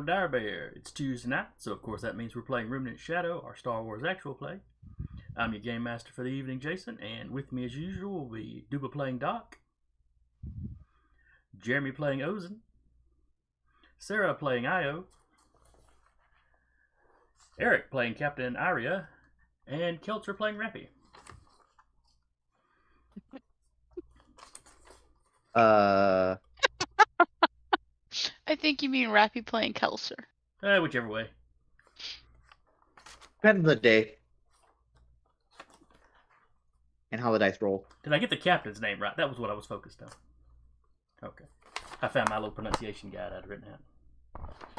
welcome to Dire Bear. It's Tuesday night, so of course that means we're playing Remnant Shadow, our Star Wars actual play. I'm your game master for the evening, Jason, and with me as usual will be Duba playing Doc, Jeremy playing Ozen, Sarah playing Io, Eric playing Captain Aria, and Keltzer playing Rappy. I think you mean Rappy playing Kelser. Whichever way. Depends on the day. And how the dice roll. Did I get the captain's name right? That was what I was focused on. Okay. I found my little pronunciation guide I'd written out.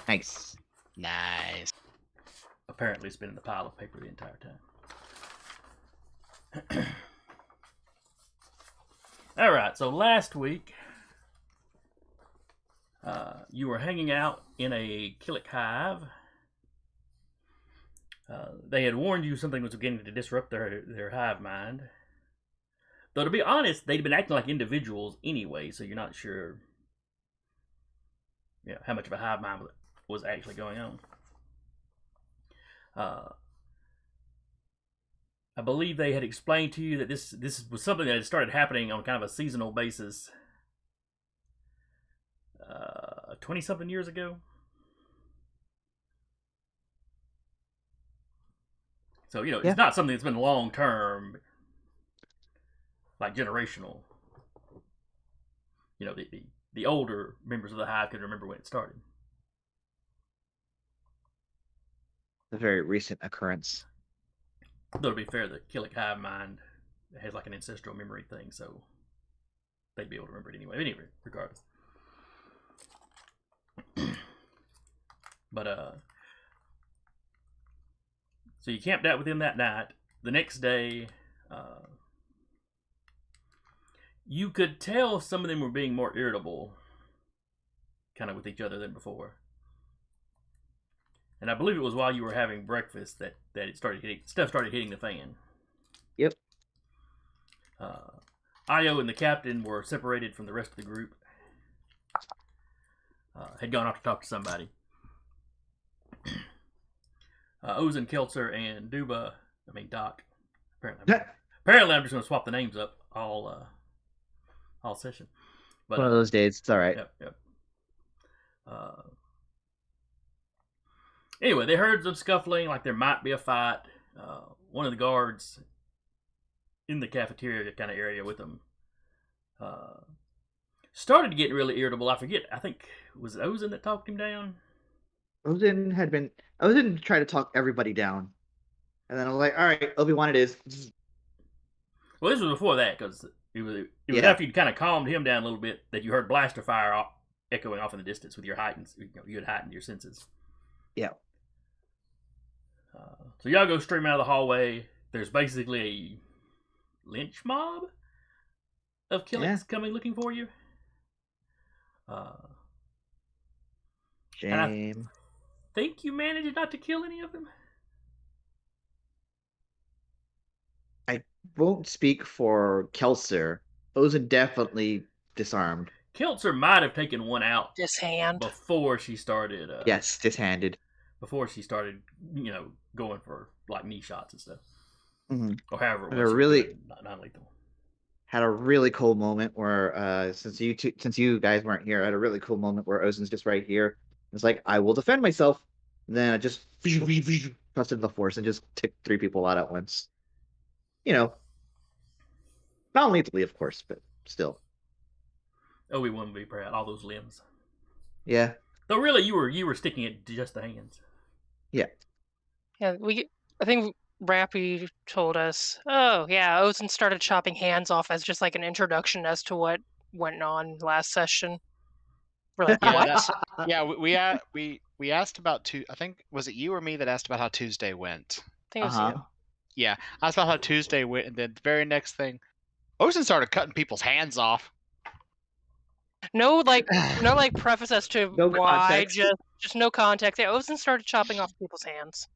Nice. Nice. Apparently it's been in the pile of paper the entire time. Alright, so last week you were hanging out in a Killik hive. They had warned you something was beginning to disrupt their hive mind. Though to be honest, they'd been acting like individuals anyway, so you're not sure how much of a hive mind was actually going on. I believe they had explained to you that this was something that had started happening on kind of a seasonal basis 20-something years ago. So, it's not something that's been long-term, like generational. The older members of the hive could remember when it started. A very recent occurrence. Though to be fair, the Killik hive mind has like an ancestral memory thing, so they'd be able to remember it anyway. Anyway, regardless. But so you camped out with them that night. The next day, you could tell some of them were being more irritable, kind of with each other than before. And I believe it was while you were having breakfast that it started hitting the fan. Yep. Io and the captain were separated from the rest of the group. Had gone off to talk to somebody. Ozen, Keltzer, and Doc. Apparently, I'm just going to swap the names up all session. But, one of those days. It's all right. Yep. Anyway, they heard some scuffling, like there might be a fight. One of the guards in the cafeteria kind of area with them started to get really irritable. I forget. I think was it Ozen that talked him down. Ozen tried to talk everybody down, and then I was like, "All right, Obi-Wan, it is." Well, this was before that because it was after you'd kind of calmed him down a little bit that you heard blaster fire echoing off in the distance with your heightened. You had heightened your senses. Yeah. So y'all go stream out of the hallway. There's basically a lynch mob of Killiks coming looking for you. Shame. I think you managed not to kill any of them. I won't speak for Kelser. Ozen definitely disarmed. Keltzer might have taken one out Dishand. before she started. Yes, dishanded. Before she started, going for like knee shots and stuff, or however it was. Really non-lethal. Had a really cool moment where, since you guys weren't here, I had a really cool moment where Ozen's just right here. It's like, I will defend myself. And then I just trusted the force and just took 3 people out at once. Not lethally, of course, but still. Obi-Wan would be proud. All those limbs. Yeah. Though really, you were sticking it to just the hands. Yeah. Yeah, I think Rappy told us, Ozen started chopping hands off as just like an introduction as to what went on last session. We're like, what? We asked about I think, was it you or me that asked about how Tuesday went? I think it was you. Yeah, I asked about how Tuesday went, and then the very next thing, Ozen started cutting people's hands off. No preface as to No why, context. just no context. Yeah, Ozen started chopping off people's hands.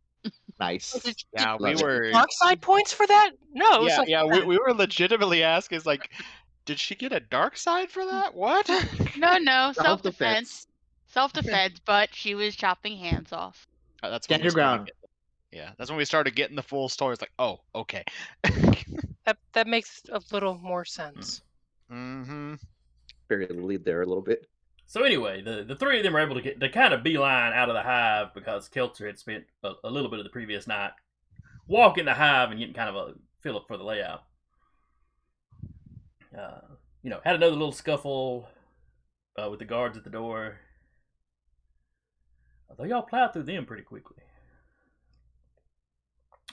Nice. Yeah, we were Dark side points for that? No. We were legitimately asking, like, did she get a dark side for that? What? No, self-defense. Self-defense, but she was chopping hands off. That's Stand when we your started ground. that's when we started getting the full story. It's like, oh, okay. That makes a little more sense. Mm-hmm. Buried the lead there a little bit. So anyway, the three of them were able to kind of beeline out of the hive because Kelter had spent a little bit of the previous night walking the hive and getting kind of a feel up for the layout. Had another little scuffle with the guards at the door. Although y'all plowed through them pretty quickly.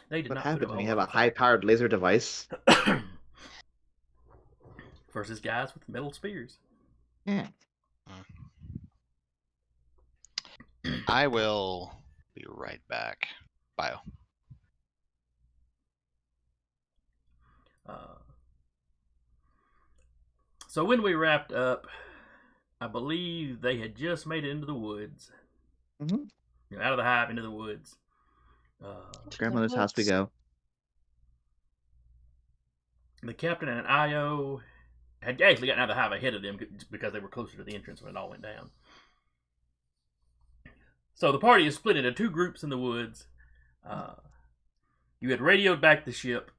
They did What not happens when you have put a up fight. high-powered laser device? Versus guys with metal spears. Yeah. I will be right back. Bio. So when we wrapped up, I believe they had just made it into the woods. Mm-hmm. Out of the hive into the woods. Grandmother's house we go. The captain and Io had actually gotten out of the hive ahead of them because they were closer to the entrance when it all went down. So the party is split into two groups in the woods. You had radioed back the ship.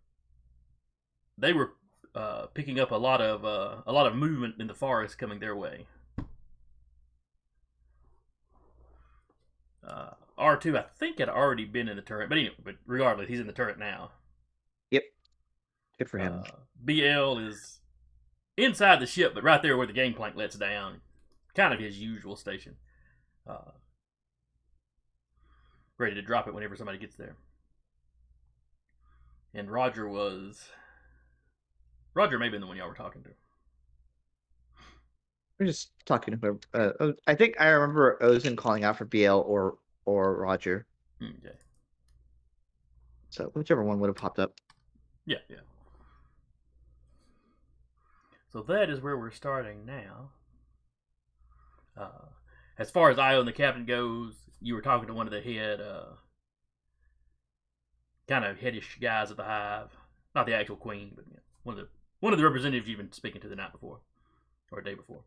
They were picking up a lot of movement in the forest coming their way. R2, I think, had already been in the turret, but regardless, he's in the turret now. Yep. Good for him. BL is inside the ship, but right there where the gangplank lets down. Kind of his usual station. Ready to drop it whenever somebody gets there. And Roger may have been the one y'all were talking to. We're just talking to whoever. I think I remember Ozen calling out for BL or Roger. Okay. So whichever one would have popped up. Yeah. So that is where we're starting now. As far as Io and the captain goes, you were talking to one of the head, kind of headish guys at the hive. Not the actual queen, but one of the representatives you've been speaking to the night before, or a day before.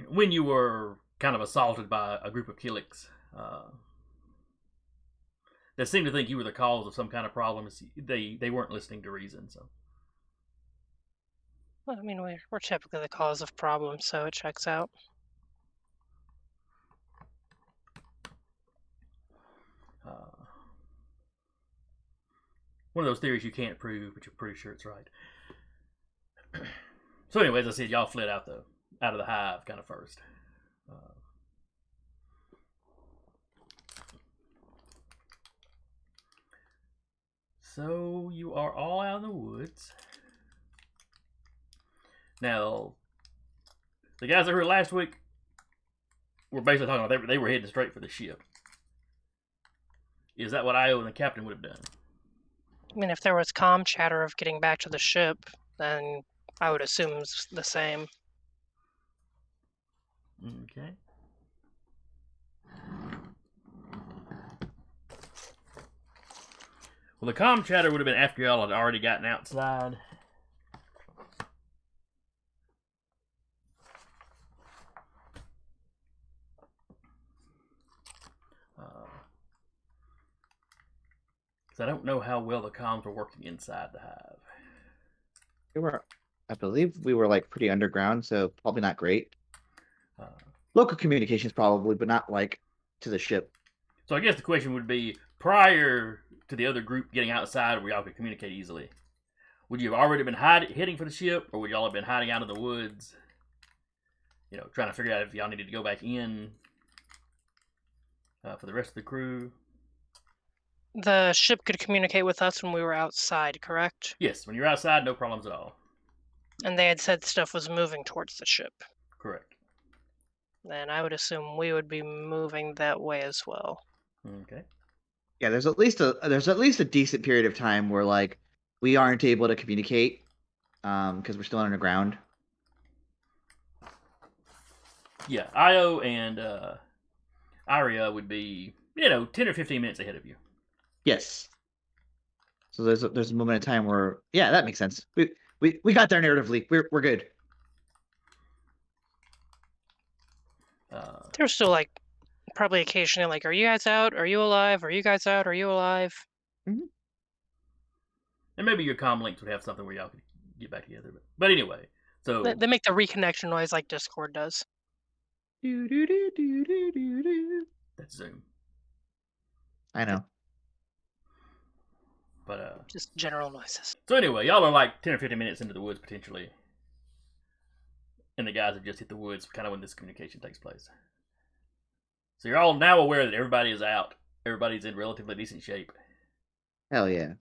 When you were kind of assaulted by a group of Killiks, that seemed to think you were the cause of some kind of problems, they weren't listening to reason. So, Well, I mean, we're typically the cause of problems, so it checks out. One of those theories you can't prove, but you're pretty sure it's right. So, anyway, as I said, y'all fled out of the hive kind of first. So you are all out in the woods. Now, the guys that were here last week were basically talking about they were heading straight for the ship. Is that what Io and the captain would have done? I mean, if there was comm chatter of getting back to the ship, then I would assume it's the same. Okay. Well, the comm chatter would have been after y'all had already gotten outside. Because I don't know how well the comms were working inside the hive. I believe we were like pretty underground, so probably not great. Local communications probably, but not like to the ship. So I guess the question would be, prior to the other group getting outside where y'all could communicate easily, would you have already been heading for the ship, or would y'all have been hiding out in the woods, trying to figure out if y'all needed to go back in for the rest of the crew? The ship could communicate with us when we were outside, correct? Yes, when you're outside, no problems at all. And they had said stuff was moving towards the ship. Correct. Then I would assume we would be moving that way as well. Okay. Yeah, there's at least a decent period of time where like we aren't able to communicate because we're still underground. Yeah, Io and Aria would be 10 or 15 minutes ahead of you. Yes. So there's a moment in time where that makes sense. We got there narratively. We're good. There's still like probably occasionally like, are you guys out? Are you alive? Are you guys out? Are you alive? And maybe your comm links would have something where y'all could get back together. But anyway, so They make the reconnection noise like Discord does. that's Zoom. I know. But Just general noises. so anyway, y'all are like 10 or 15 minutes into the woods potentially, and the guys have just hit the woods, kind of when this communication takes place. So you're all now aware that everybody is out. Everybody's in relatively decent shape. Hell yeah.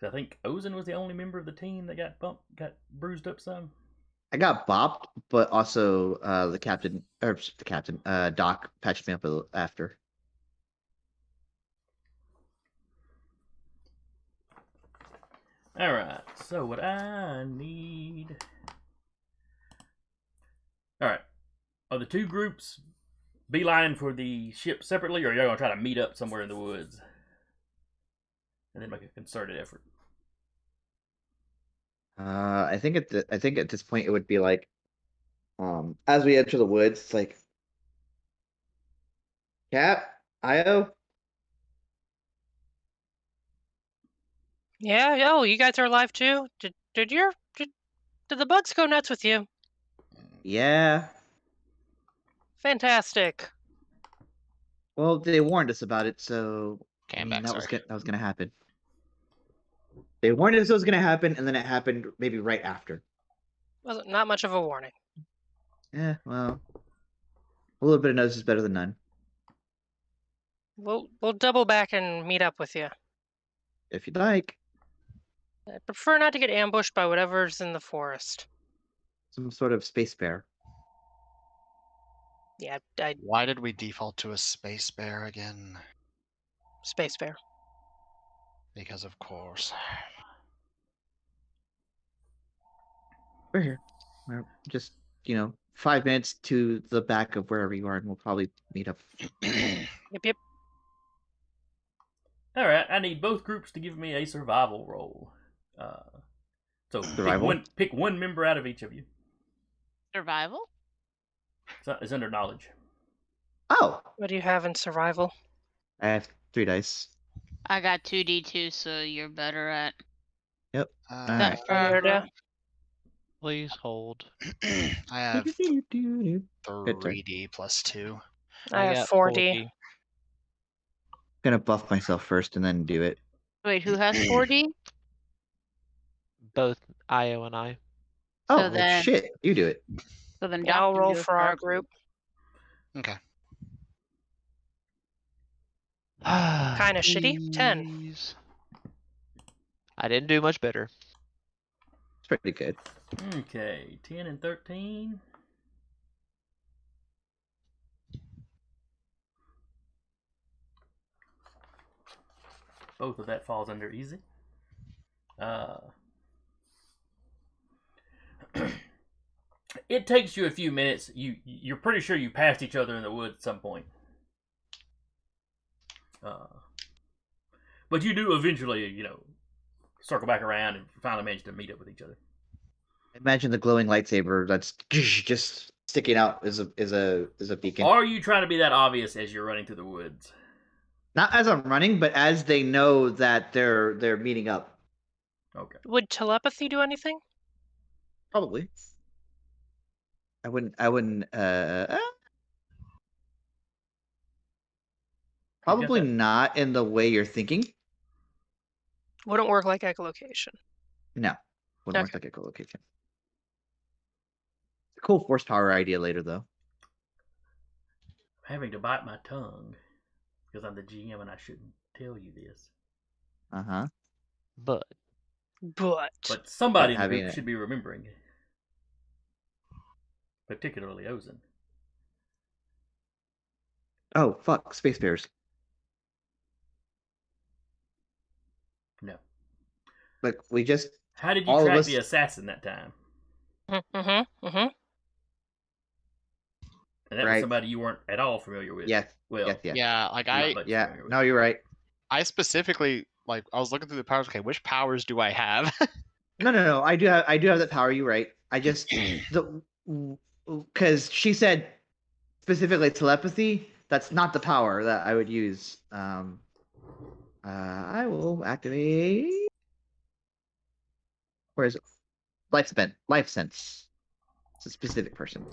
I think Ozen was the only member of the team that got bruised up some. I got bopped, but also Doc patched me up after. All right. So what I need. All right. Are the two groups beelining for the ship separately, or are y'all gonna try to meet up somewhere in the woods and then make a concerted effort? I think at this point it would be like, as we enter the woods, it's like, Cap, Io. Yeah. Oh, you guys are alive too. Did the bugs go nuts with you? Yeah. Fantastic. Well, they warned us about it, so Came back, that was sorry. gonna happen. They warned us it was gonna happen, and then it happened maybe right after. Wasn't not much of a warning. Yeah, well, a little bit of notice is better than none. We'll double back and meet up with you. If you'd like. I prefer not to get ambushed by whatever's in the forest. Some sort of space bear. Yeah, Why did we default to a space bear again? space bear. Because of course. We're here. We're just, 5 minutes to the back of wherever you are, and we'll probably meet up. Yep. All right. I need both groups to give me a survival roll. So Survival? pick one member out of each of you. Survival? So it's under knowledge. Oh, What do you have in survival? I have 3 dice. I got 2d2, so you're better at Yep. Uh, Alright. Yeah. Please hold. I have Good turn. 3D plus 2. I have got 4D. Gonna buff myself first and then do it. Wait, who has 4D? Both Io and I. Oh, So well, then- shit. You do it. So then Yeah, I'll Doc can roll do it for our group. Okay. Kinda shitty. 10. Please. I didn't do much better. It's pretty good. Okay, 10 and 13. Both of that falls under easy. It takes you a few minutes. You're pretty sure you passed each other in the woods at some point. But you do eventually, circle back around and finally manage to meet up with each other. Imagine the glowing lightsaber that's just sticking out as a beacon. Are you trying to be that obvious as you're running through the woods? Not as I'm running, but as they know that they're meeting up. Okay. Would telepathy do anything? Probably. I wouldn't probably that. not in the way you're thinking. Wouldn't work like echolocation. No. Wouldn't work like echolocation. Cool force power idea later though. I'm having to bite my tongue because I'm the GM and I shouldn't tell you this. Uh-huh. But But somebody in the having group it- should be remembering. Particularly Ozen. Oh, fuck, space bears. No. Like we just How did you all of track us- the assassin that time? Mm-hmm. And that was Right. somebody you weren't at all familiar with. yes, Well, yes, yes. Yeah, like not I much Yeah. familiar with. No, you're right. I specifically I was looking through the powers. Okay, which powers do I have? No. I do have that power. You're right. I just because she said specifically telepathy, that's not the power that I would use. I will activate. Where is it? Life sense. It's a specific person.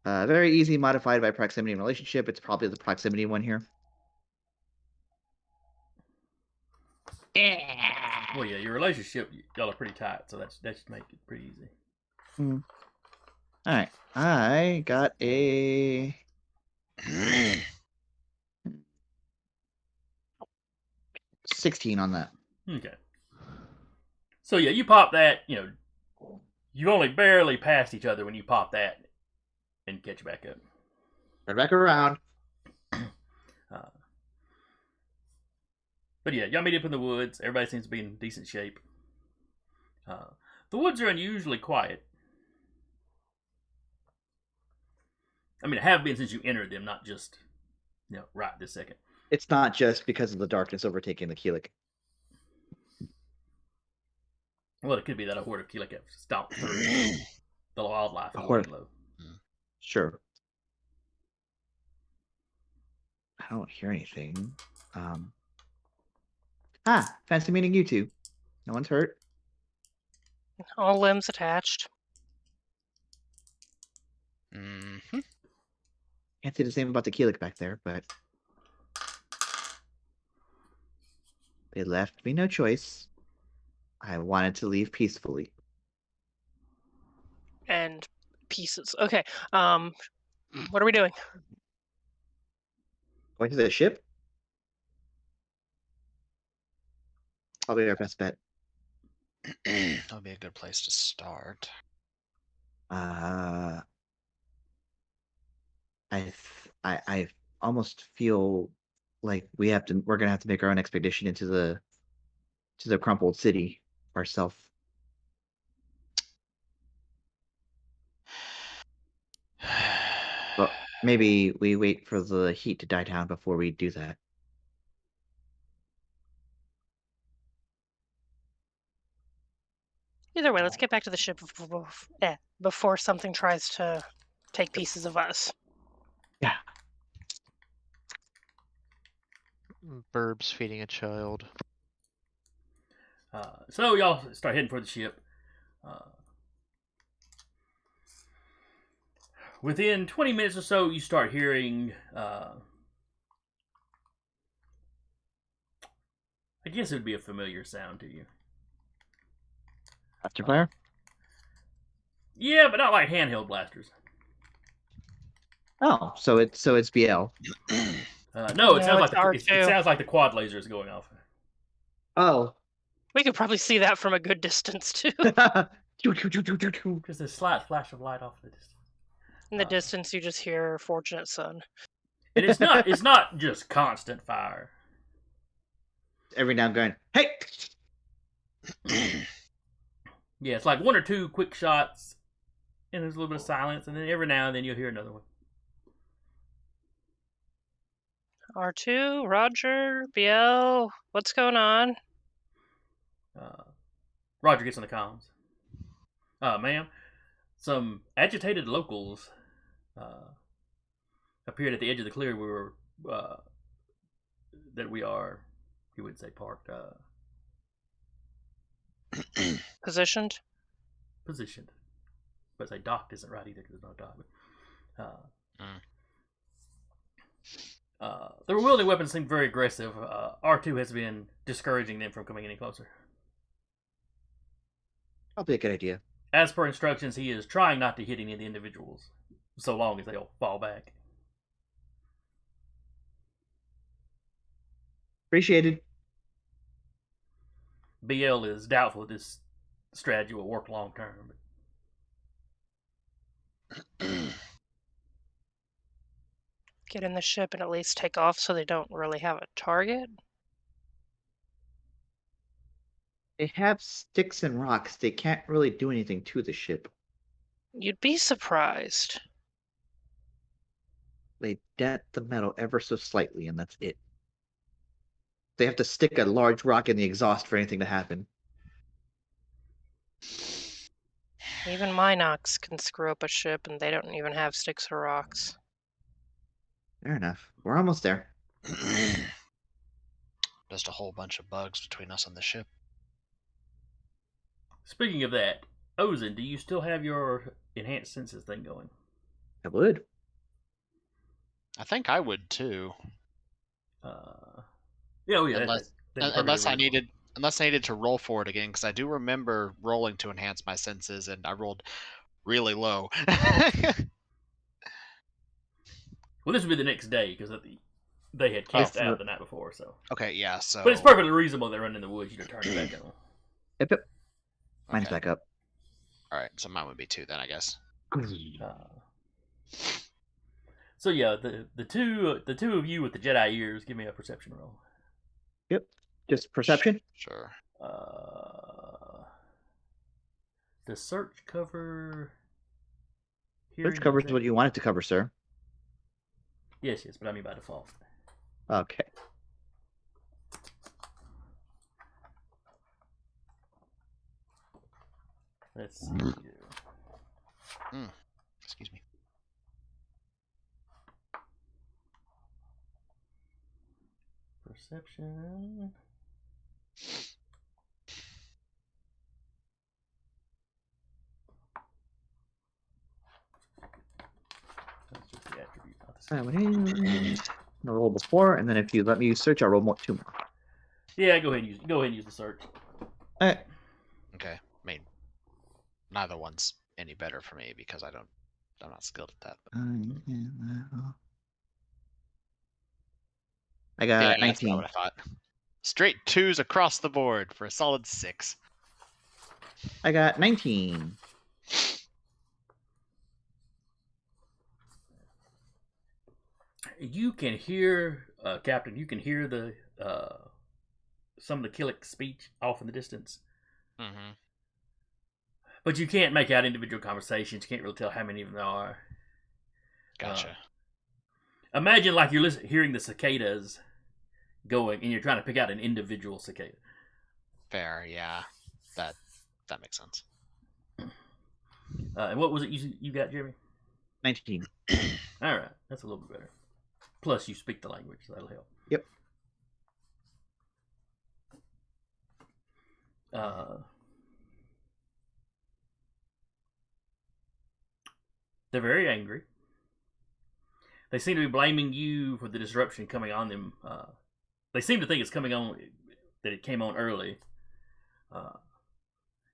Very easy, modified by proximity and relationship. It's probably the proximity one here. Well, yeah, your relationship, y'all are pretty tight, so that should make it pretty easy. All right, I got a 16 on that. Okay. So yeah, you pop that. You only barely passed each other when you pop that and catch back up. Right back around. But yeah, y'all meet up in the woods. Everybody seems to be in decent shape. The woods are unusually quiet. I mean, it have been since you entered them, not just, right this second. It's not just because of the darkness overtaking the Killik. Well, it could be that a horde of Killik have stomped through the wildlife. Low. Sure. I don't hear anything. Fancy meeting you two. No one's hurt. All limbs attached. Mm-hmm. Can't say the same about the Killik back there, but they left me no choice. I wanted to leave peacefully. And pieces. Okay. What are we doing? Going to the ship? Probably our best bet. That'll be a good place to start. I almost feel like we're gonna have to make our own expedition into the crumpled city ourselves. But maybe we wait for the heat to die down before we do that. Either way, let's get back to the ship before something tries to take pieces of us. Yeah. Burbs feeding a child. So y'all start heading for the ship. Within 20 minutes or so, you start hearing, I guess it would be a familiar sound to you. Blaster fire? Yeah, but not like handheld blasters. Oh, so it's BL. No, it No, sounds it's like it R2. sounds like the quad laser is going off. Oh. We could probably see that from a good distance too. Just a slight flash of light off the distance. In the distance, you just hear "Fortunate Son." And it's not just constant fire. Every now and going, hey! Yeah, it's like one or two quick shots, and there's a little bit of silence, and then every now and then you'll hear another one. R2, Roger, BL, what's going on? Roger gets on the comms. Ma'am, some agitated locals appeared at the edge of the clear we are, you would say, parked. Positioned? Positioned. But say docked isn't right either because there's no dock. But, their wielding weapons seem very aggressive. R2 has been discouraging them from coming any closer. Probably a good idea. As per instructions, he is trying not to hit any of the individuals, so long as they'll fall back. Appreciated. BL is doubtful this strategy will work long term. Get in the ship and at least take off so they don't really have a target? They have sticks and rocks. They can't really do anything to the ship. You'd be surprised. They dent the metal ever so slightly, and that's it. They have to stick a large rock in the exhaust for anything to happen. Even Minox can screw up a ship, and they don't even have sticks or rocks. Fair enough. We're almost there. Just a whole bunch of bugs between us and the ship. Speaking of that, Ozen, do you still have your enhanced senses thing going? I would. I think I would too. Yeah, oh yeah. Unless, that's unless I perfectly reasonable. needed to roll for it again, because I do remember rolling to enhance my senses, and I rolled really low. Well, this would be the next day because they had camped out the night before. So, Okay, yeah. So, but it's perfectly reasonable they're running in the woods. You to turn it back on. Yep. Mine's okay. back up. All right, so mine would be 2 then, I guess. So yeah, the two of you with the Jedi ears, give me a perception roll. Yep. Just perception. Sure. Does search cover? Search covers what you want it to cover, sir. Yes, but I mean by default. Okay. Let's see here. Excuse me. Perception. That's just the attribute, not the skill. I'll roll before, and then if you let me use search, I'll roll 2 more. Yeah, go ahead and use the search. Alright. Okay. I mean, neither one's any better for me because I'm not skilled at that. But... I got 19. That's not what I thought. Straight 2s across the board for a solid 6. I got 19. You can hear, Captain. You can hear the some of the Killik speech off in the distance. Mm-hmm. But you can't make out individual conversations. You can't really tell how many of them there are. Gotcha. Imagine like you're hearing the cicadas going, and you're trying to pick out an individual cicada. Fair, yeah. That makes sense. And what was it you got, Jeremy? 19. All right, that's a little bit better. Plus, you speak the language, so that'll help. Yep. They're very angry. They seem to be blaming you for the disruption coming on them. They seem to think it's coming on, that it came on early.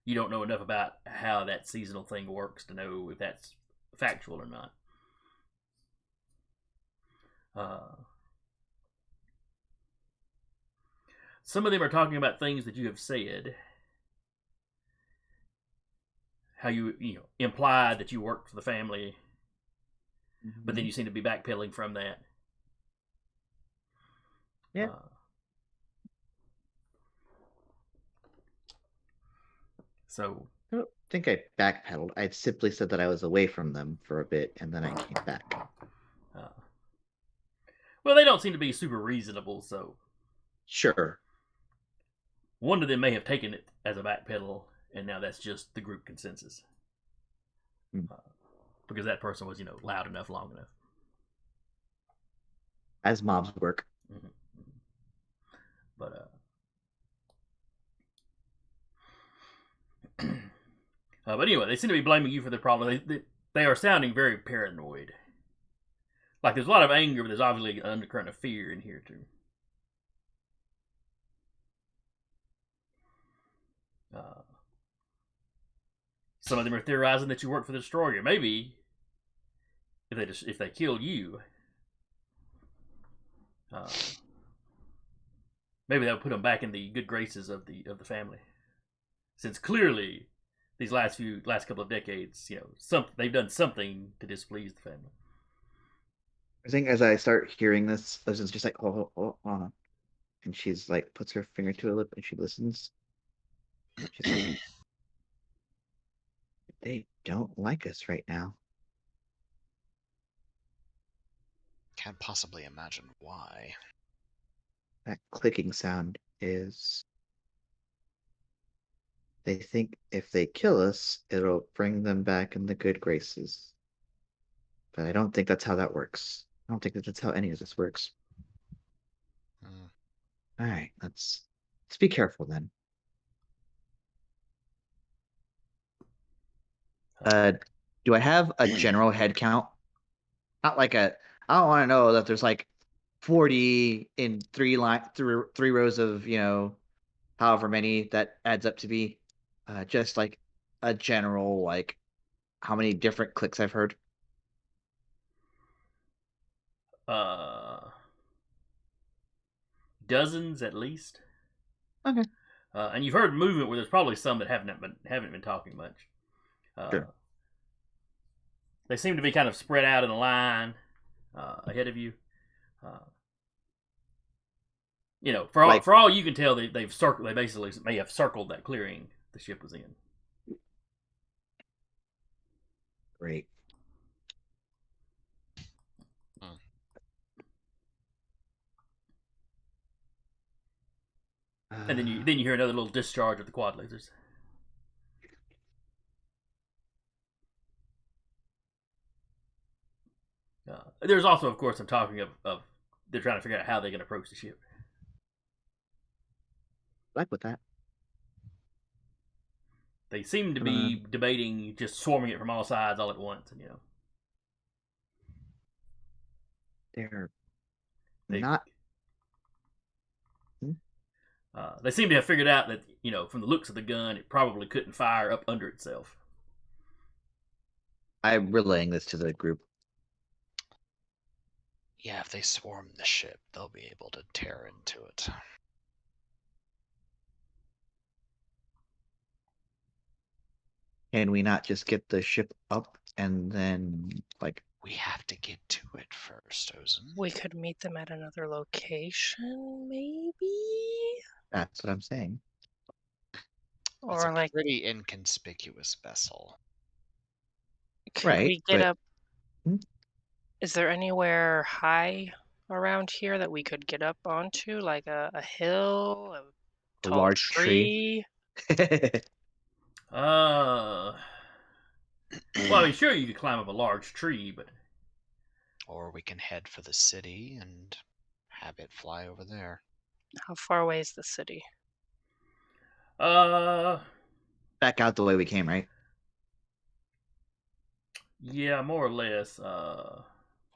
You don't know enough about how that seasonal thing works to know if that's factual or not. Some of them are talking about things that you have said. How you implied that you worked for the family, but then you seem to be backpedaling from that. Yeah. So I don't think I backpedaled. I simply said that I was away from them for a bit, and then I came back. Well, they don't seem to be super reasonable, so... Sure. One of them may have taken it as a backpedal, and now that's just the group consensus. Because that person was, loud enough, long enough. As mobs work. Mm-hmm. But, but anyway, they seem to be blaming you for the problem. They are sounding very paranoid. Like, there's a lot of anger, but there's obviously an undercurrent of fear in here, too. Some of them are theorizing that you work for the Destroyer. Maybe, if they kill you, maybe that would put them back in the good graces of the family. Since clearly, these last couple of decades, they've done something to displease the family. I think as I start hearing this, Ozen's just like, oh. And she's like, puts her finger to her lip and she listens. She's like, they don't like us right now. Can't possibly imagine why. That clicking sound is... They think if they kill us, it'll bring them back in the good graces. But I don't think that's how that works. I don't think that's how any of this works. Mm. All right, let's be careful then. Do I have a general head count? Not like a. I don't want to know that there's like 40 in three rows of however many that adds up to be. Just like a general like how many different clicks I've heard. Dozens at least. Okay. And you've heard movement where there's probably some that haven't been talking much. Sure. They seem to be kind of spread out in a line ahead of you. For all you can tell, they've circled. They basically may have circled that clearing the ship was in. Great. And then you hear another little discharge of the quad lasers. There's also, of course, some talking of they're trying to figure out how they can approach the ship. Like with that. They seem to be debating just swarming it from all sides all at once, and they're not. They seem to have figured out that from the looks of the gun, it probably couldn't fire up under itself. I'm relaying this to the group. Yeah, if they swarm the ship, they'll be able to tear into it. Can we not just get the ship up and then like We have to get to it first, Ozen. We could meet them at another location, maybe? that's what I'm saying. It's Or a like, pretty inconspicuous vessel. could Right, we get but- up? Hmm? Is there anywhere high around here that we could get up onto? Like a hill? A tall large tree? Well, I mean, sure, you could climb up a large tree, but Or we can head for the city and have it fly over there. How far away is the city? Back out the way we came, right? Yeah, more or less.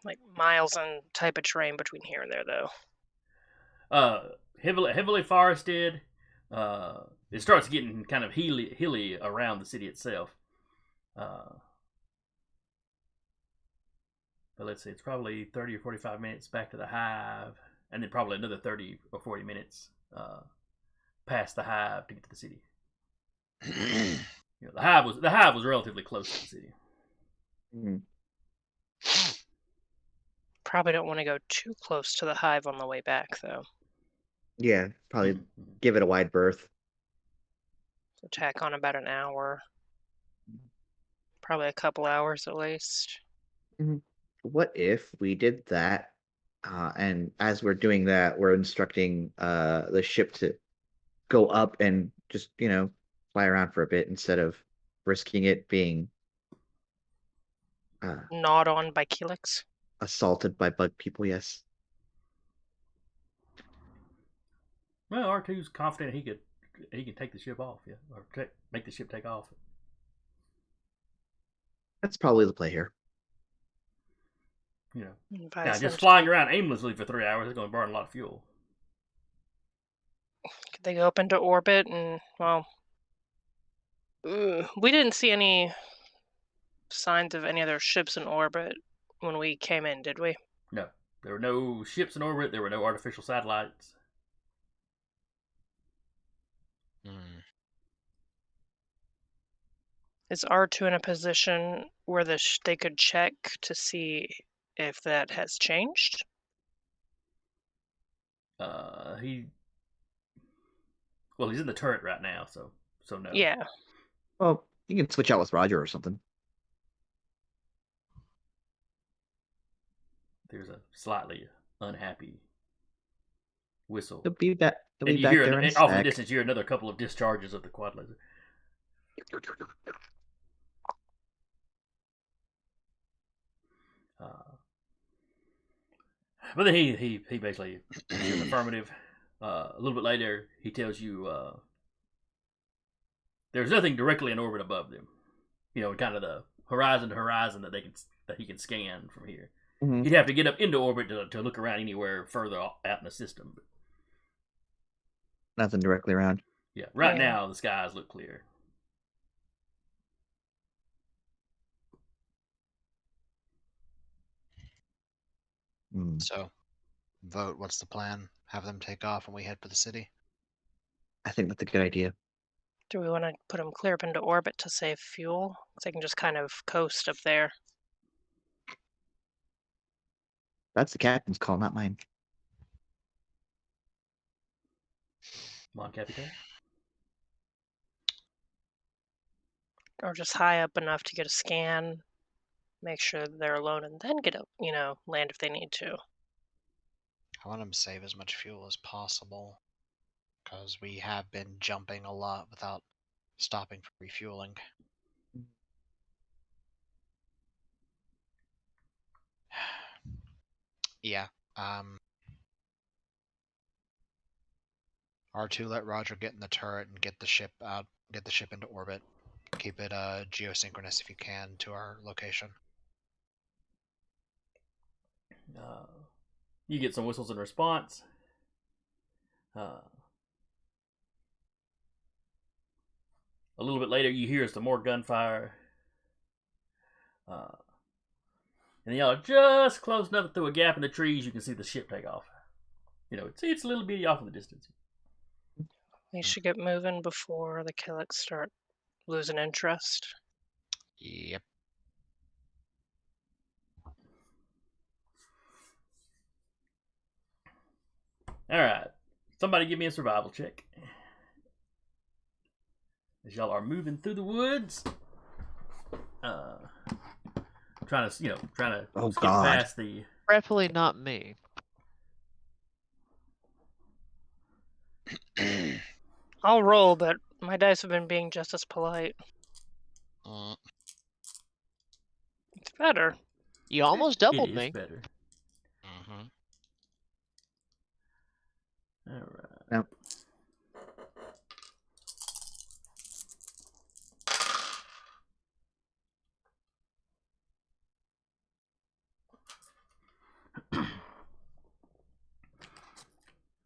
Like miles and type of terrain between here and there, though. Heavily forested. It starts getting kind of hilly around the city itself. But let's see, it's probably 30 or 45 minutes back to the hive, and then probably another 30 or 40 minutes past the hive to get to the city. The hive was relatively close to the city. Mm-hmm. Probably don't want to go too close to the hive on the way back, though. Yeah, probably Mm-hmm. give it a wide berth. So tack on about an hour. Probably a couple hours at least. What if we did that, and as we're doing that, we're instructing the ship to go up and just fly around for a bit instead of risking it being Gnawed on by Killiks. assaulted by bug people? Yes. Well, R2's confident he can take the ship off, yeah, or make the ship take off. That's probably the play here. Now just flying around aimlessly for 3 hours is going to burn a lot of fuel. Could they go up into orbit and, well, we didn't see any signs of any other ships in orbit when we came in, did we? No, there were no ships in orbit. There were no artificial satellites. Is R2 in a position where they could check to see if that has changed? He's in the turret right now, so no. Yeah. Well, you can switch out with Roger or something. There's a slightly unhappy whistle. They'll be back. And you hear off in the distance, you hear another couple of discharges of the quad laser. But then he basically says affirmative. A little bit later, he tells you there's nothing directly in orbit above them. You know, kind of the horizon to horizon that he can scan from here. Mhm. He'd have to get up into orbit to look around anywhere further out in the system. But Nothing directly around. yeah, right Yeah. now the skies look clear. Hmm. So, vote. What's the plan? Have them take off and we head for the city? I think that's a good idea. Do we want to put them clear up into orbit to save fuel? So they can just kind of coast up there. That's the captain's call, not mine. Come on, Capitan. Or just high up enough to get a scan, make sure that they're alone, and then get up, land if they need to. I want them to save as much fuel as possible, because we have been jumping a lot without stopping for refueling. Yeah. R2, let Roger get in the turret and get the ship out, get the ship into orbit. Keep it geosynchronous if you can to our location. You get some whistles in response. A little bit later, you hear some more gunfire. And y'all are just close enough through a gap in the trees you can see the ship take off. You know, it's a little bitty off in the distance. We should get moving before the Killiks start losing interest. Yep. All right, somebody give me a survival check. As y'all are moving through the woods, trying to skip past the. Preferably not me. I'll roll, but my dice have been being just as polite. It's better. You almost It doubled is me. better. Mm-hmm. All right. Now,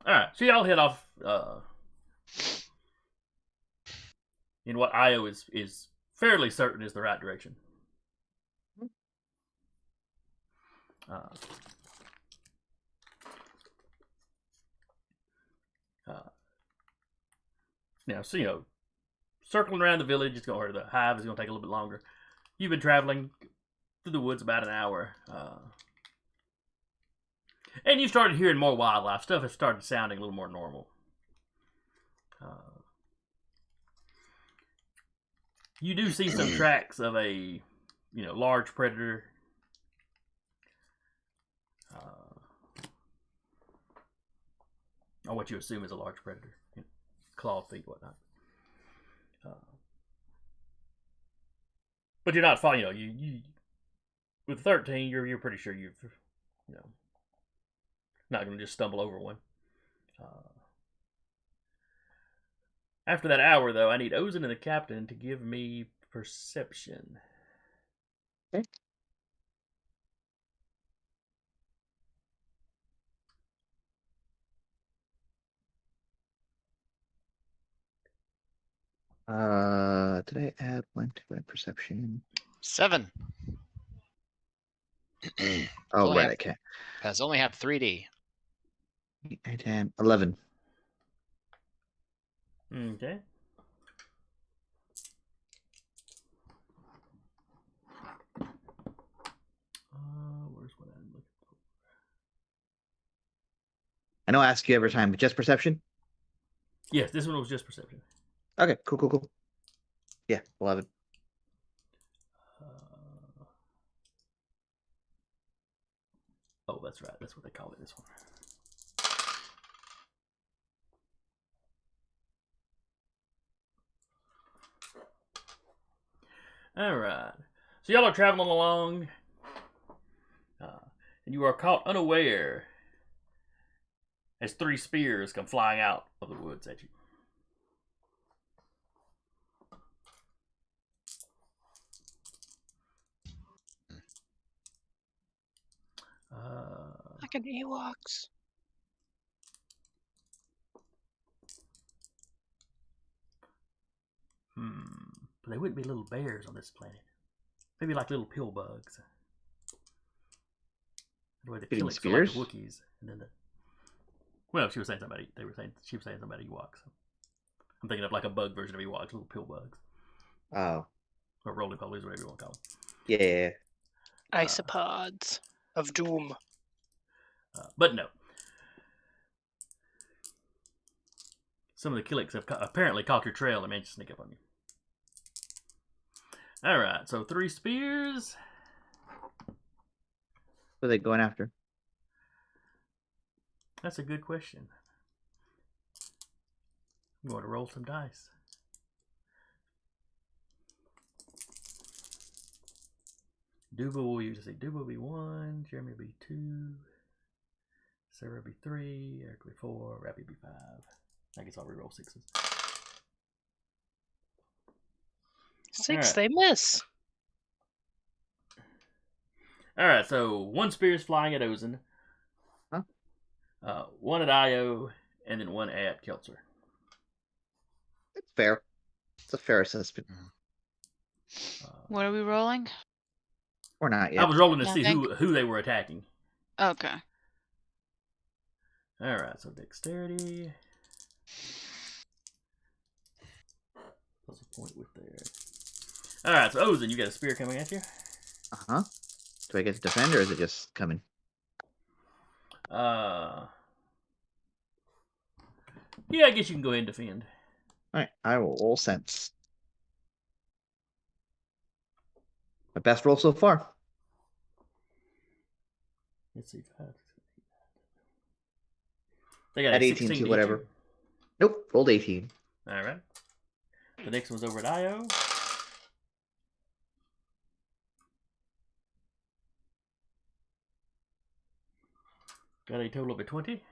All right, so y'all head off in what Io is fairly certain is the right direction. So circling around the village, or the hive is going to take a little bit longer. You've been traveling through the woods about an hour, and you started hearing more wildlife. Stuff has started sounding a little more normal. You do see some tracks of a large predator. Or what you assume is a large predator, clawed feet, whatnot. But you're not following. You with 13, you're pretty sure you've not going to just stumble over one. After that hour, though, I need Ozen and the captain to give me perception. Okay. Did I add one to my perception? 7. Oh, Only right, have- I can't. Has only have 3D. 8, 10, 11. Okay. Where's what I'm looking for? I know I ask you every time, but just perception? Yes, this one was just perception. Okay, cool. Yeah, 11. Oh, that's right. That's what they call it. This one. All right. So y'all are traveling along, and you are caught unaware as 3 spears come flying out of the woods at you. Like an Ewoks. But they wouldn't be little bears on this planet. Maybe like little pill bugs. The way the Shooting Killiks are like the spears? Wookiees, and then well, she was saying somebody. She was saying somebody Ewoks. I'm thinking of like a bug version of Ewoks, little pill bugs, Oh, or roly polies, whatever you want to call them. yeah. Isopods of doom. But no. Some of the Killiks have apparently caught your trail and managed to sneak up on you. Alright, so 3 spears. What are they going after? That's a good question. I'm going to roll some dice. Duba will be 1, Jeremy will be 2, Sarah will be 3, Eric will be 4, Rappy will be 5. I guess I'll reroll 6s. 6, Alright. they miss. Alright, so 1 spear is flying at Ozen. Huh? 1 at Io, and then 1 at Keltzer. It's fair. It's a fair assessment. What are we rolling? Or not I yet. was rolling to see Nothing. who they were attacking. Okay. Alright, so dexterity. Plus a point with there. Alright, so Ozen, you got a spear coming at you. Uh-huh. Do I get to defend, or is it just coming? Yeah, I guess you can go ahead and defend. Alright, I will roll sense. My best roll so far. Let's see. They got At a 18 16 to to whatever. hit you. Nope, rolled 18. Alright. The next one's over at Io. Got a total of a 20.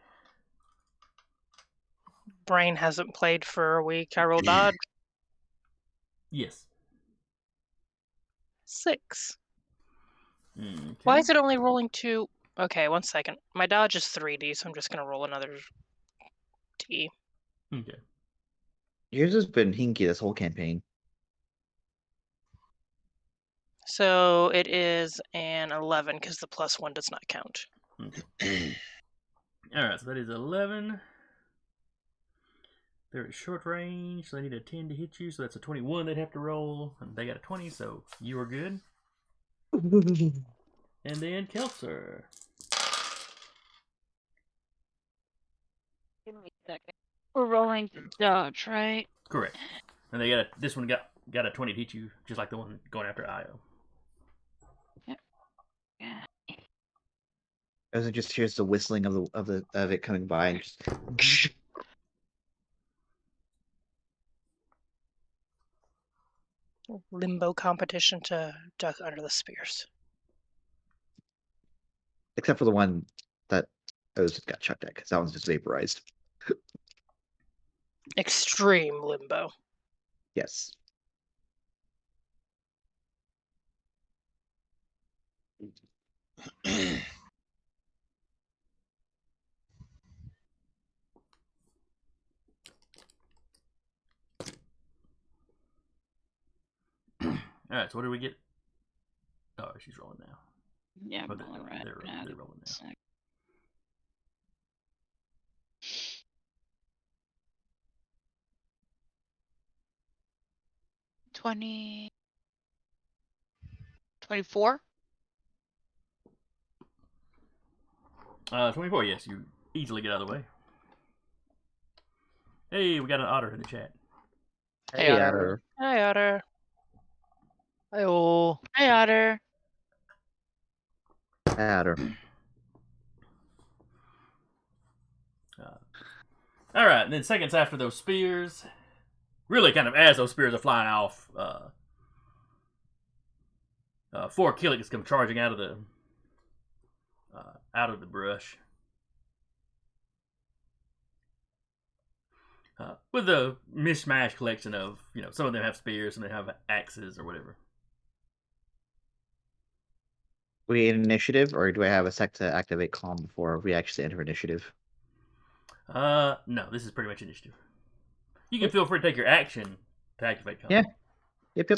Brain hasn't played for a week. I roll dodge. Yes. 6. Okay. Why is it only rolling 2? Okay, 1 second. My dodge is 3D, so I'm just gonna roll another D. Okay. Yours has been hinky this whole campaign. So it is an 11 because the +1 does not count. Okay. Alright, so that is 11. They're at short range, so they need a 10 to hit you, so that's a 21 they'd have to roll. And they got a 20, so you are good. And then Keltzer. Give me a second. We're rolling dodge, right? Correct. And they got this one got a 20 to hit you, just like the one going after Io. Yeah. As it just hears the whistling of it coming by and just Limbo competition to duck under the spears. except for the one that Oz got chucked at, because that one's just vaporized. Extreme limbo. Yes. Alright, so what do we get? Oh, she's rolling now. Yeah, Oh, I'm rolling right they're now. rolling now. Sec. 20. 24? 24, yes, you easily get out of the way. Hey, we got an otter in the chat. Hey, Otter. Hi, Otter. Hi-oh. Hi, Otter. Adder. Alright, and then seconds after those spears, really kind of as those spears are flying off, Four Killiks come charging out of the brush. With a mishmash collection of, some of them have spears, some of them have axes or whatever. We in initiative, or do I have a sec to activate calm before we actually enter initiative? No, this is pretty much initiative. You can feel free to take your action to activate calm. Yeah. Yep.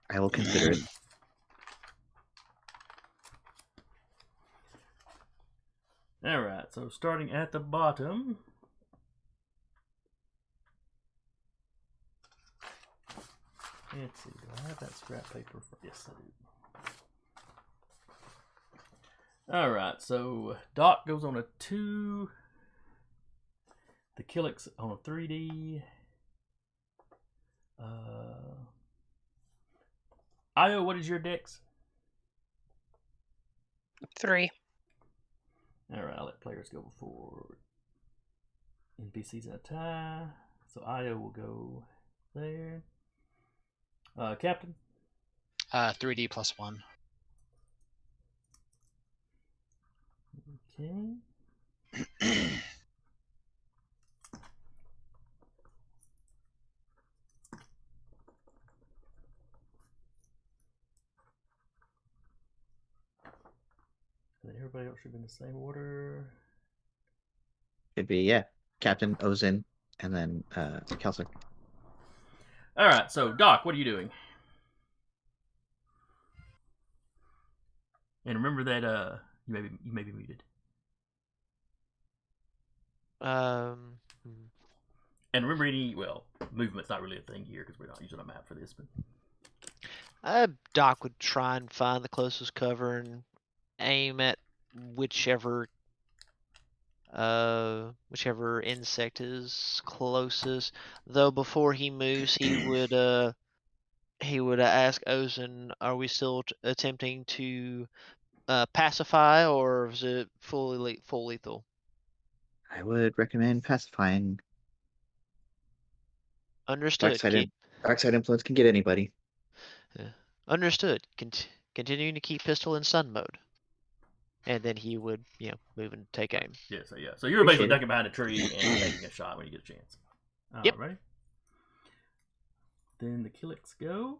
I will consider it. Alright, so starting at the bottom. Let's see, do I have that scrap paper? Yes, I do. Alright, so Doc goes on a 2. The Killiks on a 3D. Io, what is your dex? 3. Alright, I'll let players go before NPCs in a tie. So Io will go there. Captain? 3D plus 1. Okay. And everybody else should be in the same order. It'd be, yeah, Captain Ozin, and then Kelser. Alright, so Doc, what are you doing? And remember that you may be muted. Hmm. And remember movement's not really a thing here because we're not using a map for this, but Doc would try and find the closest cover and aim at whichever insect is closest. Though before he moves, he would ask Ozen, "Are we still attempting to pacify, or is it full lethal?" I would recommend pacifying. Understood. Dark side influence can get anybody. Understood. Continuing to keep pistol in stun mode. And then he would, move and take aim. Yeah, so you're basically Appreciate it. ducking behind a tree and taking a shot when you get a chance. Yep. Alrighty. Then the Killiks go.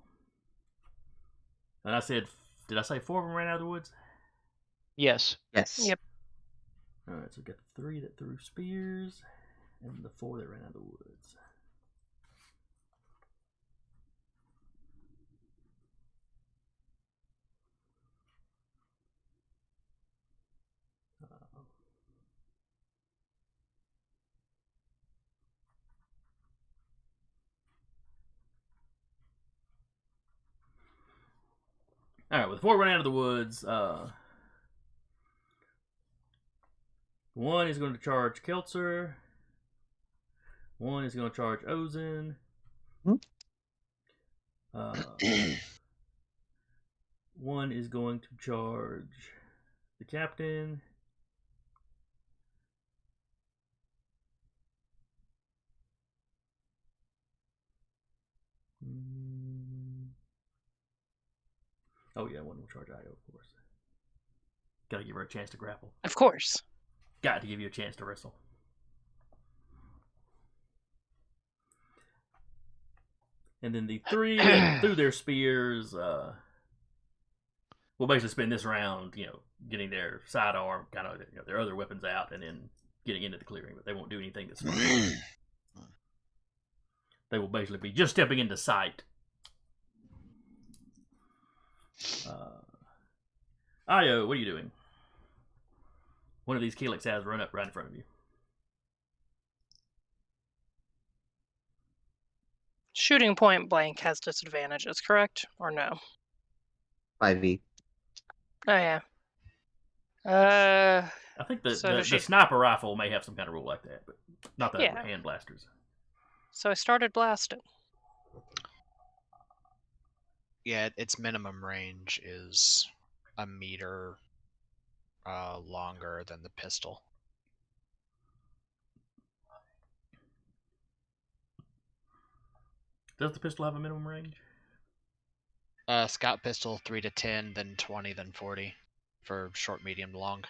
And did I say 4 of them ran out of the woods? Yes. Yes. Yep. Alright, so we got the 3 that threw spears, and the 4 that ran out of the woods. Alright, with 4 running out of the woods, one is going to charge Keltzer. One is going to charge Ozen. One is going to charge the captain. Oh yeah, one will charge Io, of course. Gotta give her a chance to grapple. Of course. Got to give you a chance to wrestle. And then the 3 that threw their spears will basically spend this round, getting their sidearm, kind of their other weapons out, and then getting into the clearing. But they won't do anything this round. They will basically be just stepping into sight. Io, what are you doing? One of these Killiks has run up right in front of you. Shooting point blank has disadvantages, correct? Or no? 5e. Oh, yeah. I think the So the sniper rifle may have some kind of rule like that, but not the Yeah. hand blasters. So I started blasting. Yeah, its minimum range is a meter longer than the pistol. Does the pistol have a minimum range? Scout pistol 3 to 10, then 20, then 40 for short, medium, long.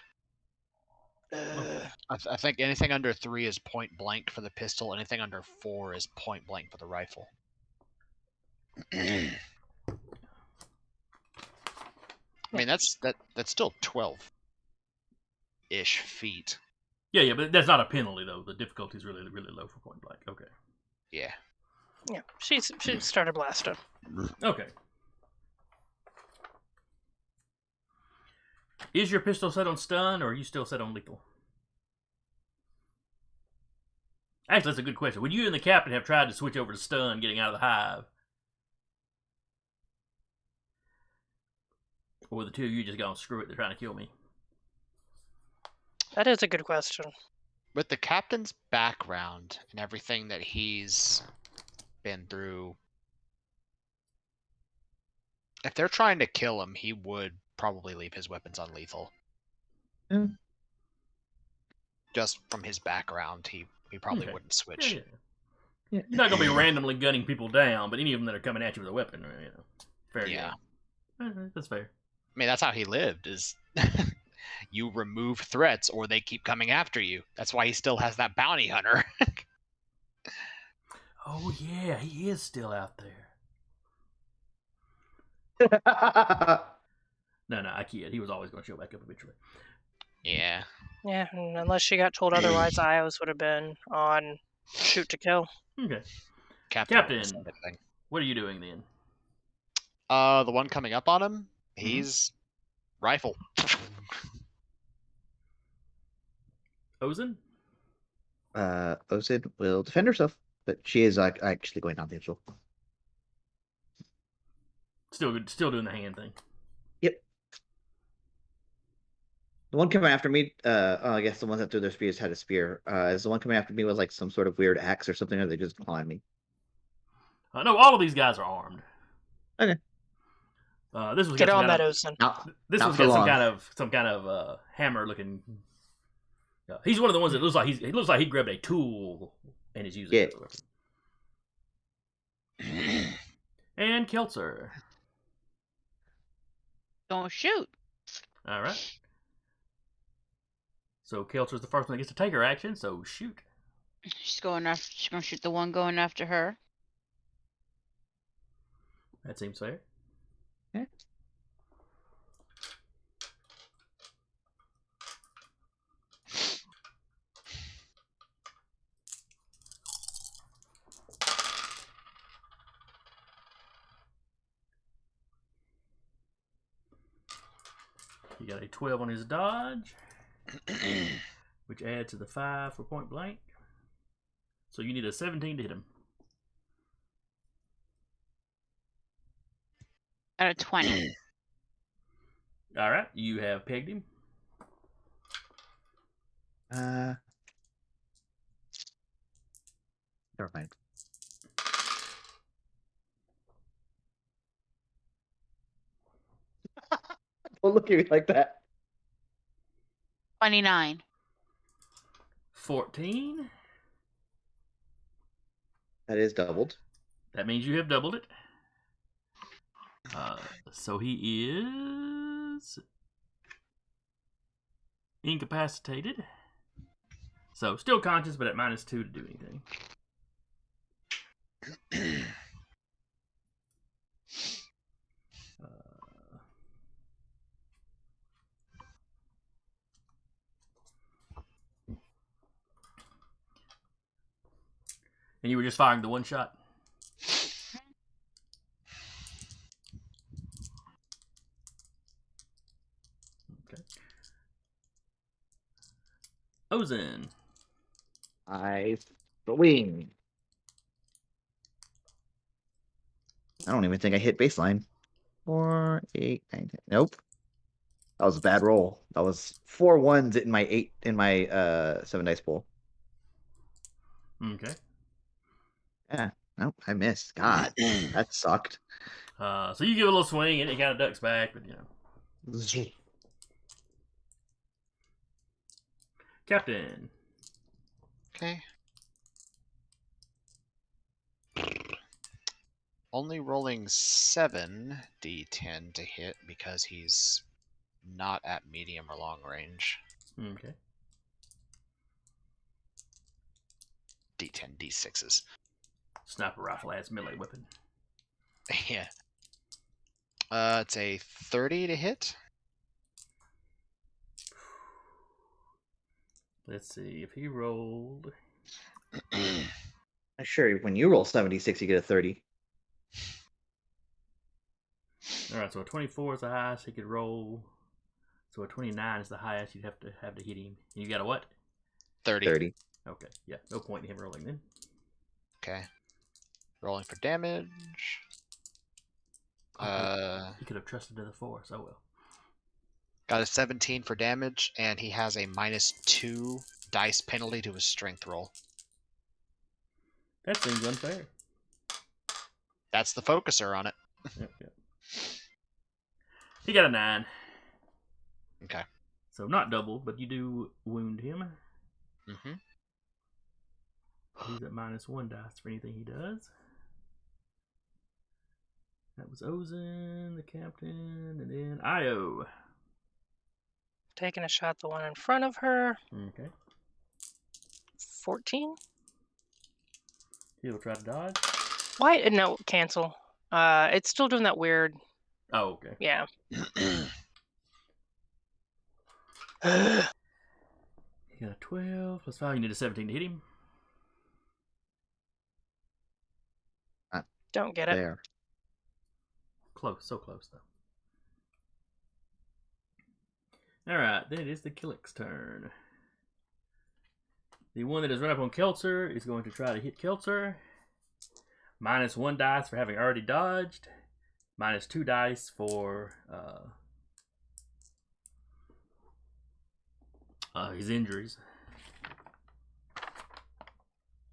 I think anything under 3 is point blank for the pistol. Anything under 4 is point blank for the rifle. I mean, that's still 12-ish feet. Yeah, but that's not a penalty though. The difficulty is really, really low for point blank. Okay. Yeah. Yeah, she started blasting. Okay. Is your pistol set on stun, or are you still set on lethal? Actually, that's a good question. Would you and the captain have tried to switch over to stun getting out of the hive? Or the two of you just gone, screw it, they're trying to kill me? That is a good question. With the captain's background and everything that he's been through, if they're trying to kill him, he would probably leave his weapons unlethal. Mm. Just from his background, he probably Okay. wouldn't switch. Yeah. Yeah. You're not going to be randomly gunning people down, but any of them that are coming at you with a weapon, fair Yeah. game. That's fair. I mean, that's how he lived, is you remove threats or they keep coming after you. That's why he still has that bounty hunter. Oh, yeah, he is still out there. No, I kid. He was always going to show back up eventually. Yeah. Yeah, and unless she got told otherwise, Ios would have been on shoot to kill. Okay. Captain. What are you doing then? The one coming up on him, he's rifle. Ozen? Osid will defend herself, but she is actually going down the hill. Still doing the hand thing. Yep. The one coming after me, I guess the ones that threw their spears had a spear. Is the one coming after me was like some sort of weird axe or something, or they just clawing me? No, all of these guys are armed. Okay. This was Get on that, of, Ozen. This not one's for got long. some kind of hammer looking. He's one of the ones that looks like he grabbed a tool and is using it. And Keltzer. Don't shoot. All right. So Keltzer's the first one that gets to take her action. So shoot. She's gonna shoot the one going after her. That seems fair. Okay. He got a 12 on his dodge, which adds to the 5 for point blank. So you need a 17 to hit him. Out of 20. All right, you have pegged him. Never mind. Don't look at me like that. 29. 14. That is doubled. That means you have doubled it. So he is incapacitated. So still conscious, but at -2 to do anything. And you were just firing the one shot? Okay. Ozen. I swing. I don't even think I hit baseline. 4, 8, 9, 10. Nope. That was a bad roll. That was 4 1s in my 7 dice pool. Okay. Yeah. Nope, I missed. God, that sucked. So you give it a little swing and it kind of ducks back, but Captain. Okay. only rolling 7d10 to hit because he's not at medium or long range. Okay. D10, D6s. Sniper rifle as melee weapon. Yeah. It's a 30 to hit. Let's see if he rolled. Sure, when you roll 76, you get a 30. All right, so a 24 is the highest he could roll. So a 29 is the highest you'd have to hit him. And you got a what? 30. 30. Okay, yeah, no point in him rolling then. Okay. Rolling for damage. He could have trusted to the force. Oh well. Got a 17 for damage, and he has a -2 dice penalty to his strength roll. That seems unfair. That's the focuser on it. Yep. He got a 9. Okay. So not double, but you do wound him. Mm-hmm. He's at -1 dice for anything he does. That was Ozen, the captain, and then Io. Taking a shot, the one in front of her. Okay. 14. He'll try to dodge. Why? No, cancel. It's still doing that weird. Oh, okay. Yeah. He got a 12 plus 5. You need a 17 to hit him. Don't get it. There. Close, so close though. Alright, then it is the Killiks' turn. The one that has run up on Keltzer is going to try to hit Keltzer. -1 dice for having already dodged. -2 dice for his injuries.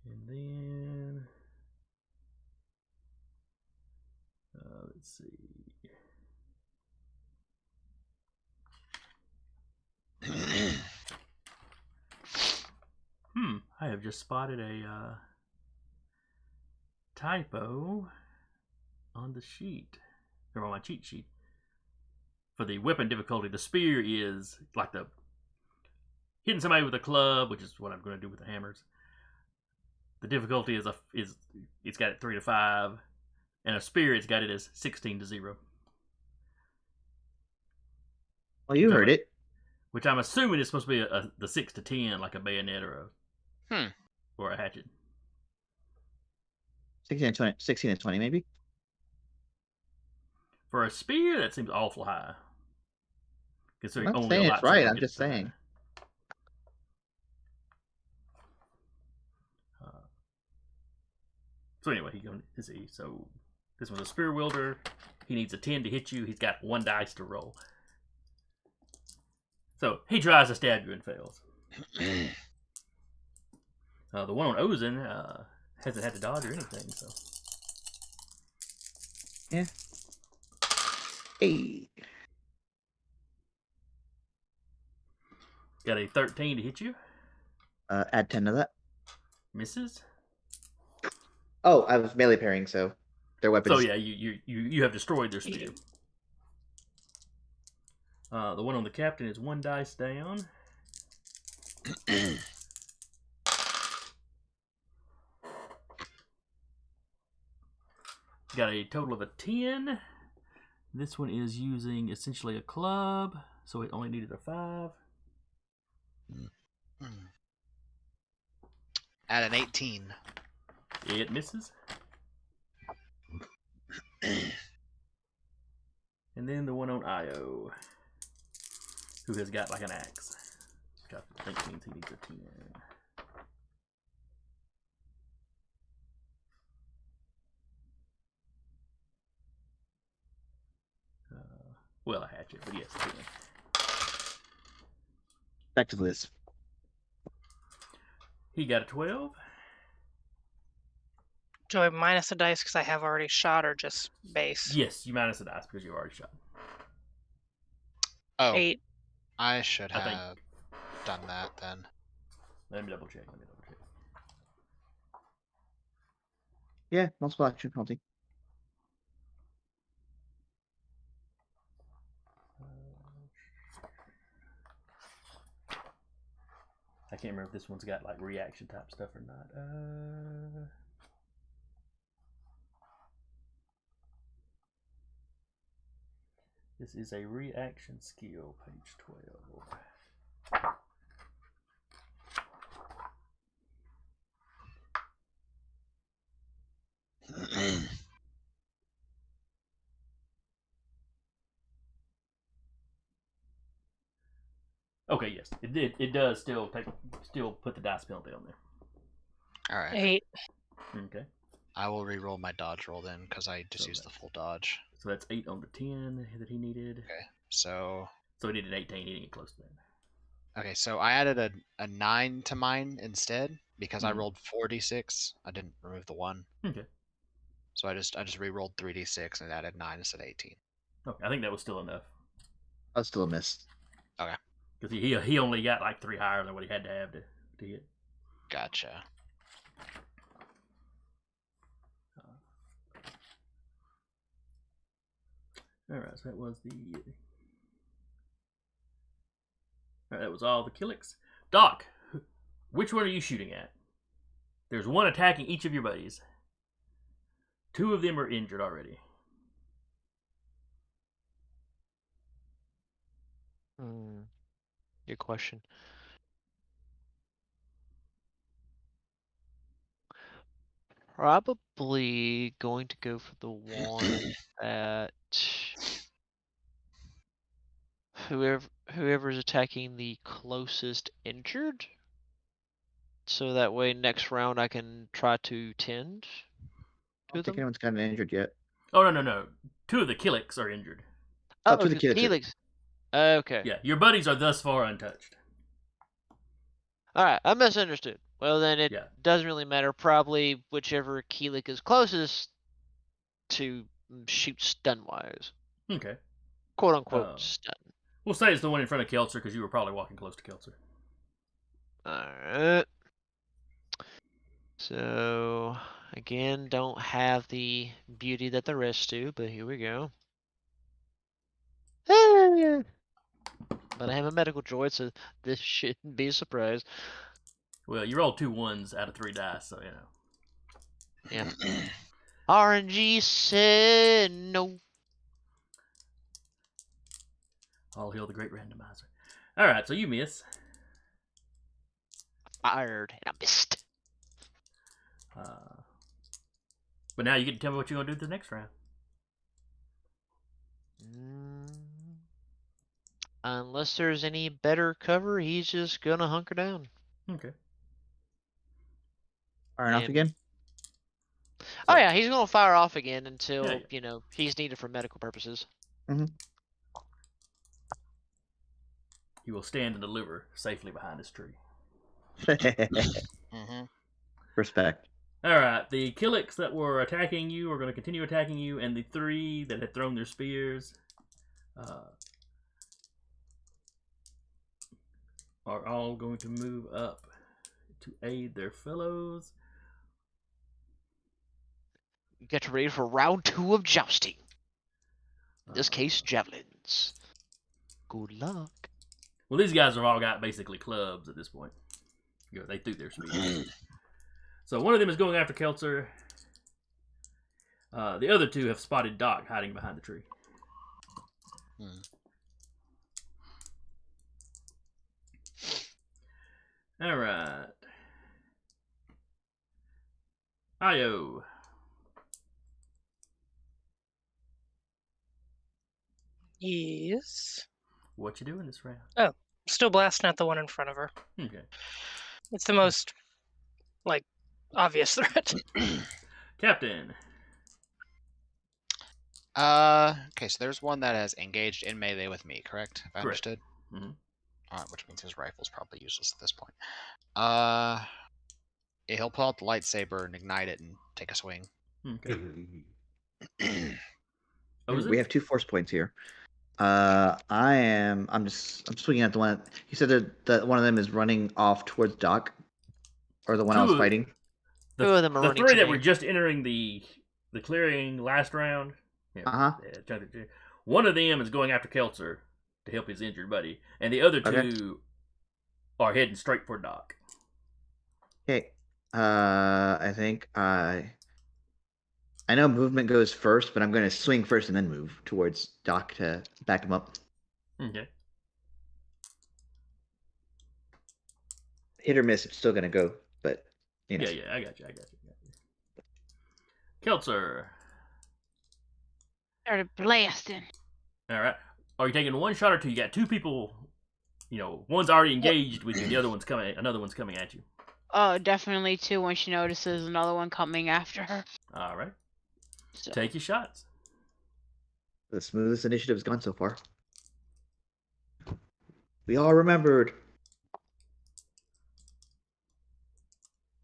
And then let's see. I have just spotted a typo on the sheet, or on my cheat sheet. For the weapon difficulty, the spear is like the hitting somebody with a club, which is what I'm going to do with the hammers. The difficulty is it's got it 3 to 5, and a spear it's got it as 16 to 0. Well, you heard it. Which I'm assuming is supposed to be the 6 to 10, like a bayonet or a hatchet. 16 and 20, maybe? For a spear, that seems awful high. Considering I'm not only saying a it's right, lightsaber I'm gets just so high. saying. So anyway, so this one's a spear wielder. He needs a 10 to hit you. He's got 1 dice to roll. So he tries to stab you and fails. The one on Ozen hasn't had to dodge or anything, so. Yeah. Hey. Got a 13 to hit you. Add 10 to that. Misses. Oh, I was melee parrying, so their weapons. So yeah, you have destroyed their spear. The one on the captain is 1 dice down. Got a total of a 10. This one is using essentially a club, so it only needed a 5. At an 18. It misses. And then the one on Io, who has got like an axe, which I think means he needs a 10. Well, a hatchet, but yes, a 10. Back to Liz. He got a 12. Do I minus a dice because I have already shot, or just base? Yes, you minus the dice because you already shot. Oh, 8. I should I think. have done that then. Let me double check. Yeah, multiple action penalty. I can't remember if this one's got like reaction type stuff or not. This is a reaction skill, page 12. Okay, yes, it does still put the dice penalty on there. All right. 8. Okay, I will re-roll my dodge roll then, because I just So used the full dodge. so that's 8 on the 10 that he needed. Okay. So So he needed 18. He didn't get close to that. okay, so I added a 9 to mine instead because I Mhm. rolled 4d6. I didn't remove the 1. Okay, So I just re-rolled 3d6 and added 9 instead of 18. okay, I think that was still enough That's still a miss. because he only got like 3 higher than what he had to have to hit. Gotcha. All right, so that was that was all the Killiks. Doc, which one are you shooting at? There's one attacking each of your buddies. 2 of them are injured already. Good question. Probably going to go for the one that whoever's attacking the closest injured. So that way next round I can try to tend I don't to think them. anyone's gotten injured yet. Oh, no. 2 of the Killiks are injured. Oh, to the Killiks. Killiks. Okay. Yeah, your buddies are thus far untouched. Alright, I misunderstood. Well then it Yeah. doesn't really matter. Probably whichever Killik is closest to shoot stun-wise. Okay. Quote unquote stun. We'll say it's the one in front of Kelcer because you were probably walking close to Kelcer. Alright. So, again, don't have the beauty that the rest do, but here we go. But I have a medical droid, so this shouldn't be a surprise. Well, you rolled 2 1s out of 3 dice, so you know. Yeah. RNG said no. All hail the great randomizer. All right, so you miss. Fired and I missed. But now you get to tell me what you're gonna do the next round. Unless there's any better cover, he's just gonna hunker down. Okay. Firing off And- again? Oh yeah, he's gonna fire off again until Yeah. you know he's needed for medical purposes. He will stand and deliver safely behind this tree. Mm-hmm. Respect. All right, the Killiks that were attacking you are going to continue attacking you, and the 3 that had thrown their spears are all going to move up to aid their fellows. Get ready for round 2 of jousting. In this Uh, case, javelins. Good luck. Well, these guys have all got basically clubs at this point. You know, they threw their spears. So one of them is going after Kelcer. The other 2 have spotted Doc hiding behind the tree. All right. Io. Yes. What you doing this round? Still blasting at the one in front of her. Okay. It's the most, obvious threat. Captain. Okay, so there's one that has engaged in melee with me, correct? If I Correct. understood. Mhm. Alright, which means his rifle's probably useless at this point. Yeah, he'll pull out the lightsaber and ignite it and take a swing. Okay. Oh, is We it? have 2 force points here. I'm just swinging at the one. You said that one of them is running off towards Doc, or the one I was Two- fighting. The, 2 of them are the running 3 to that me. were just entering the clearing last round. Yeah, Uh-huh. yeah, one of them is going after Kelcer to help his injured buddy, and the other 2 Okay. or heading straight for Doc? Okay. I think I know movement goes first, but I'm going to swing first and then move towards Doc to back him up. Okay. Hit or miss, it's still going to go, but you know. Yeah, I got you. Keltzer. Started blasting. All right. Are you taking one shot or two? You got two people. You know, one's already engaged with you. The other one's coming. Another one's coming at you. Oh, definitely two when she notices another one coming after her. All right. So. Take your shots. The smoothest initiative's gone so far. We all remembered.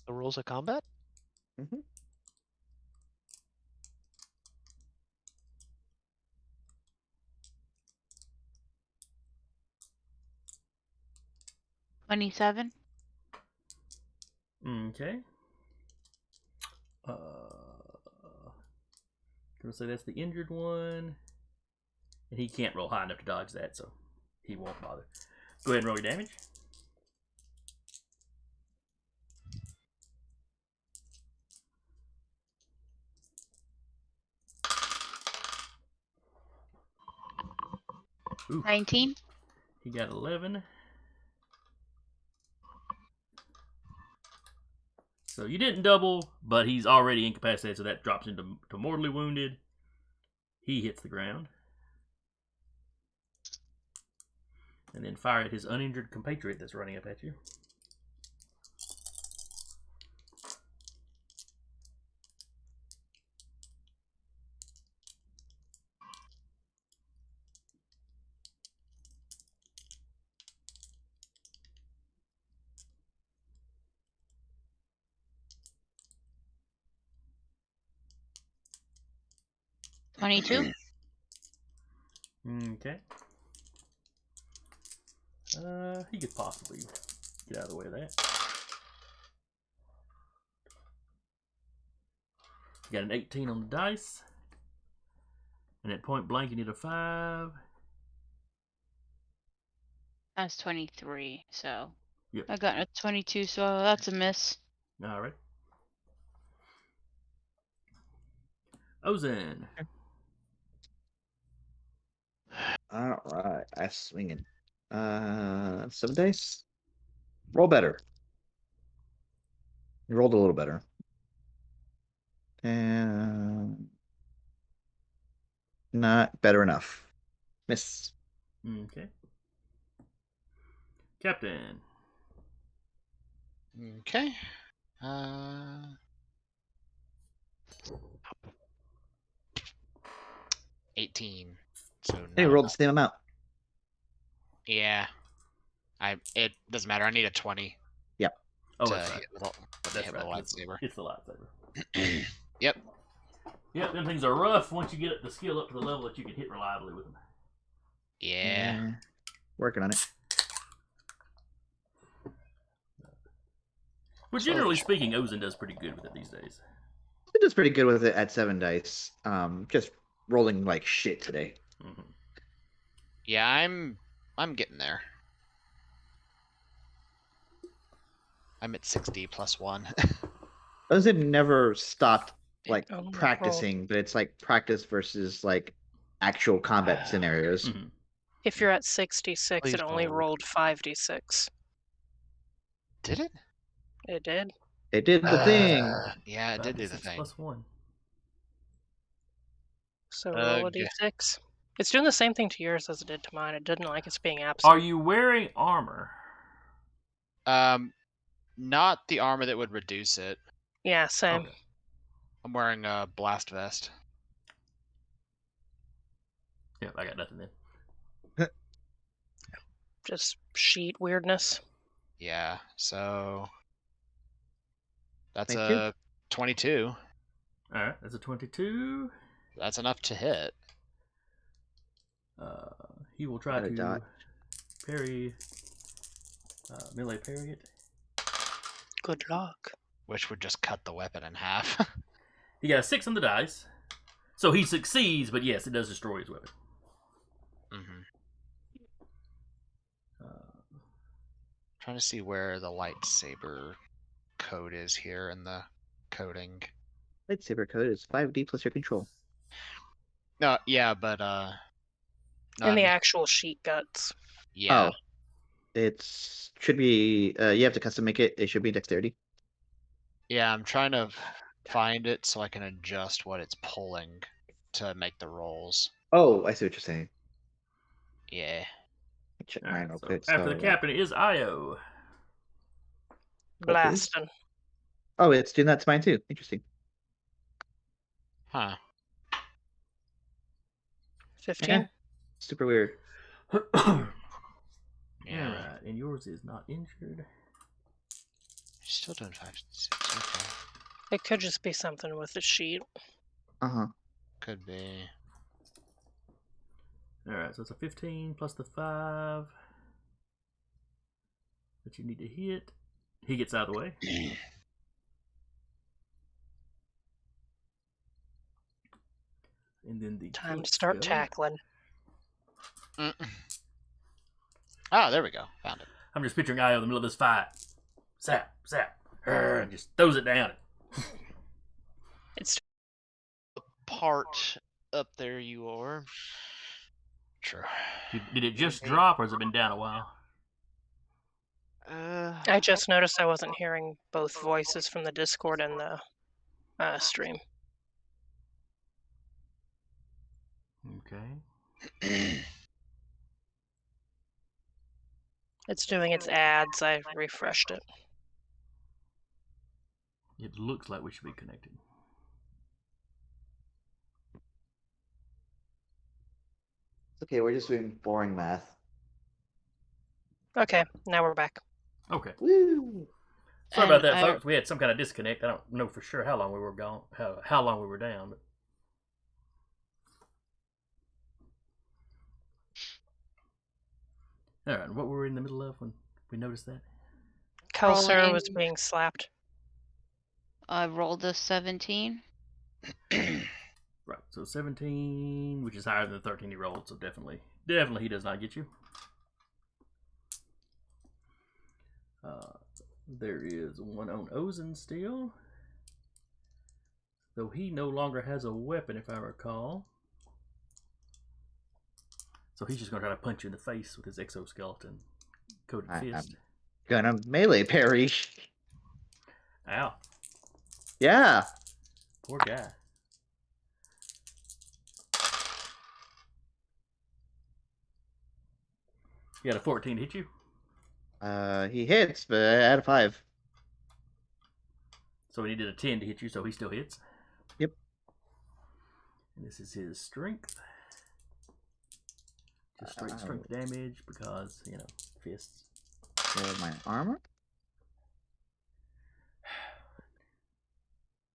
The rules of combat? Mm-hmm. $27. Okay. Gonna say that's the injured one, and he can't roll high enough to dodge that, so he won't bother. Go ahead and roll your damage. Ooh, 19. he got 11. So you didn't double, but he's already incapacitated, so that drops into to mortally wounded. He hits the ground. And then fire at his uninjured compatriot that's running up at you. $22. Okay. He could possibly get out of the way of that. Got an 18 on the dice. And at point blank, you need a 5. That's 23, so. Yep. I got a 22, so that's a miss. Alright. Ozen. Alright, I swinging. 7 dice. Roll better. You rolled a little better. And not better enough. Miss. Okay. Captain. Okay. 18. So Hey, not rolled the enough. same amount. Yeah. It doesn't matter. I need a 20 Oh, to that's right. hit with the That's hit right. with the lightsaber. It's the lightsaber. Yep. Yep, them things are rough once you get the skill up to the level that you can hit reliably with them. Yeah. Working on it. But generally speaking, Ozen does pretty good with it these days. It does pretty good with it at 7 dice. Just rolling like shit today. Mm-hmm. Yeah, I'm getting there. I'm at 60 plus 1. Ozen never stopped like Oh, roll. practicing, but it's like practice versus like actual combat scenarios. Mm-hmm. If you're at 66, Please it only roll. rolled 5d6. Did it? It did. It did the thing. Yeah, it did do the 5d6 thing. plus 1. So roll a Okay. d6. It's doing the same thing to yours as it did to mine. It didn't like it's being absent. Are you wearing armor? Not the armor that would reduce it. Yeah, same. Okay. I'm wearing a blast vest. Yep, I got nothing then. Just sheet weirdness. Yeah, so that's 22. a 22. Alright, that's a 22. That's enough to hit. He will try Got a to dot. parry, melee parry it. Good luck. Which would just cut the weapon in half. He got a 6 on the dice. So he succeeds, but yes, it does destroy his weapon. Mm-hmm. Trying to see where the lightsaber code is here in the coding. Lightsaber code is 5D plus your control. No, yeah, but no, In the I mean, actual sheet guts. yeah. Oh, it's should be. You have to custom make it. It should be dexterity. Yeah, I'm trying to find it so I can adjust what it's pulling to make the rolls. Oh, I see what you're saying. Yeah. Check All mine right, real so quick. after the So, captain is Io. What is? Blasting. Oh, it's doing that to mine too. Interesting. Huh. 15. Super weird. All Yeah. right, and yours is not injured. Still doing 5, 6. Okay. It could just be something with the sheet. Uh-huh. Could be. All right, so it's a 15 plus the 5 that you need to hit. He gets out of the way. And then the Time to Killiks start go. tackling. Ah, there we go. Found it. I'm just picturing Io in the middle of this fight. Zap, zap, and just throws it down. It's Part up there you are. True. Did it just drop, or has it been down a while? I just noticed I wasn't hearing both voices from the Discord and the stream. Okay. It's doing its ads. I refreshed it. It looks like we should be connected. Okay, we're just doing boring math. Okay, now we're back. Okay. Woo! Sorry about And that, I- folks. We had some kind of disconnect. I don't know for sure how long we were gone, how long we were down. But... All right, what were we in the middle of when we noticed that? Kelser was Rolling. being slapped. I rolled a 17. Right, so 17, which is higher than the 13 he rolled, so definitely he does not get you. There is one on Ozen still, though he no longer has a weapon, if I recall. So he's just going to try to punch you in the face with his exoskeleton coated fist. Gonna melee parry. Ow, Yeah. poor guy. He had a 14 to hit you. He hits, but out of 5. So he needed a 10 to hit you, so he still hits. Yep. And this is his strength. Just straight strength damage because, you know, fists. So my armor.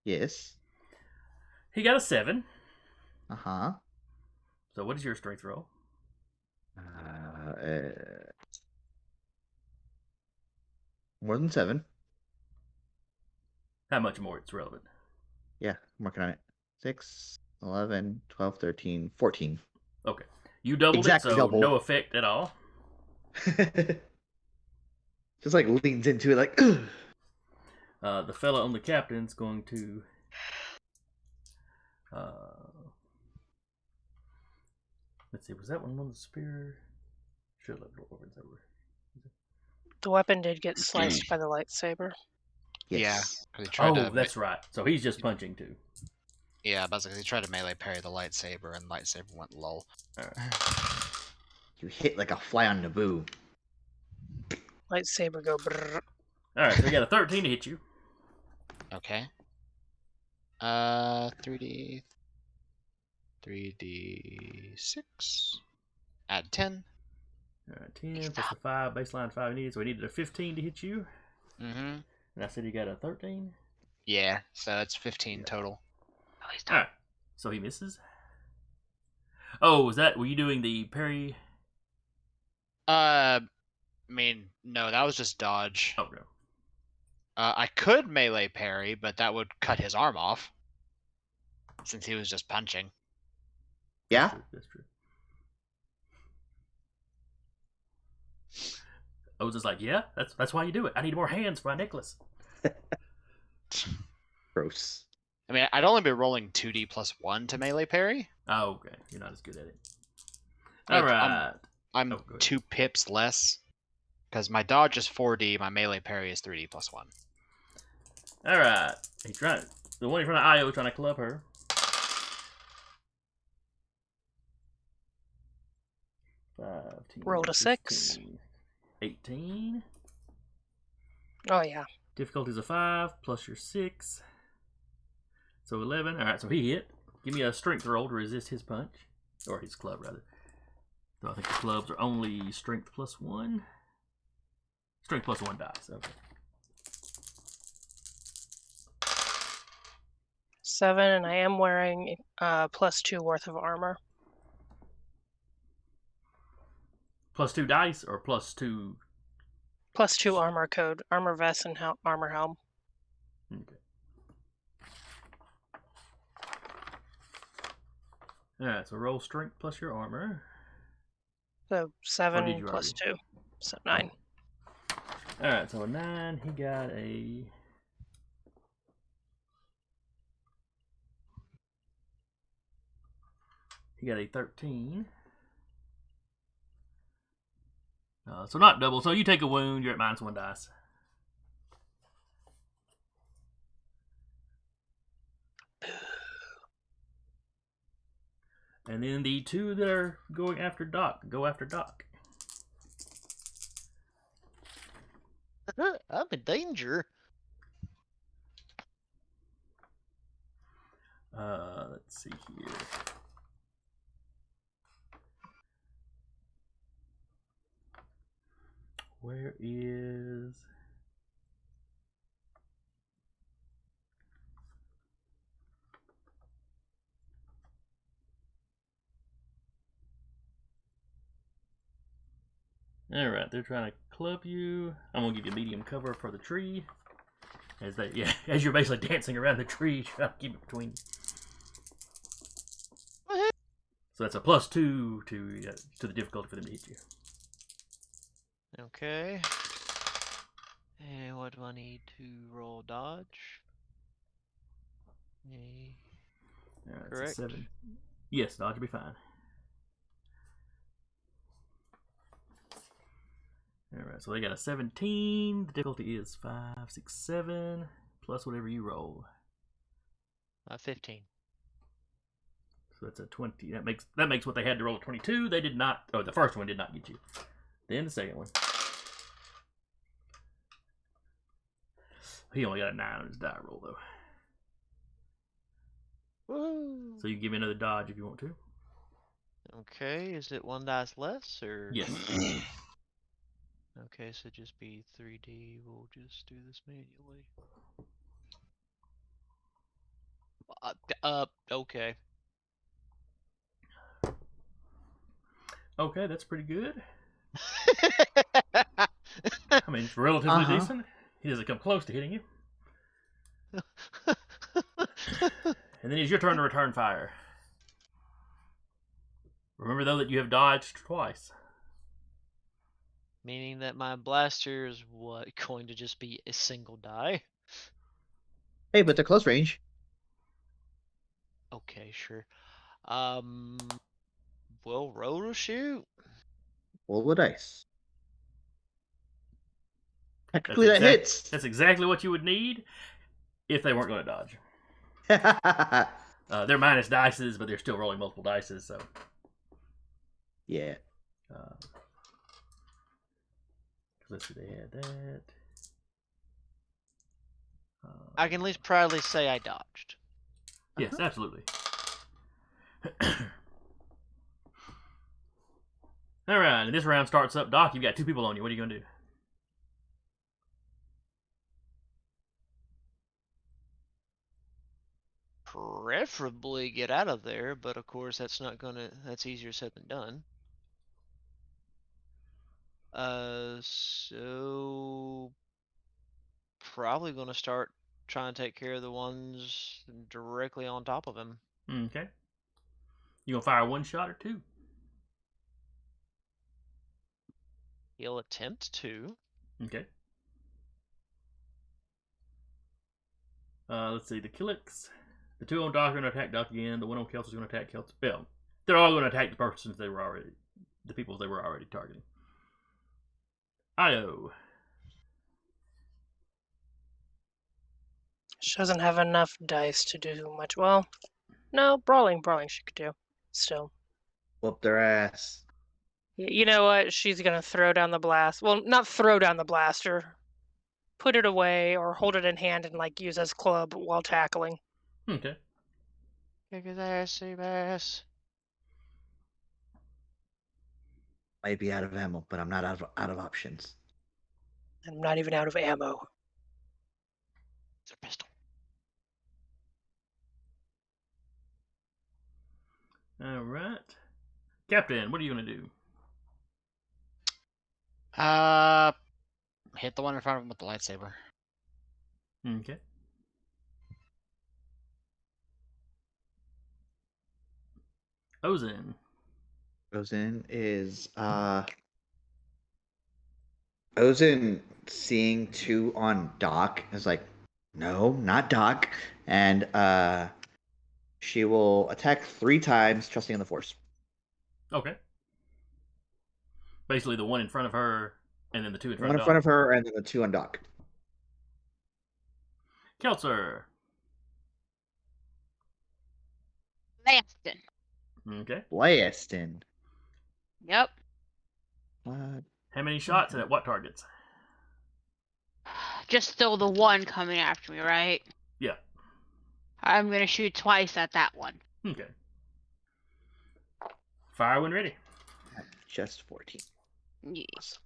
Yes. He got a 7. Uh-huh. So what is your strength roll? More than 7. How much more it's relevant? Yeah, I'm working on it. 6, 11, 12, 13, 14. Okay. You doubled Exactly it, so double. no effect at all. Just like leans into it like The fella on the captain's going to let's see, was that one on the spear? Should have left it over. The weapon did get sliced by the lightsaber. yes. Yeah, 'cause he tried Oh, to that's right. So he's just punching too. yeah, basically he tried to melee parry the lightsaber and the lightsaber went lull. You hit like a fly on Naboo. Lightsaber go brrr. Alright, so he got a 13 to hit you. Okay. 3d6. Add 10. Alright, 10 plus the 5, baseline 5 he needed, so he needed a 15 to hit you. Mm-hmm. And I said he got a 13. Yeah, so that's 15 total. Alright, so he misses. Oh, were you doing the parry? I mean, no, that was just dodge. Oh, no. I could melee parry, but that would cut his arm off. Since he was just punching. Yeah? That's true. O's is like, yeah, that's why you do it. I need more hands for my necklace. Gross. I mean, I'd only be rolling 2d plus 1 to melee parry. Oh, okay. You're not as good at it. Like, All right. I'm Oh, go ahead. 2 pips less. Because my dodge is 4d, my melee parry is 3d plus 1. All right. He's trying. The one in front of Io trying to club her. Rolled a 6. 18. Oh yeah. Difficulty's a 5 plus your 6. So 11. All right, so he hit. Give me a strength roll to resist his punch. Or his club, rather. So I think the clubs are only strength plus 1. Strength plus 1 dice. Okay. 7, and I am wearing +2 worth of armor. Plus 2 dice or plus 2? +2 armor code, armor vest, and armor helm. Okay. Alright, so roll strength plus your armor. So did 7 you plus already? 2, so 9. Alright, so a 9, he got a... He got a 13. So not double. So you take a wound, you're at -1 dice. And then the 2 that are going after Doc, go after Doc. I'm in danger. Let's see here. Where is... Alright, they're trying to club you. I'm gonna give you medium cover for the tree. As you're basically dancing around the tree, trying to keep it between you. So that's a +2 to the difficulty for them to hit you. Okay. And what do I need to roll dodge? Yay. Alright, Correct. so 7. Yes, dodge will be fine. Alright, so they got a 17. The difficulty is 5, 6, 7, plus whatever you roll. 15. So that's a 20. That makes what they had to roll a 22. They did not. Oh, the first one did not get you. Then the second one. He only got a 9 on his die roll though. Woo! So you can give me another dodge if you want to. Okay, is it 1 dice less or? Yes. Okay, so just be 3D. We'll just do this manually. Okay. Okay, that's pretty good. I mean, it's relatively decent. He doesn't come close to hitting you. And then it's your turn to return fire. Remember, though, that you have dodged twice. Meaning that my blaster is what, going to just be a single die? Hey, but they're close range. Okay, sure. We'll roll a shoot. Roll the dice. Technically, that hits. That's exactly what you would need if they weren't going to dodge. They're minus dices, but they're still rolling multiple dices, so. Yeah. Let's see, they had that. I can at least proudly say I dodged. Yes, absolutely. All right, and this round starts up. Doc, you've got 2 people on you. What are you going to do? Preferably get out of there, but of course that's easier said than done. So probably gonna start trying to take care of the ones directly on top of him. Okay. You gonna fire 1 shot or 2? He'll attempt to. Okay. Let's see. The Killiks. The 2 on Doc are going to attack Doc again. The 1 on Kelso is going to attack Kelso. Well, they're all going to attack the persons they were already, the people they were already targeting. Io. She doesn't have enough dice to do much. Well, no, brawling she could do. Still. Whoop their ass. You know what? She's gonna throw down the blast. Well, not throw down the blaster. Put it away or hold it in hand and like use as club while tackling. Okay. Kick his ass, Seabass. Might be out of ammo, but I'm not out of options. I'm not even out of ammo. It's a pistol. All right. Captain, what are you going to do? Hit the one in front of him with the lightsaber. Okay. Ozin. Ozin is Ozin seeing 2 on Doc is like, no, not Doc, and she will attack 3 times, trusting in the Force. Okay. Basically, the 1 in front of her, and then the 2 in front One of in Doc. front of her, and then the 2 on Doc. Kelser. Blasting. Okay. Blasting. Yep. What? How many shots at what targets? Just still the one coming after me, right? Yeah. I'm gonna shoot twice at that one. Okay. Fire when ready. Just 14. Yes.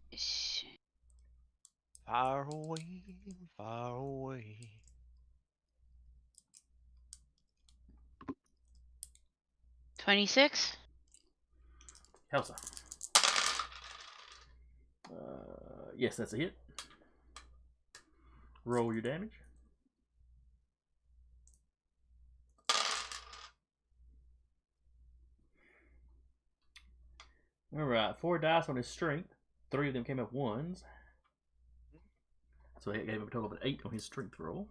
Far away, far away. $26. Helsa. Yes, that's a hit. Roll your damage. Alright, 4 dice on his strength. 3 of them came up 1s. So he gave him a total of an 8 on his strength roll.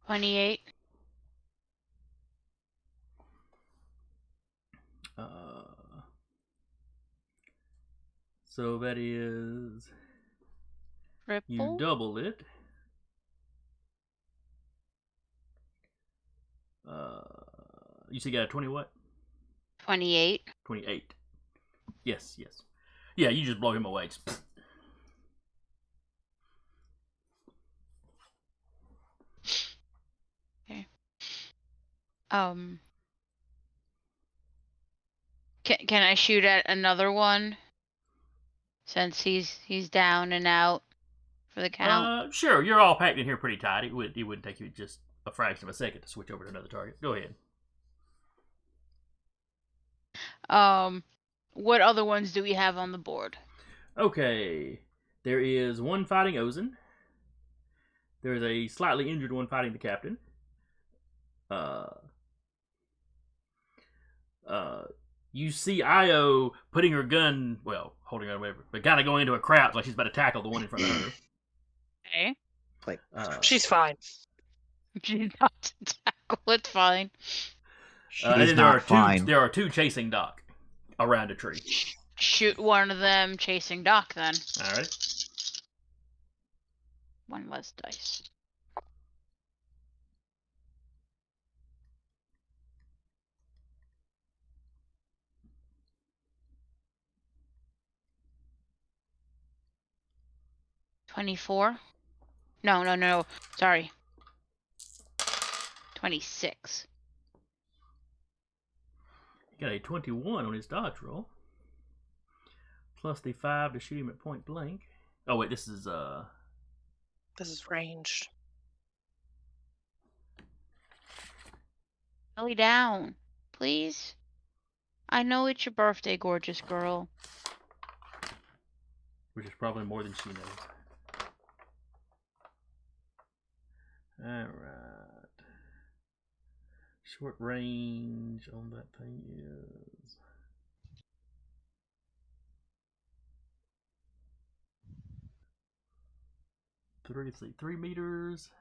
$28. So that is... You Triple. double it. You see, you got a 20 what? 28. 28. Yes, yes. Yeah, you just blow him away. Just, Okay. Can I shoot at another one? Since he's down and out for the count. Sure. You're all packed in here pretty tight. It wouldn't take you just a fraction of a second to switch over to another target. Go ahead. What other ones do we have on the board? Okay. There is one fighting Ozin. There's a slightly injured one fighting the captain. You see Io putting her gun, well, holding her whatever, but kind of going into a crouch like she's about to tackle the one in front of her. Okay. Like, She's fine. She's not to tackle. It's fine. And she's then not fine. there are 2 chasing Doc around a tree. Shoot one of them chasing Doc then. All right. One less dice. $24. No. Sorry. 26. He got a 21 on his dodge roll. Plus the 5 to shoot him at point blank. Oh wait, this is ranged. Belly down, please. I know it's your birthday, gorgeous girl. which is probably more than she knows. Alright. Short range on that thing is... let's see, 3 meters.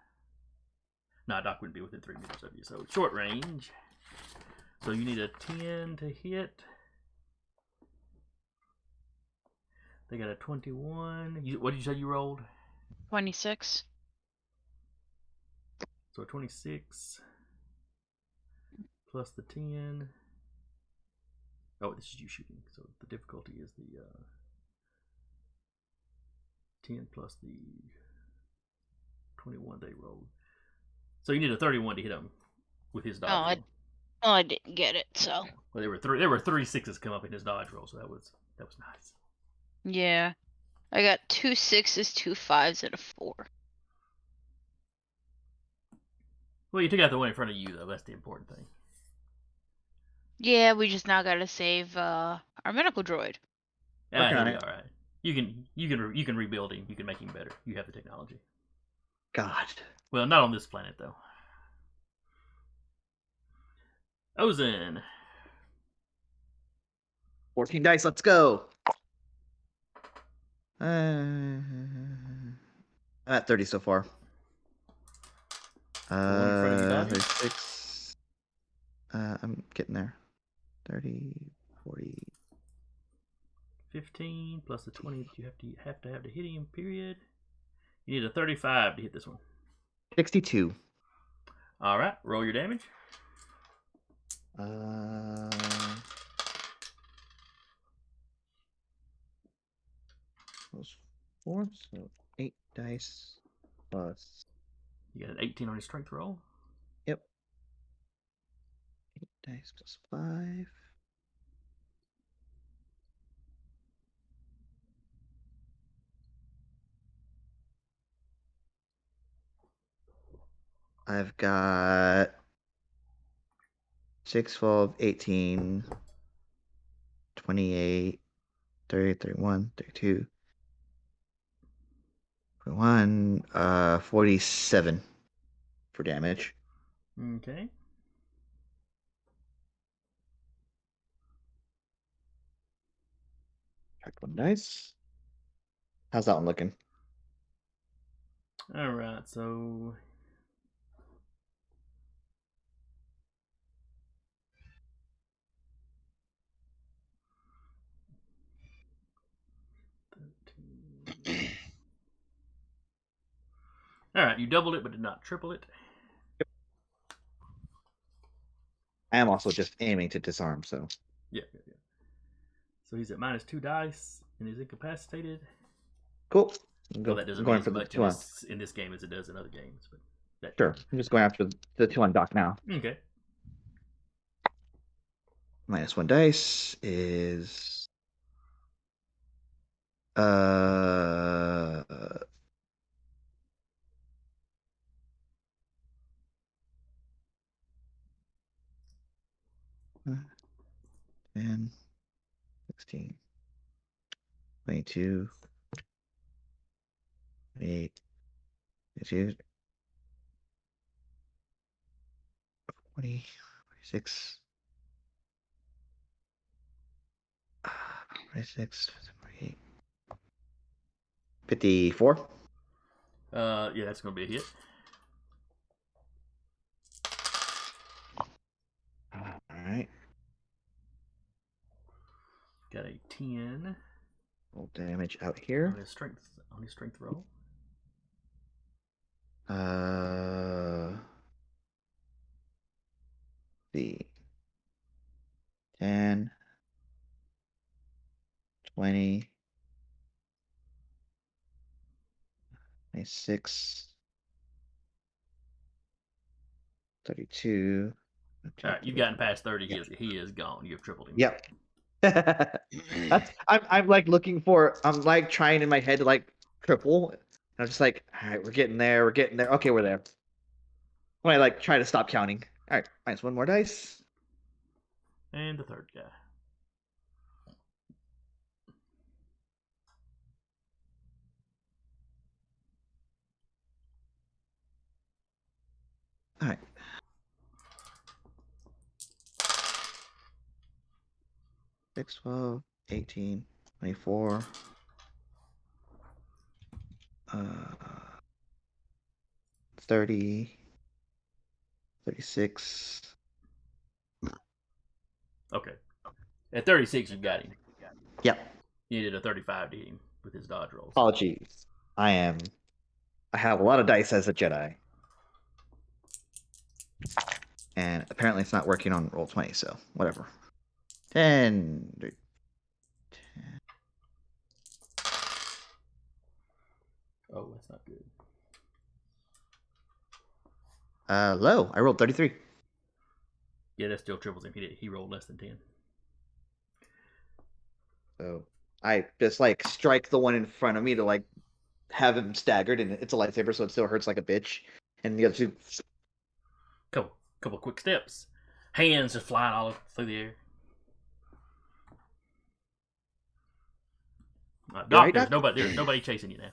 No, Doc wouldn't be within 3 meters of you. So short range. So you need a 10 to hit. They got a 21. What did you say you rolled? 26. So a 26 plus the 10. Oh, this is you shooting. So the difficulty is the 10 plus the 21 they rolled. So you need a 31 to hit him with his dodge roll. I didn't get it, so. Well, there were 3 6s come up in his dodge roll, so that was nice. Yeah. I got 2 6s, 2 5s, and a 4. Well, you took out the one in front of you, though. That's the important thing. Yeah, we just now gotta save our medical droid. Working He'll on be it. all right. You can rebuild him. You can make him better. You have the technology. God. Well, not on this planet though. Ozen. 14 dice, let's go. I'm at 30 so far. one in front of you dodging? 36. I'm getting there. 30, 40. 15 plus the 20 that you have to hit him. Period. You need a 35 to hit this one. 62. All right. Roll your damage. Plus 4, so 8 dice plus. You got an 18 on your strength roll. Yep. 8 dice plus 5. I've got 6, 12, 18, 28, 30, 31, 32, 41, 47 for damage. Okay. Check 1 dice. How's that one looking? All right. So. All right. You doubled it, but did not triple it. I am also just aiming to disarm, so. Yeah. So he's at -2 dice and he's incapacitated. Cool. Well, that doesn't I'm mean going as for the much 2 on. in this game as it does in other games, but that, Sure. I'm just going after the 2 on Doc now. Okay. -1 dice is. And 16, 22, 28, 22, 20, 26, 26, 28, 54. Yeah, that's gonna be a hit. All right. Got a 10 Roll damage out here. on his strength roll. The 10, 20, 26, 32. All right, you've gotten past 30. Yep. He is gone. You've tripled him. Yep. I'm like looking for. I'm like trying in my head to like triple. And I'm just like, all right, we're getting there. We're getting there. Okay, we're there. When I like try to stop counting. All right, -1 more dice. And the third guy. 6, 12, 18, 24. 30, 36. Okay. At 36, you got him. Yep. You did a 35 to hit him with his dodge rolls. Apologies. I have a lot of dice as a Jedi. And apparently it's not working on roll 20, so whatever. 10. Oh, that's not good. Low. I rolled 33. Yeah, that still triples him. He rolled less than 10. So I just like strike the one in front of me to like have him staggered, and it's a lightsaber, so it still hurts like a bitch. And the other two. Couple quick steps. Hands just flying all through the air. Doc, Doc? there's nobody chasing you now.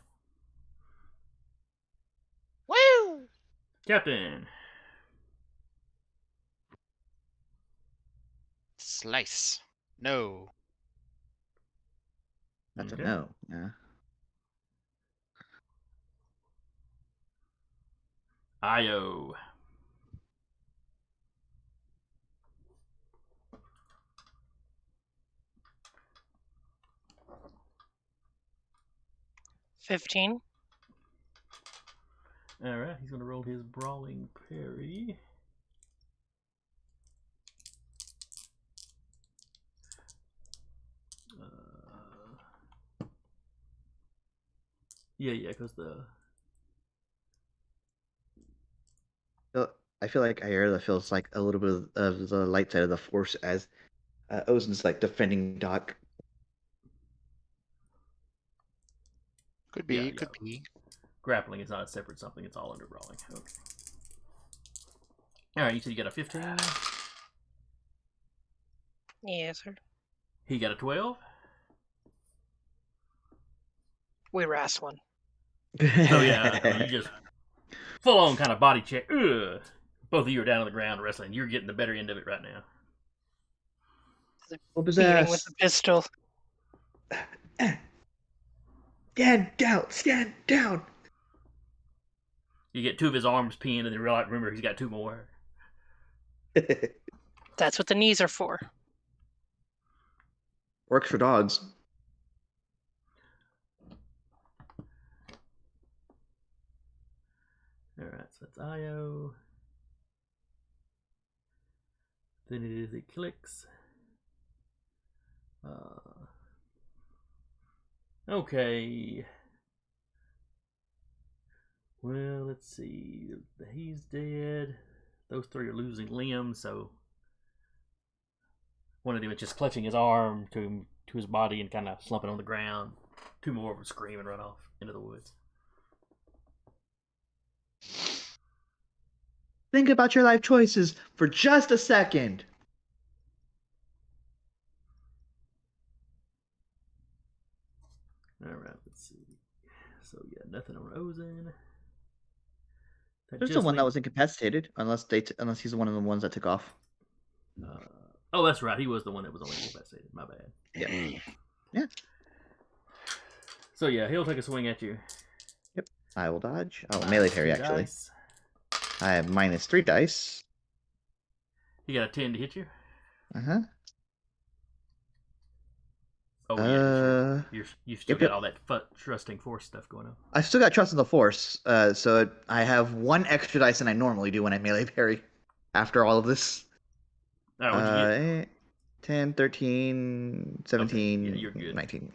Woo! Captain. Slice. No. That's Okay. a no. Yeah. Io. $15. Alright, he's going to roll his brawling parry. Yeah, because I feel like Ayerla feels like a little bit of the light side of the force as Ozen's like defending Doc. Could be. Yeah, Could be. grappling is not a separate something, it's all under brawling. Okay. Alright, you said you got a 15. Yes, sir. He got a 12. We rast one. So yeah, I mean, you just full on kind of body check. Ugh. Both of you are down on the ground wrestling. You're getting the better end of it right now. Beating with the pistol. Stand down! Stand down! You get two of his arms pinned, and then remember he's got two more. That's what the knees are for. Works for dogs. Alright, so that's Io. Then it is the Killiks. Okay. Well, let's see. He's dead. Those three are losing limbs, so one of them is just clutching his arm to his body and kind of slumping on the ground. Two more of them scream and run off into the woods. Think about your life choices for just a second. Alright, let's see. So, yeah, nothing on Ozen. There's the one that was incapacitated, unless he's one of the ones that took off. Oh, that's right. He was the one that was only incapacitated. My bad. Yeah. Yeah. So, yeah, he'll take a swing at you. Yep. I will dodge. Oh, melee parry, actually. Dice. I have -3 dice. He got a 10 to hit you. Uh-huh. Oh, yeah. You've still Yep, got yep. all that trusting force stuff going on. I still got trust in the force, so I have one extra dice than I normally do when I melee parry after all of this. All right, what'd you get? 10, 13, 17, Okay, yeah, you're good. 19,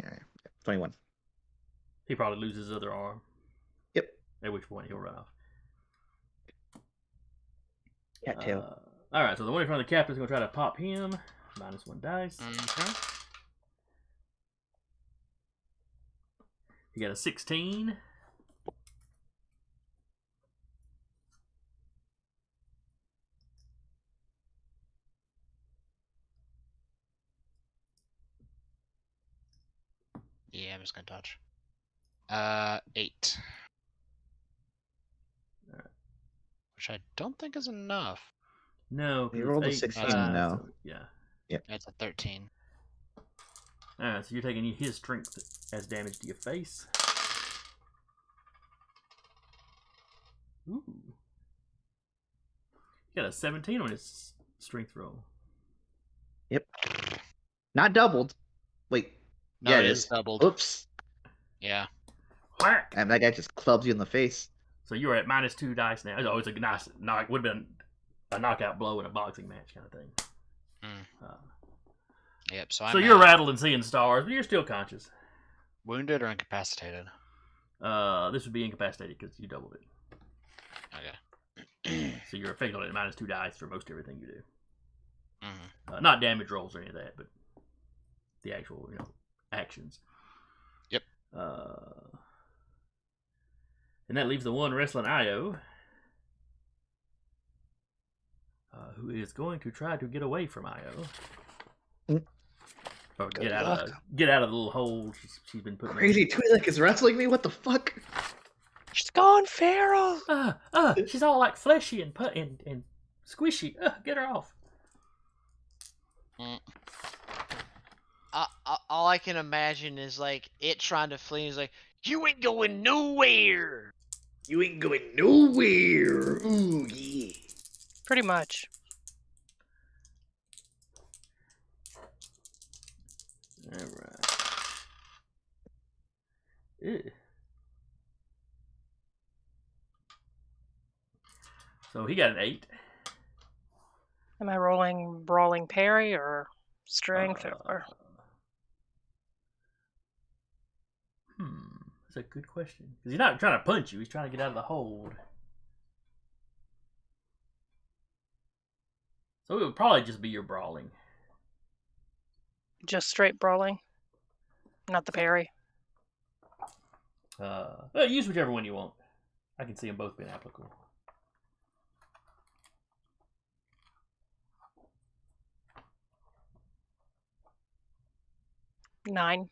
21. He probably loses his other arm. Yep. At which point he'll run off. Cattail. All right, so the one in front of the captain's going to try to pop him. -1 dice. Mm-hmm. He got a 16. Yeah, I'm just gonna dodge. 8. Alright. Which I don't think is enough. No, He because rolled a it's 8 and 16 5, now. so, yeah. It's a 13. Alright, so you're taking his strength as damage to your face. Ooh. He got a 17 on his strength roll. Yep. Not doubled. Wait. No, yeah, it is doubled. Oops. Yeah. Whack! And that guy just clubs you in the face. So you're at -2 dice now. It's always a nice knock. Would have been a knockout blow in a boxing match kind of thing. Mm. Yep. So So I'm you're rattling, seeing stars, but you're still conscious. wounded or incapacitated. This would be incapacitated because you doubled it. Okay. So you're effectively at -2 dice for most everything you do. Mm-hmm. Not damage rolls or any of that, but the actual, actions. Yep. And that leaves the one wrestling Io, who is going to try to get away from Io. Or get out of the little hole she's been putting Crazy Twi'lek is wrestling me? What the fuck? She's gone feral. She's all like fleshy and squishy. Get her off. All I can imagine is like it trying to flee. Is like, you ain't going nowhere. You ain't going nowhere. Ooh, yeah. Pretty much. Alright. Ew. So he got an 8. Am I rolling brawling parry or strength or? That's a good question. Because he's not trying to punch you. He's trying to get out of the hold. So it would probably just be your brawling. Just straight brawling, not the parry. Use whichever one you want. I can see them both being applicable. Nine.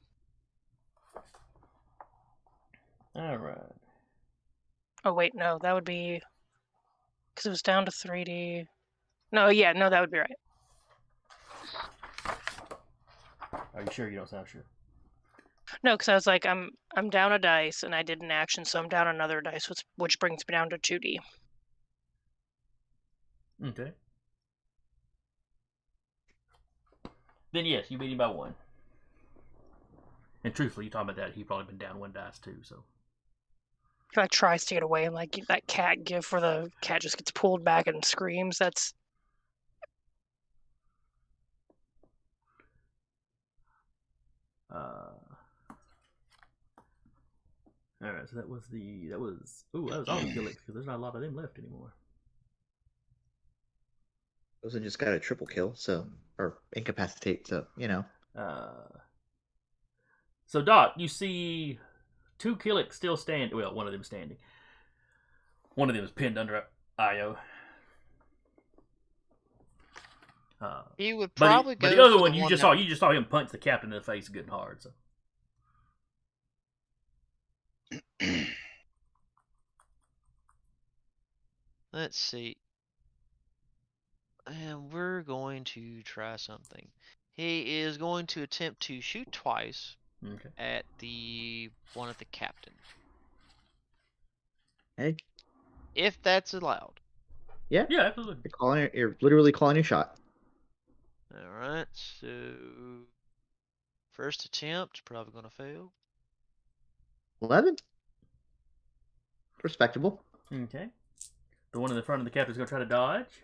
Alright. Oh wait, no, that would be because it was down to 3D. No, yeah, no, that would be right. Are you sure? You don't sound sure. No, because I was like, I'm down a dice and I did an action, so I'm down another dice, which brings me down to 2D. Okay. Then yes, you beat him by 1. And truthfully, you talking about that, he'd probably been down 1 dice too, so. He like tries to get away and like that cat gif where the cat just gets pulled back and screams. That's Alright, so that was all the Killiks, because there's not a lot of them left anymore. Ozen just got a triple kill, or incapacitate, so. So Doc, you see 2 Killiks still standing. Well, one of them standing. One of them is pinned under Io. He would probably go. But the other for one, the you just saw him punch the captain in the face good and hard. So. Let's see. And we're going to try something. He is going to attempt to shoot twice at the one at the captain. Hey. If that's allowed. Yeah. Yeah, absolutely. You're literally calling your shot. Alright, so first attempt, probably gonna fail. 11. Respectable. Okay. The one in the front of the captain's gonna try to dodge.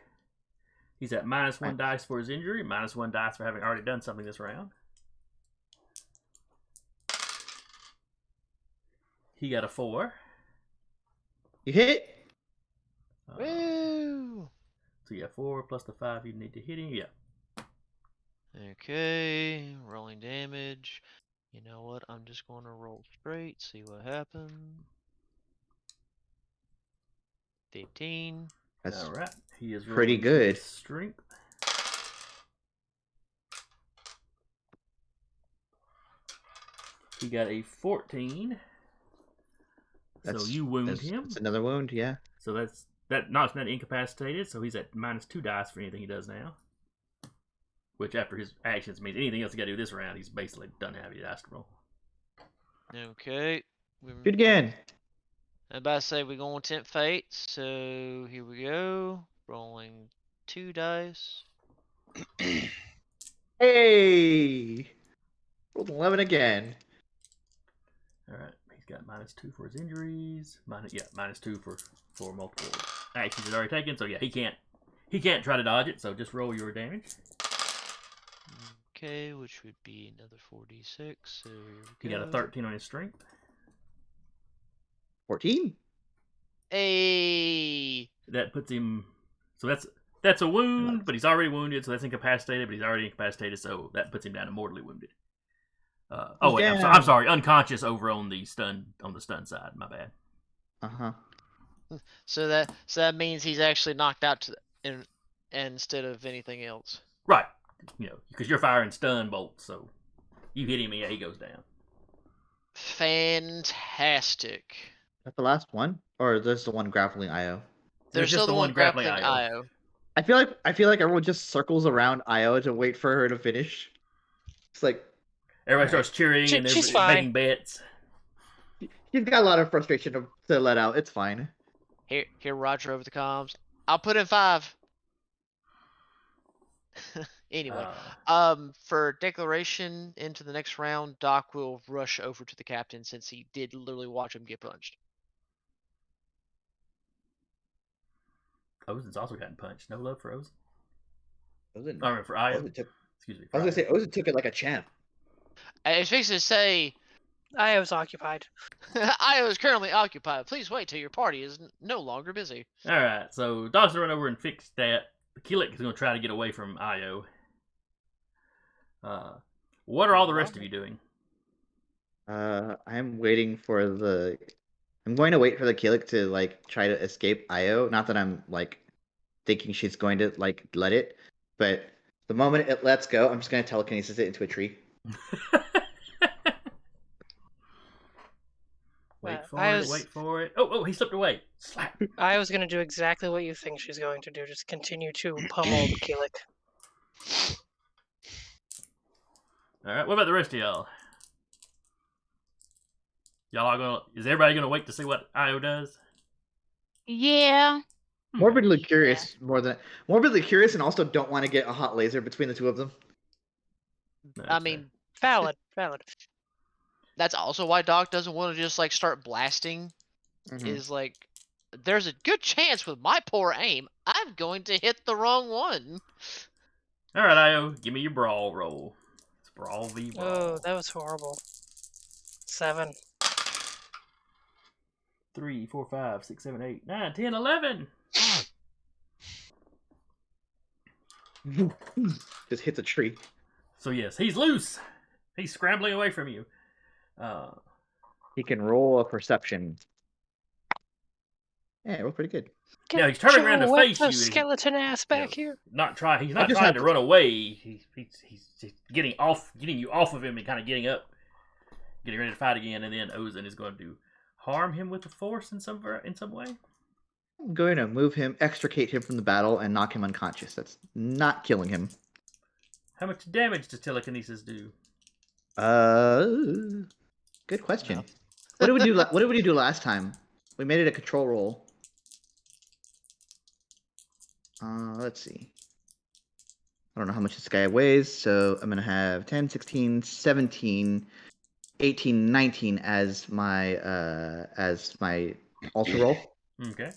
He's at -1 dice for his injury, -1 dice for having already done something this round. He got a 4. You hit. Woo! So yeah, 4 plus the 5 you need to hit him. Yeah. Okay, rolling damage. You know what? I'm just going to roll straight, see what happens. 15. That's all right. He is pretty rolling good. Strength. He got a 14. So you wound him. That's another wound, yeah. So that's not incapacitated. So he's at -2 dice for anything he does now. Which, after his actions, means anything else he got to do this round, he's basically done having dice to roll. Okay. Shoot again. I'm about to say we're going to tempt fate, so here we go. Rolling 2 dice. Hey! Rolled 11 again. Alright, he's got -2 for his injuries. -2 for multiple actions he's already taken. So yeah, he can't try to dodge it, so just roll your damage. Okay, which would be another 4d6, so here He we go. got a 13 on his strength. 14. Hey! That puts him. So that's a wound, but he's already wounded, so that's incapacitated, but he's already incapacitated, so that puts him down to mortally wounded. Oh wait, I'm sorry, unconscious over on the stun side. My bad. So that means he's actually knocked out instead of anything else. Right, because you're firing stun bolts, so you hit him, yeah, he goes down. Fantastic. That's the last one, or is this the one grappling Io? There's just still the one grappling Io. I feel like everyone just circles around Io to wait for her to finish. It's like everybody starts cheering and She's they're fine. making bets. She's got a lot of frustration to let out. It's fine. Here, Roger over the comms. I'll put in 5. Anyway, for declaration into the next round, Doc will rush over to the captain since he did literally watch him get punched. Ozen's also gotten punched. No love for Ozen. For Io. Excuse me. I was gonna say Ozen took it like a champ. I was fixing to say, I was occupied. Io is currently occupied. Please wait till your party is no longer busy. All right, so Doc's gonna run over and fix that. The Killik is gonna try to get away from Io. What are all the rest of you doing? I'm waiting for the. I'm going to wait for the Killik to like try to escape Io. Not that I'm like thinking she's going to like let it, but the moment it lets go, I'm just going to telekinesis it into a tree. Wait for it. Oh, he slipped away. Slap. I was going to do exactly what you think she's going to do. Just continue to pummel the Killik. All right, what about the rest of y'all? Is everybody gonna wait to see what Io does? Yeah. Morbidly curious, morbidly curious, and also don't want to get a hot laser between the two of them. I mean, valid. That's also why Doc doesn't want to just like start blasting. Is like, there's a good chance with my poor aim, I'm going to hit the wrong one. All right, Io, give me your brawl roll. It's brawl v brawl. Oh, that was horrible. 7. 3, 4, 5, 6, 7, 8, 9, 10, 11. Just hit the tree. So yes, he's loose. He's scrambling away from you. He can roll a perception. Yeah, roll pretty good. Yeah, he's turning around to face you. Skeleton ass back here. He's not trying to run away. He's getting you off of him and kind of getting up, getting ready to fight again. And then Ozen is going to harm him with the force in some way. I'm going to move him, extricate him from the battle, and knock him unconscious. That's not killing him. How much damage does telekinesis do? Good question. No. What did we do last time? We made it a control roll. Let's see. I don't know how much this guy weighs, so I'm going to have 10, 16, 17, 18, 19 as my alter roll. Okay.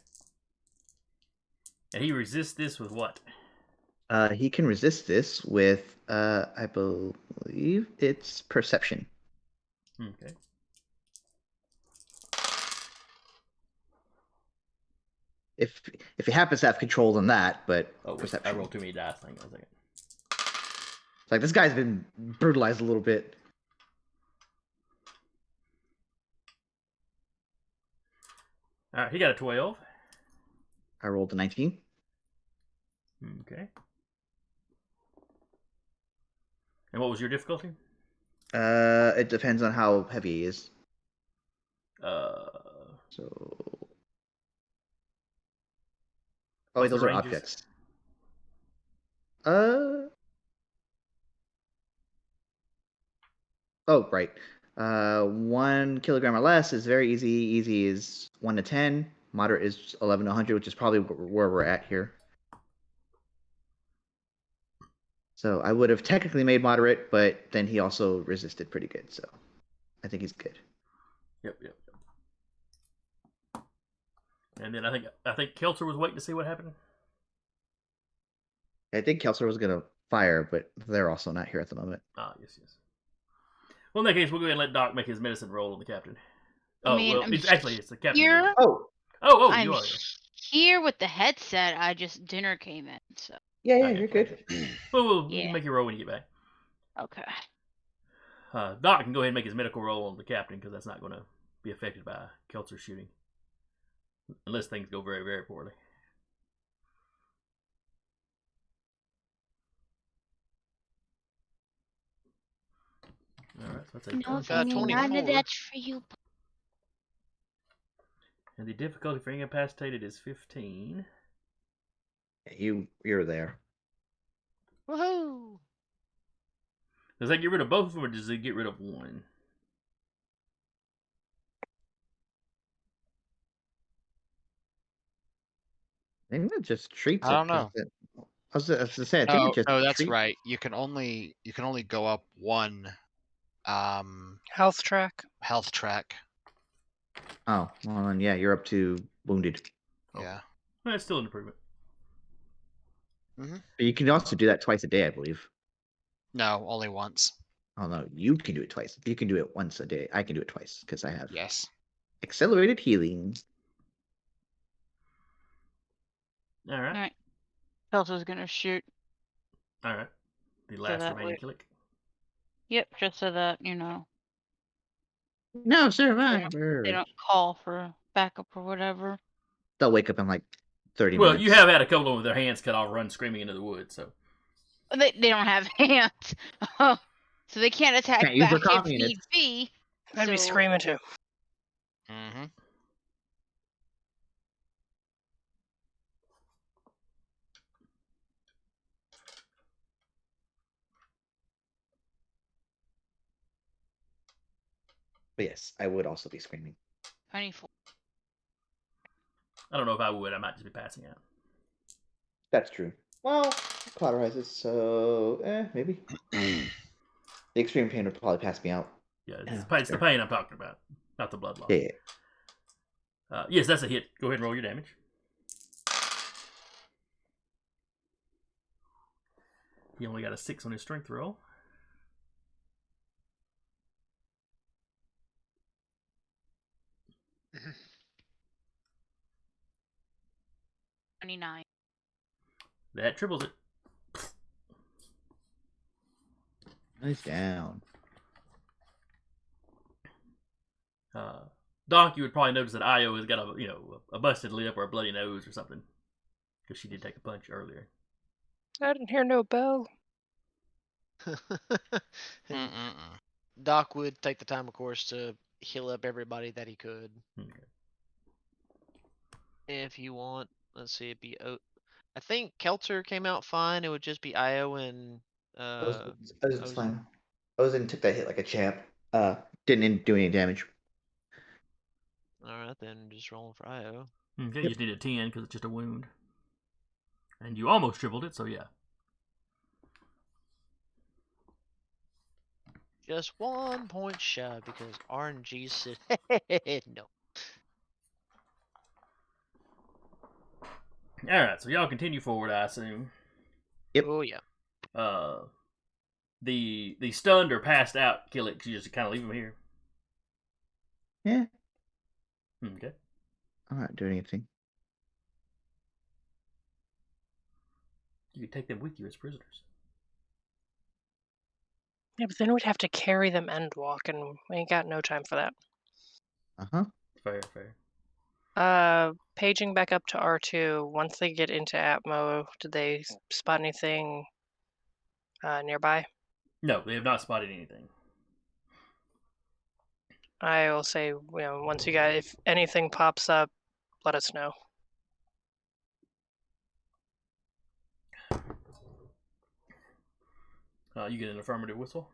And he resists this with what? He can resist this with, I believe it's perception. Okay. If he happens to have control on that, but perception. I rolled too many dice. Hang on a second. It's like this guy's been brutalized a little bit. All right, he got a 12. I rolled a 19. Okay. And what was your difficulty? It depends on how heavy he is. So. Oh, wait, those are objects. Oh, right. 1 kilogram or less is very easy. Easy is 1 to 10. Moderate is 11 to 100, which is probably where we're at here. So I would have technically made moderate, but then he also resisted pretty good. So I think he's good. Yep. And then I think Kelter was waiting to see what happened. I think Kelser was going to fire, but they're also not here at the moment. Ah, yes. Well, in that case, we'll go ahead and let Doc make his medicine roll on the captain. I Oh, mean, well, I'm it's the captain. here. Oh, Oh, you I'm are. here with the headset. Dinner came in, so. yeah, Okay, you're good. Well, you Yeah. can make your roll when you get back. Okay. Doc can go ahead and make his medical roll on the captain because that's not going to be affected by Kelter shooting. Unless things go very, very poorly. Alright, so that's a No, 24. none of that's for you. And the difficulty for incapacitated is 15. You're there. Woohoo! Does that get rid of both of them or does it get rid of one? I think it just treats I it. don't know. I was going to say, I think No, it just no, that's treats. right. You can only go up one Health track. health track. Oh, well, then, yeah, you're up to wounded. Oh. Yeah. Well, that's still an improvement. But you can also do that twice a day, I believe. No, only once. Oh, no, you can do it twice. You can do it once a day. I can do it twice because I have Yes. accelerated healing. Alright. Kelter's gonna shoot. Alright. The last that remaining way. Killik. Yep, just so that, you know, No survivor. they don't call for backup or whatever. They'll wake up in like 30 Well, minutes. you have had a couple with their hands cut off run screaming into the woods, so. They don't have hands. So they can't attack Can't use their back if coffee need units. be. I'd be So- screaming too. Mm-hmm. But yes, I would also be screaming. 24. I don't know if I would. I might just be passing out. That's true. Well, cauterizes, so maybe. The extreme pain would probably pass me out. Yeah, Yeah, it's the pain I'm talking about, not the blood loss. Yeah. Yes, that's a hit. Go ahead and roll your damage. He only got a 6 on his strength roll. Mm-hmm. 29. That triples it. Nice down. Doc, you would probably notice that Io has got a busted lip or a bloody nose or something, because she did take a punch earlier. I didn't hear no bell. Doc would take the time, of course, to heal up everybody that he could. Okay. If you want, let's see, it'd be I think Kelter came out fine. It would just be Io and Ozen's fine. Ozen took that hit like a champ. Didn't do any damage. Alright, then just rolling for Io. Okay, you just need a 10 because it's just a wound. And you almost tripled it, so yeah. Just 1 point shy because RNG said no. Alright, so y'all continue forward, I assume. Yep. Oh yeah. The stunned or passed out Killiks, you just kind of leave them here. Yeah. Okay. I'm not doing anything. You could take them with you as prisoners. Yeah, but then we'd have to carry them end walk, and we ain't got no time for that. Uh-huh. Fair. Paging back up to R2. Once they get into Atmo, did they spot anything nearby? No, they have not spotted anything. I will say, once you guys, if anything pops up, let us know. You get an affirmative whistle.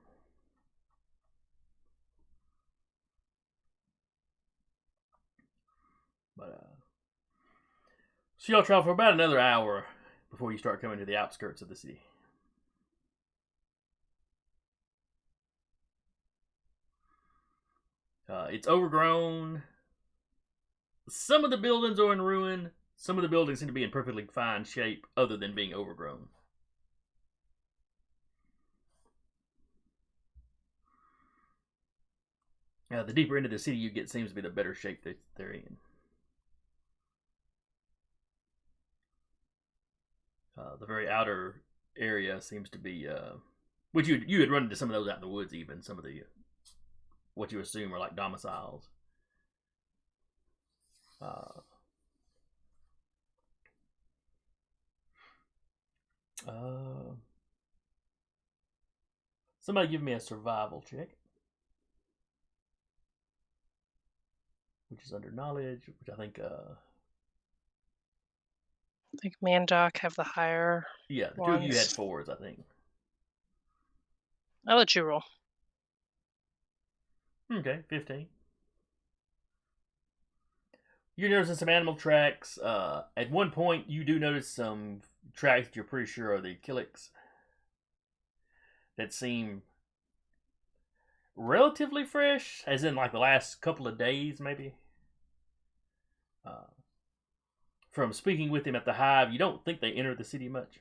So y'all travel for about another hour before you start coming to the outskirts of the city. It's overgrown. Some of the buildings are in ruin. Some of the buildings seem to be in perfectly fine shape, other than being overgrown. The deeper into the city you get seems to be the better shape that they're in. The very outer area seems to be, which you had run into some of those out in the woods. Even some of the what you assume are like domiciles. Somebody give me a survival check, which is under knowledge, which I think. I think Mandoc have the higher. Yeah, the two of you had 4s, I think. I'll let you roll. Okay, 15. You're noticing some animal tracks. At one point, you do notice some tracks that you're pretty sure are the Killiks that seem relatively fresh, as in like the last couple of days, maybe. From speaking with them at the hive, you don't think they enter the city much.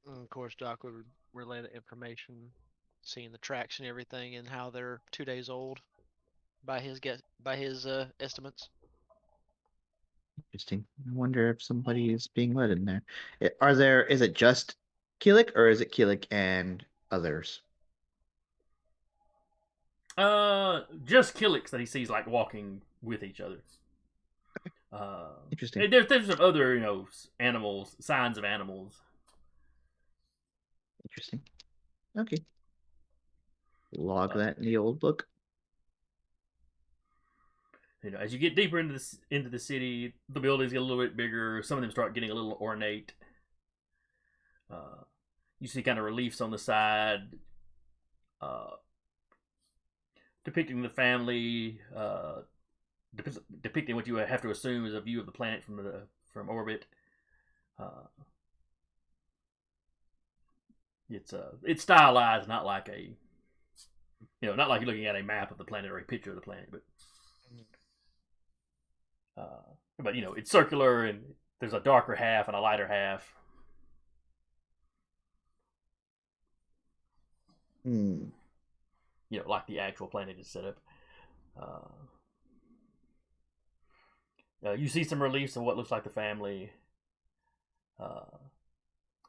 And of course, Doc would relay the information, seeing the tracks and everything, and how they're 2 days old by his estimates. Interesting. I wonder if somebody is being led in there. Is it just Killik, or is it Killik and others? Just Killiks that he sees like walking with each other. Interesting. There's some other, animals, signs of animals. Interesting. Okay. Log that in the old book. As you get deeper into the city, the buildings get a little bit bigger. Some of them start getting a little ornate. You see kind of reliefs on the side, depicting the family, depicting what you have to assume is a view of the planet from orbit. It's stylized, not like not like you're looking at a map of the planet or a picture of the planet, but it's circular, and there's a darker half and a lighter half. Like the actual planet is set up. You see some reliefs of what looks like the family.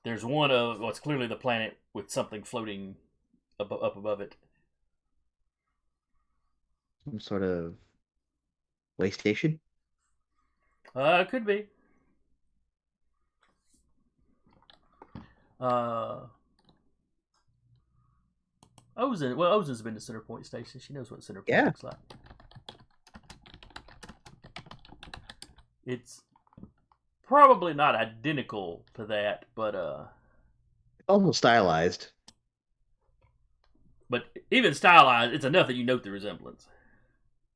There's one of what's clearly the planet with something floating up above it. Some sort of way station? Could be. Ozen's been to Center Point Station. She knows what Center Point looks like. It's probably not identical to that, but almost stylized. But even stylized, it's enough that you note the resemblance.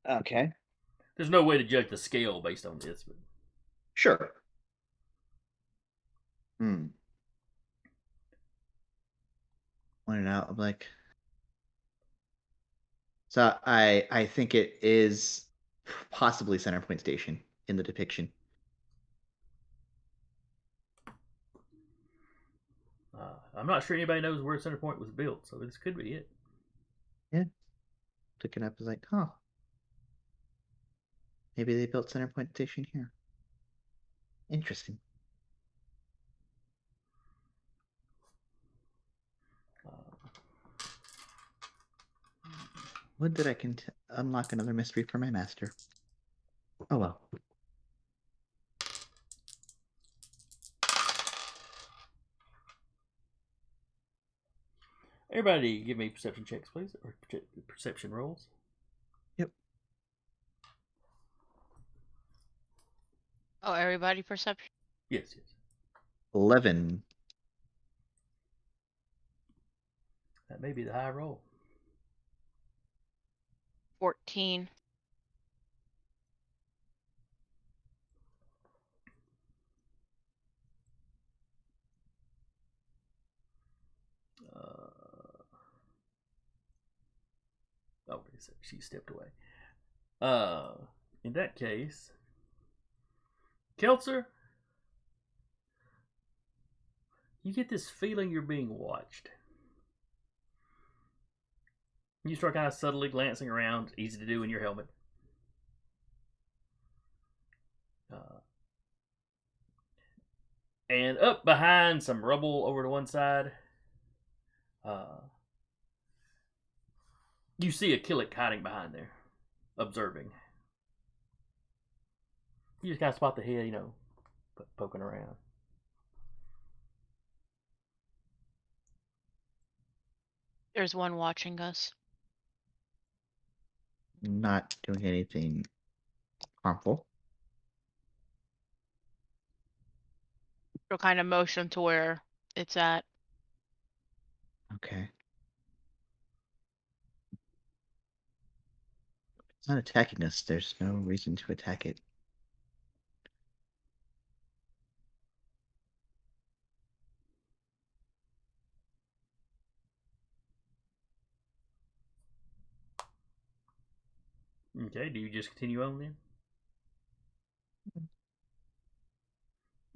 Okay. There's no way to judge the scale based on this, but sure. Pointed out, I'm like, so I think it is possibly Center Point Station in the depiction. I'm not sure anybody knows where Center Point was built, so this could be it. Yeah. Looking up, is like, maybe they built Center Point Station here. Interesting. Would that I can unlock another mystery for my master? Oh well. Everybody give me perception checks, please, or perception rolls. Yep. Oh, everybody perception? Yes. 11. That may be the high roll. 14. Oh, wait a second. She stepped away. In that case, Keltzer, you get this feeling you're being watched. You start kind of subtly glancing around, easy to do in your helmet. And up behind some rubble over to one side, you see a Killik hiding behind there, observing. You just gotta spot the head, poking around. There's one watching us. Not doing anything harmful. She'll kind of motion to where it's at. Okay. It's not attacking us. There's no reason to attack it. Okay, do you just continue on then?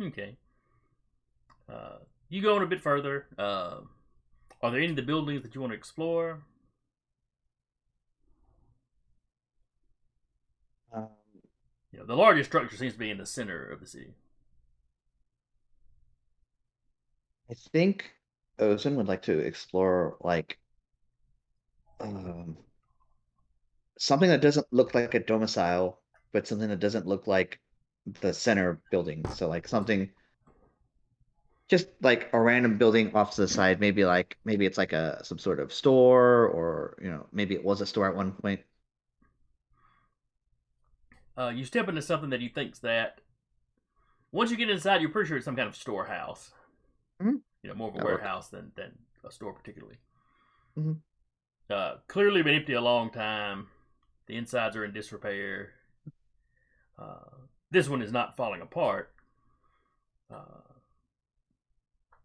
Okay. You go on a bit further. Are there any of the buildings that you want to explore? The largest structure seems to be in the center of the city. I think Ozan would like to explore like something that doesn't look like a domicile, but something that doesn't look like the center building. So like something just like a random building off to the side, maybe it's like some sort of store, or maybe it was a store at one point. You step into something that you think's that. Once you get inside, you're pretty sure it's some kind of storehouse. Mm-hmm. More of a warehouse than a store particularly. Mm-hmm. Clearly been empty a long time. The insides are in disrepair. This one is not falling apart.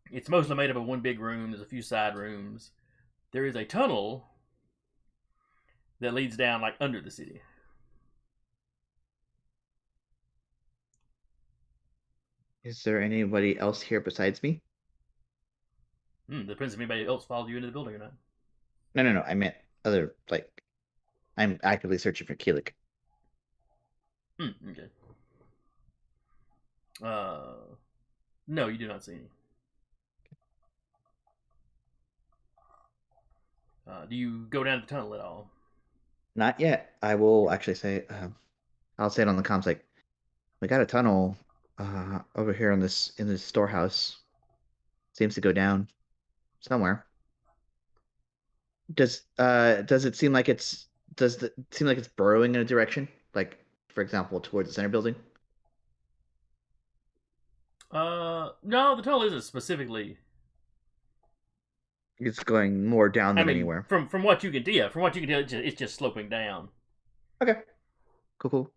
It's mostly made up of one big room. There's a few side rooms. There is a tunnel that leads down like under the city. Is there anybody else here besides me? Depends if anybody else followed you into the building or not. No. I meant other, like, I'm actively searching for Killik. Okay. No, you do not see any. Do you go down the tunnel at all? Not yet. I will actually say, I'll say it on the comms, like, we got a tunnel over here in this storehouse. Seems to go down somewhere. Does it seem like it's burrowing in a direction? Like, for example, towards the center building? No, the tunnel isn't specifically. It's going more down than anywhere. From what you can tell, it's just sloping down. Okay. Cool.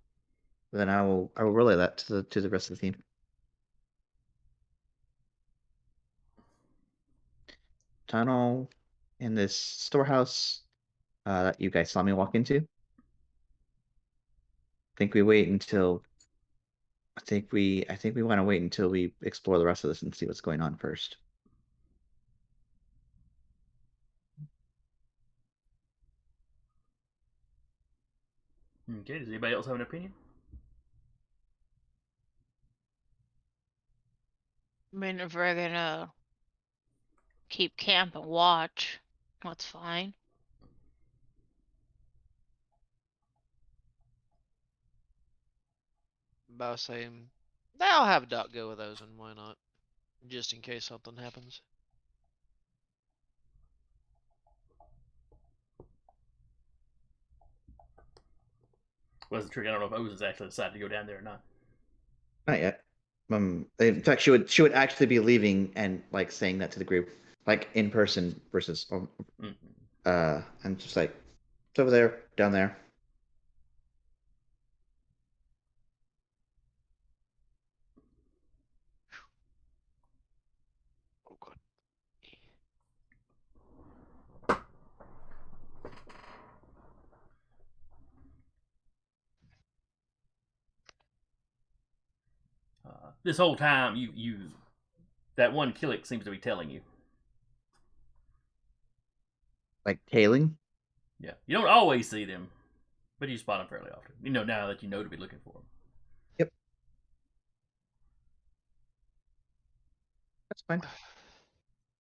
Then I will relay that to the rest of the team. Tunnel in this storehouse that you guys saw me walk into. I think we want to wait until we explore the rest of this and see what's going on first. Okay, does anybody else have an opinion? I mean, if we're gonna keep camp and watch, that's fine. About saying, I'll have Doc go with those, and why not? Just in case something happens. Was the trick? I don't know if Ozen's actually decided to go down there or not. Not yet. In fact, she would actually be leaving and like saying that to the group, like in person versus. I'm just like, it's over there, down there. this whole time, that one Killik seems to be telling you. Like tailing? Yeah, you don't always see them, but you spot them fairly often. You know now that you know to be looking for them. Yep. That's fine.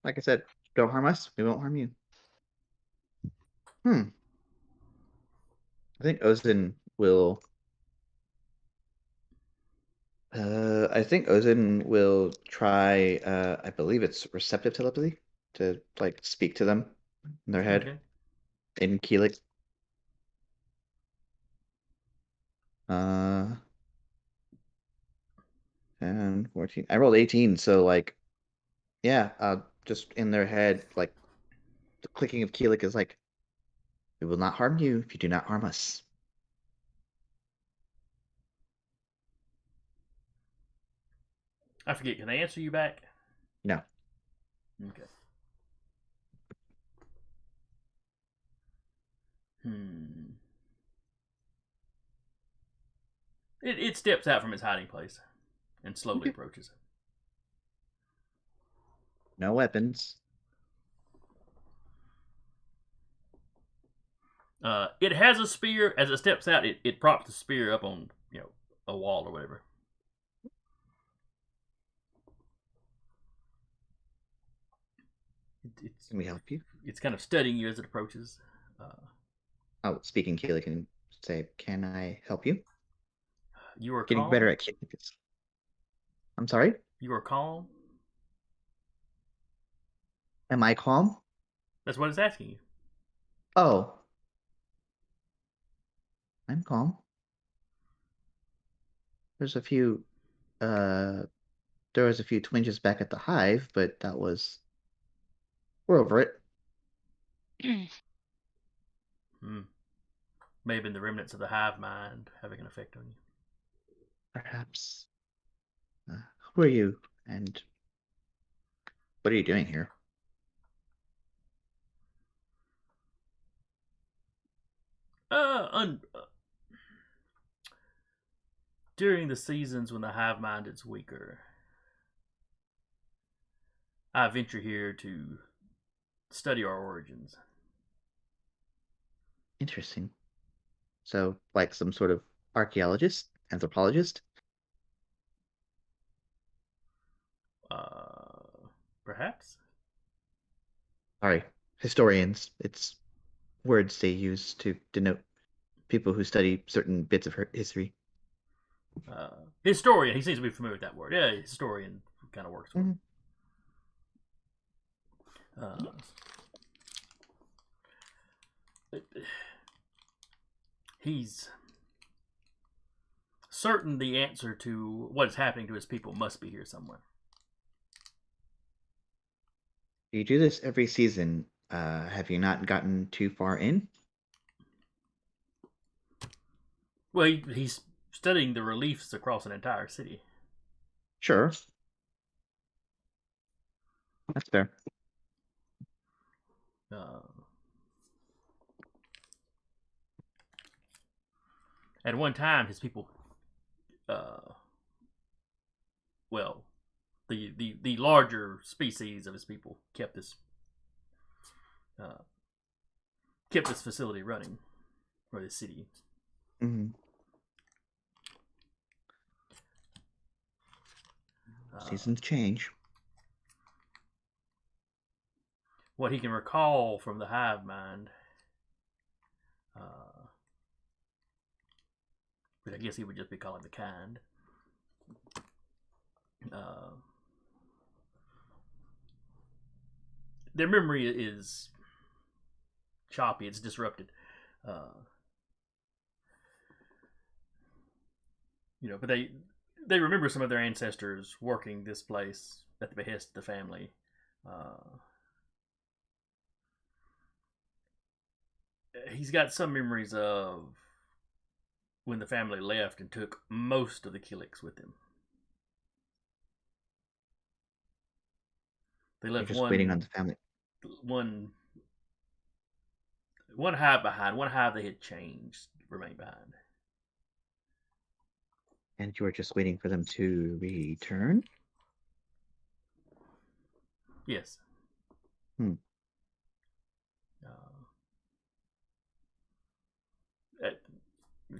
Like I said, don't harm us. We won't harm you. I think Ozin will. I think Ozin will try. I believe it's receptive telepathy to like speak to them in their head Okay. in Killik. 10, 14. I rolled 18, so like, yeah, just in their head, like the clicking of Killik is like, we will not harm you if you do not harm us. I forget. Can they answer you back? No. Okay. It steps out from its hiding place and slowly approaches. No weapons. It has a spear. As it steps out, it props the spear up on a wall or whatever. Can we help you? It's kind of studying you as it approaches. Speaking Killik can say, can I help you? You are Getting calm. better at Killik. I'm sorry? You are calm. Am I calm? That's what it's asking you. Oh. I'm calm. There's a few there was a few twinges back at the hive, but we're over it. May have been the remnants of the hive mind having an effect on you. Perhaps. Who are you, and what are you doing here? During the seasons when the hive mind is weaker, I venture here to study our origins. Interesting. So, like some sort of archaeologist, anthropologist? Perhaps? Sorry, historians. It's words they use to denote people who study certain bits of history. Historian. He seems to be familiar with that word. Yeah, historian kind of works for him. He's certain the answer to what is happening to his people must be here somewhere. You do this every season. Have you not gotten too far in? Well, he's studying the reliefs across an entire city. Sure. That's fair. At one time, his people, the larger species of his people kept this facility running, or this city. Mm-hmm. Seasons change. What he can recall from the hive mind, which I guess he would just be calling the kind. Their memory is choppy. It's disrupted. But they remember some of their ancestors working this place at the behest of the family. He's got some memories of when the family left and took most of the Killiks with them. They left just waiting on the family. One hive behind. One hive they had changed remained behind. And you are just waiting for them to return? Yes. Hmm.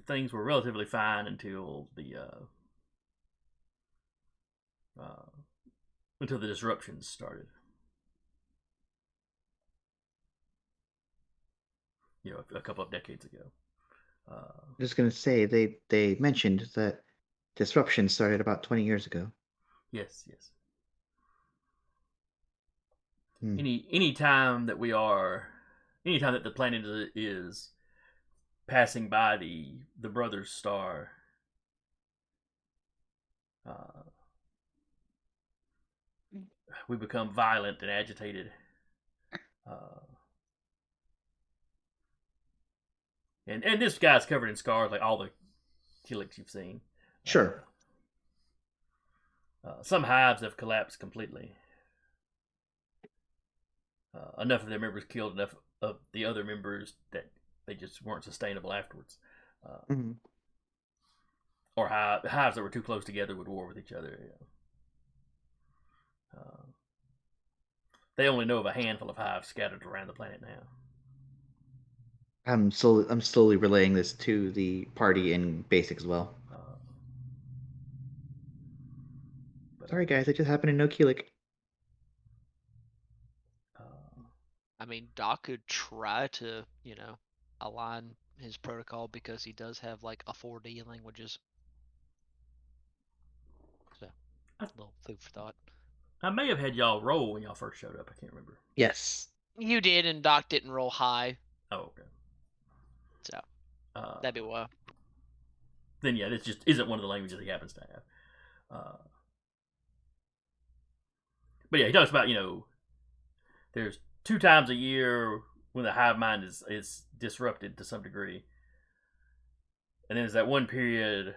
Things were relatively fine until the disruptions started. A couple of decades ago. I'm just gonna say they mentioned that disruption started about 20 years ago. Yes. Hmm. Any time that the planet is passing by the brother's star, we become violent and agitated. And this guy's covered in scars, like all the Killiks you've seen. Sure. Some hives have collapsed completely. Enough of their members killed enough of the other members that they just weren't sustainable afterwards. Mm-hmm. Or hives that were too close together would war with each other. They only know of a handful of hives scattered around the planet now. I'm slowly relaying this to the party in basic as well. Sorry, guys, I just happen to know Killik. I mean, Doc could try to, align his protocol because he does have like a 4D in languages. So, a little food for thought. I may have had y'all roll when y'all first showed up. I can't remember. Yes. You did, and Doc didn't roll high. Oh, okay. So, that'd be why. Then yeah, this just isn't one of the languages he happens to have. But yeah, he talks about, there's 2 times a year when the hive mind is disrupted to some degree. And then there's that one period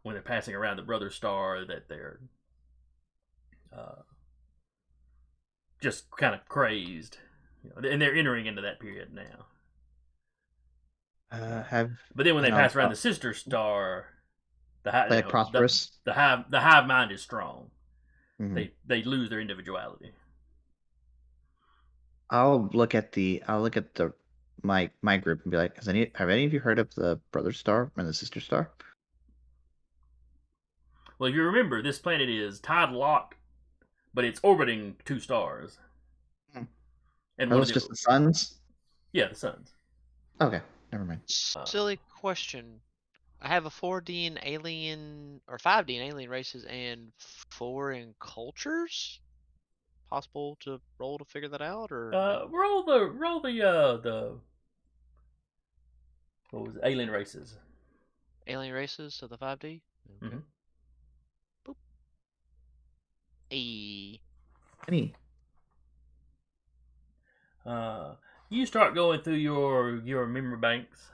when they're passing around the brother star that they're just kind of crazed. And they're entering into that period now. But then when they pass around the sister star, prosperous. The hive mind is strong. Mm-hmm. They lose their individuality. I'll look at my group and be like, have any of you heard of the brother star and the sister star? Well, if you remember, this planet is tidal locked, but it's orbiting 2 stars. And are those just the suns? Yeah, the suns. Okay, never mind. Silly question. I have a 4D in alien or 5D in alien races and 4 in cultures. Possible to roll to figure that out, or no? roll the what was it? Alien races. Alien races, so the 5D. Okay. Boop. Any. You start going through your memory banks.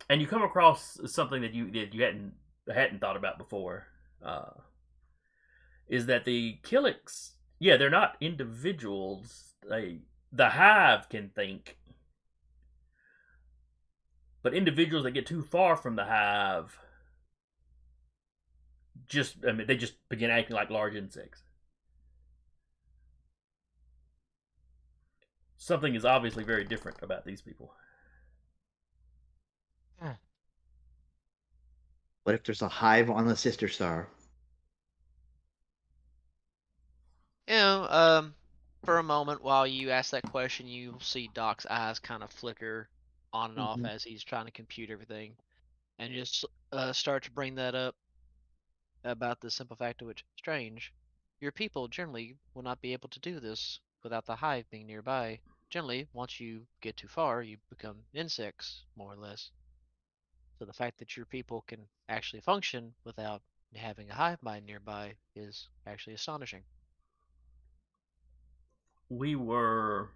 And you come across something that you hadn't thought about before. Is that the Killiks? Yeah, they're not individuals. The hive can think, but individuals that get too far from the hive they just begin acting like large insects. Something is obviously very different about these people. What if there's a hive on the sister star? For a moment while you ask that question, you see Doc's eyes kind of flicker on and off as he's trying to compute everything, and just start to bring that up about the simple fact of which, strange, your people generally will not be able to do this without the hive being nearby. Generally, once you get too far, you become insects, more or less. So the fact that your people can actually function without having a hive mind nearby is actually astonishing. We were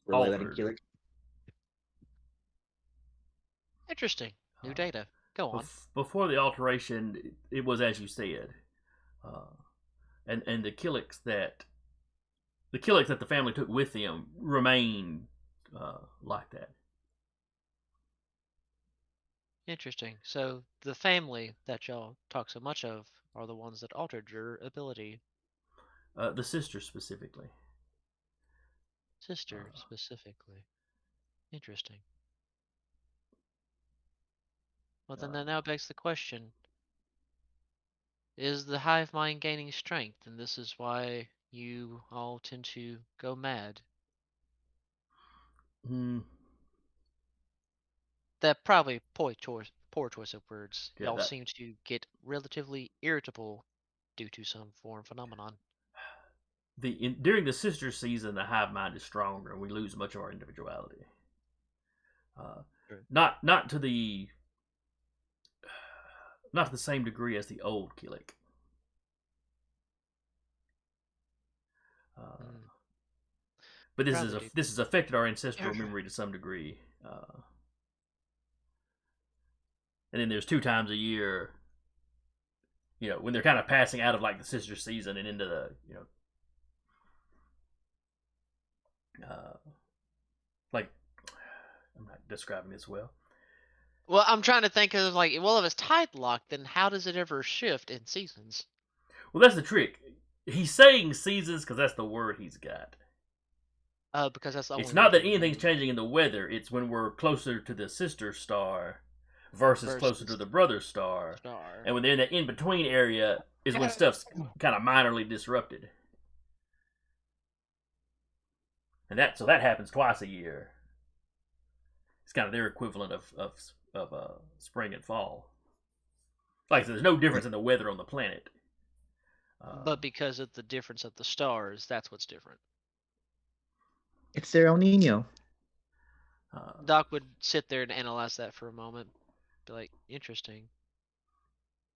relay that in Killik. Interesting. New data. Go on. Before the alteration, it was as you said. And the Killiks that the Killiks that the family took with them remain like that. Interesting. So the family that y'all talk so much of are the ones that altered your ability. The sister specifically. Sister specifically. Interesting. Well, then that now begs the question: is the hive mind gaining strength, and this is why you all tend to go mad? Hmm. That probably poor choice of words. Yeah, Y'all that seem to get relatively irritable due to some form phenomenon. during the sister season, the hive mind is stronger, and we lose much of our individuality. Sure. Not to the same degree as the old Killik. But this Probably has affected our ancestral memory to some degree. And then there's 2 times a year, when they're kind of passing out of like the sister season and into the, like, I'm not describing this well. Well, I'm trying to think of like, well, if it's tide locked, then how does it ever shift in seasons? Well, that's the trick. He's saying seasons because that's the word he's got. Because that's the only It's not that word he anything's knows. changing in the weather. It's when we're closer to the sister star versus closer to the brother star. And when they're in the in-between area is when stuff's kind of minorly disrupted. And that happens twice a year. It's kind of their equivalent of spring and fall. Like I said, there's no difference in the weather on the planet. But because of the difference of the stars, that's what's different. It's their El Nino. Doc would sit there and analyze that for a moment. Be like, interesting.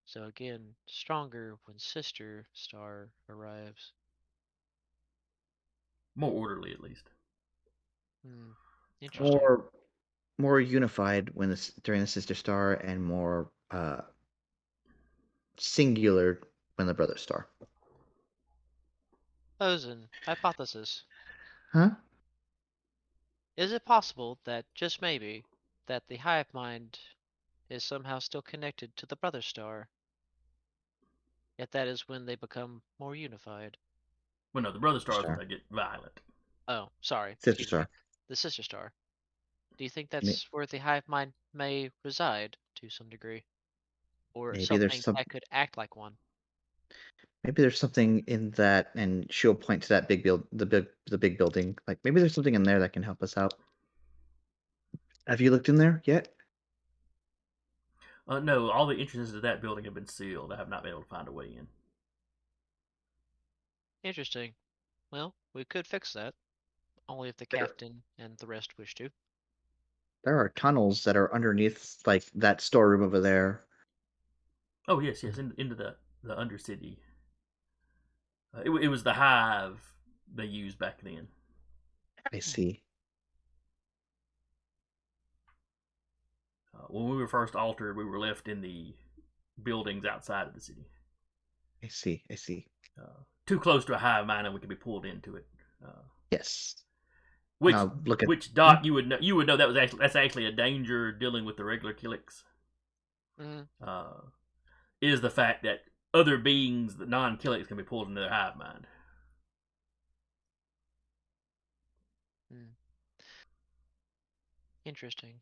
So again, stronger when sister star arrives. More orderly, at least. Interesting. More unified during the sister star, and more singular when the brother star. Ozen, hypothesis. Huh? Is it possible that, just maybe, that the hive mind is somehow still connected to the brother star? Yet that is when they become more unified. Well, no, the brother stars when they get violent. Oh, sorry. Sister Excuse star. me. The sister star. Do you think that's where the hive mind may reside to some degree? Or Maybe there's something some. that could act like one? Maybe there's something in that, and she'll point to that big the big building. Like maybe there's something in there that can help us out. Have you looked in there yet? No, all the entrances to that building have been sealed. I have not been able to find a way in. Interesting. Well, we could fix that. Only if the captain and the rest wish to. There are tunnels that are underneath, like that storeroom over there. Oh yes, into the Undercity. It was the hive they used back then. I see. When we were first altered, we were left in the buildings outside of the city. I see. I see. Too close to a hive mind, and we could be pulled into it. Yes. Which Doc, you would know that's actually a danger dealing with the regular Killiks. Is the fact that other beings, the non-Killiks, can be pulled into their hive mind. Interesting.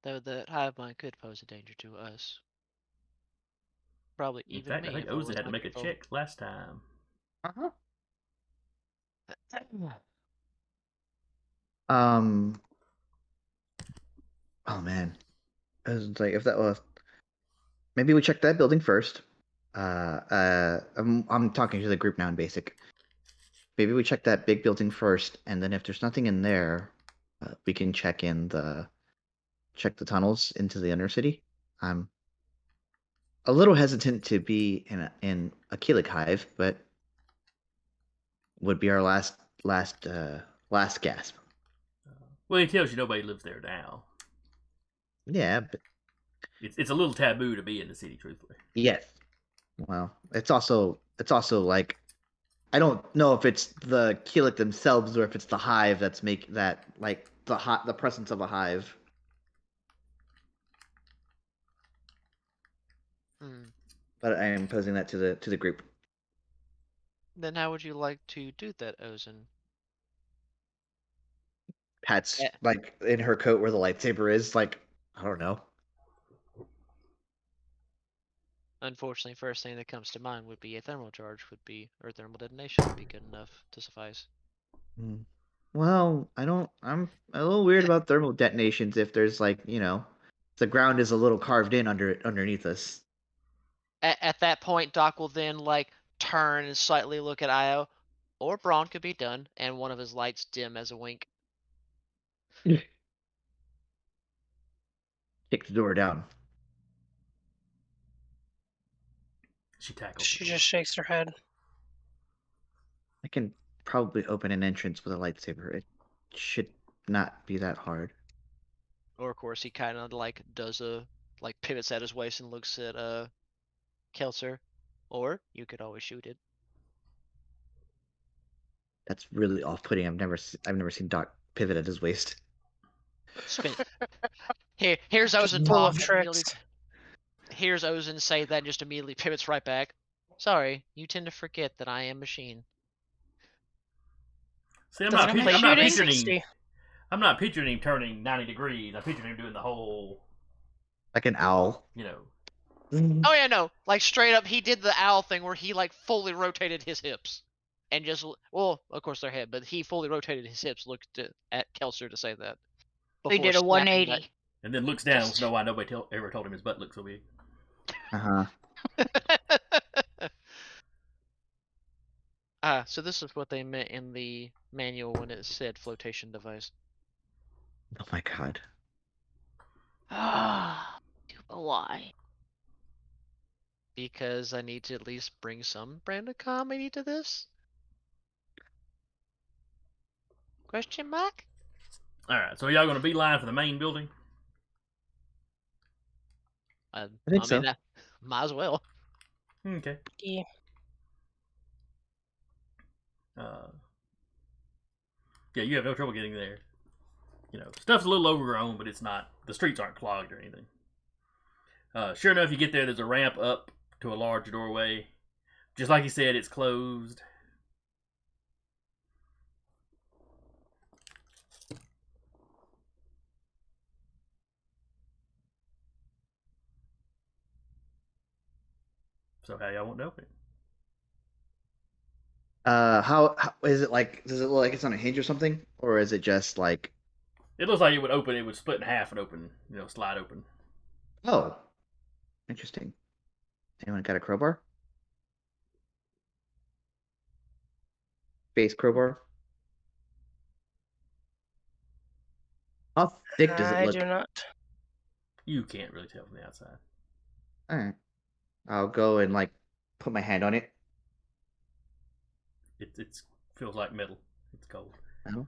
Though the hive mind could pose a danger to us. Probably In even fact, me. I think if I was Ozen had to not make a careful. check last time. Oh man. I was like, if that was, maybe we check that building first. I'm talking to the group now in basic. Maybe we check that big building first, and then if there's nothing in there, we can check the tunnels into the inner city. I'm a little hesitant to be in a Killik hive, but would be our last gasp. Well, he tells you nobody lives there now. Yeah, but it's a little taboo to be in the city, truthfully. yes. Well, it's also like I don't know if it's the Killik themselves or if it's the hive that's make that like the presence of a hive. Hmm. But I am posing that to the group. Then how would you like to do that, Ozen? Pat's Eh, like in her coat where the lightsaber is. Like I don't know. Unfortunately, first thing that comes to mind would be a thermal charge would be, or thermal detonation would be good enough to suffice. Hmm. Well, I don't. I'm a little weird about thermal detonations. If there's like the ground is a little carved in underneath us. At that point, Doc will then like turn and slightly look at Io, or Braun could be done, and one of his lights dim as a wink. Kick the door down. She tackles She the door. just shakes her head. I can probably open an entrance with a lightsaber. It should not be that hard. Or of course he kind of like does a like pivots at his waist and looks at Kelser. Or you could always shoot it. That's really off-putting. I've never seen Doc pivot at his waist. Spin. Here's Just Ozen full of talk. tricks. Here's Ozen say that and just immediately pivots right back. Sorry, you tend to forget that I am machine. See, I'm Doesn't not, Am I I'm not shooting? picturing him. 60. I'm not picturing him turning 90 degrees. I'm picturing him doing the whole, Like an owl. Oh yeah, no, like straight up, he did the owl thing where he like fully rotated his hips, and just well, of course their head, but he fully rotated his hips. Looked at Kelser to say that They before did a snapping back. 180. and then looks down. Just- Know why nobody ever told him his butt looked so big. Uh-huh. So this is what they meant in the manual when it said flotation device. Oh my god. Ah, why? Because I need to at least bring some brand of comedy to this? Question mark? All right, so are y'all going to beeline for the main building? I think so. I might as well. Okay. Yeah. Yeah, you have no trouble getting there. Stuff's a little overgrown, but it's not. The streets aren't clogged or anything. Sure enough, you get there. There's a ramp up to a large doorway. Just like he said, it's closed. So how y'all want to open it? How is it like? Does it look like it's on a hinge or something, or is it just like? It looks like it would open. It would split in half and open. Slide open. Oh, interesting. Anyone got a crowbar? Base crowbar. How thick does it I look? do not. You can't really tell from the outside. All right. I'll go and like put my hand on it. It feels like metal. It's cold. Oh.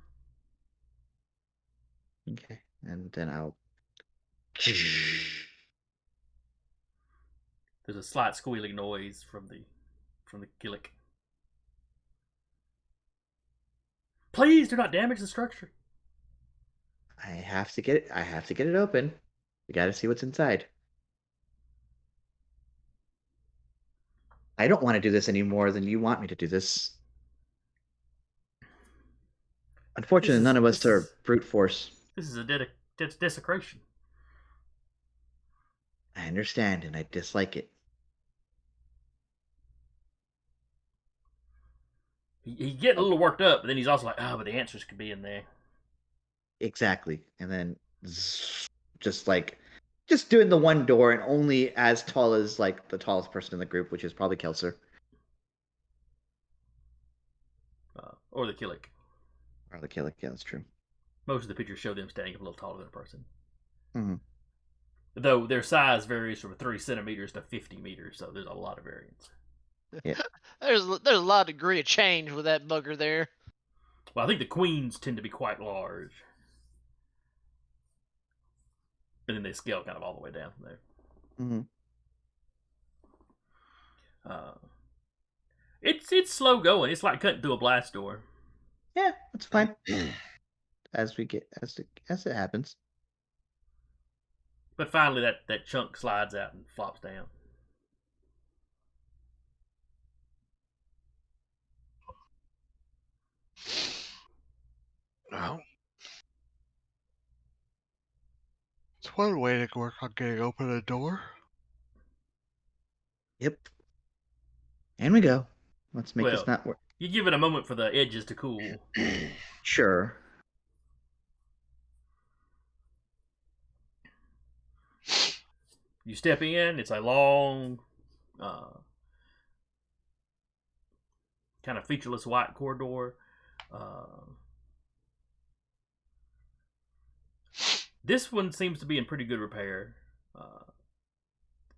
Okay, and then I'll. There's a slight squealing noise from the Killik. Please do not damage the structure. I have to get it. I have to get it open. We got to see what's inside. I don't want to do this any more than you want me to do this. Unfortunately, none of us are brute force. This is a desecration. I understand, and I dislike it. He getting a little worked up, but then he's also like, but the answers could be in there. Exactly. And then just doing the one door and only as tall as like the tallest person in the group, which is probably Kelser. Or the Killik. Or the Killik, yeah, that's true. Most of the pictures show them standing up a little taller than a person. Mm-hmm. Though their size varies from 3 centimeters to 50 meters, so there's a lot of variance. Yeah. There's a lot of degree of change with that bugger there. Well, I think the queens tend to be quite large. And then they scale kind of all the way down from there. Mm-hmm. It's slow going. It's like cutting through a blast door. Yeah, that's fine. As it happens. But finally, that chunk slides out and flops down. Well, it's one way to work on getting open a door. Yep. And we go. Let's make this Well, not work. you give it a moment for the edges to cool. Sure. You step in. It's a long, kind of featureless white corridor. This one seems to be in pretty good repair.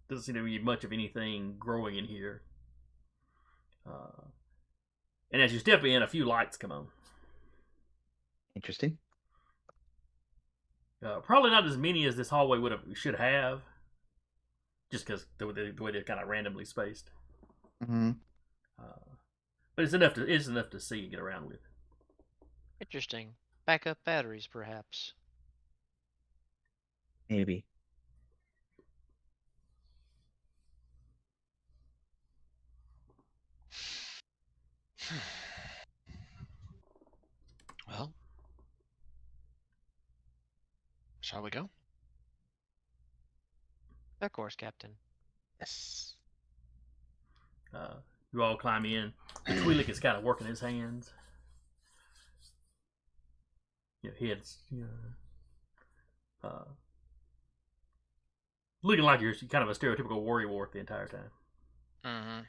Doesn't seem to be much of anything growing in here. And as you step in, a few lights come on. Interesting. Probably not as many as this hallway should have, just because the way they're kind of randomly spaced. Mm-hmm. But it's enough to see and get around with. Interesting. Backup batteries, perhaps. Maybe. Well, shall we go? Of course, Captain. Yes. You all climb in. Killik is kind of working his hands. Heads. Looking like you're kind of a stereotypical worrywart the entire time. Mm-hmm.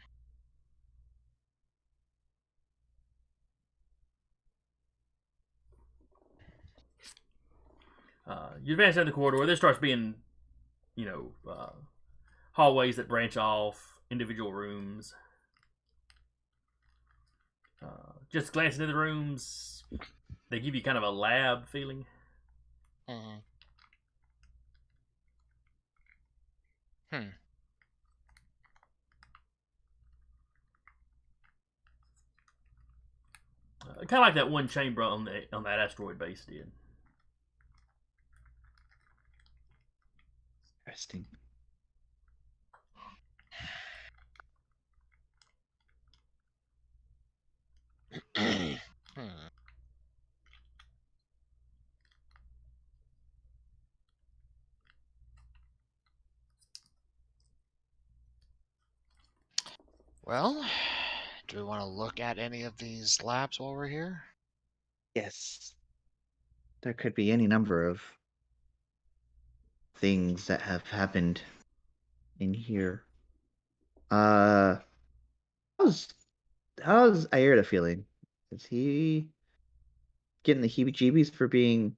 You advance down the corridor. There starts being, hallways that branch off, individual rooms. Just glancing into the rooms, they give you kind of a lab feeling. Mm-hmm. Kind of like that one chamber on that asteroid base did. Interesting. Well, do we want to look at any of these labs while we're here? Yes. There could be any number of things that have happened in here. How's how's Ayrta feeling? Is he getting the heebie-jeebies for being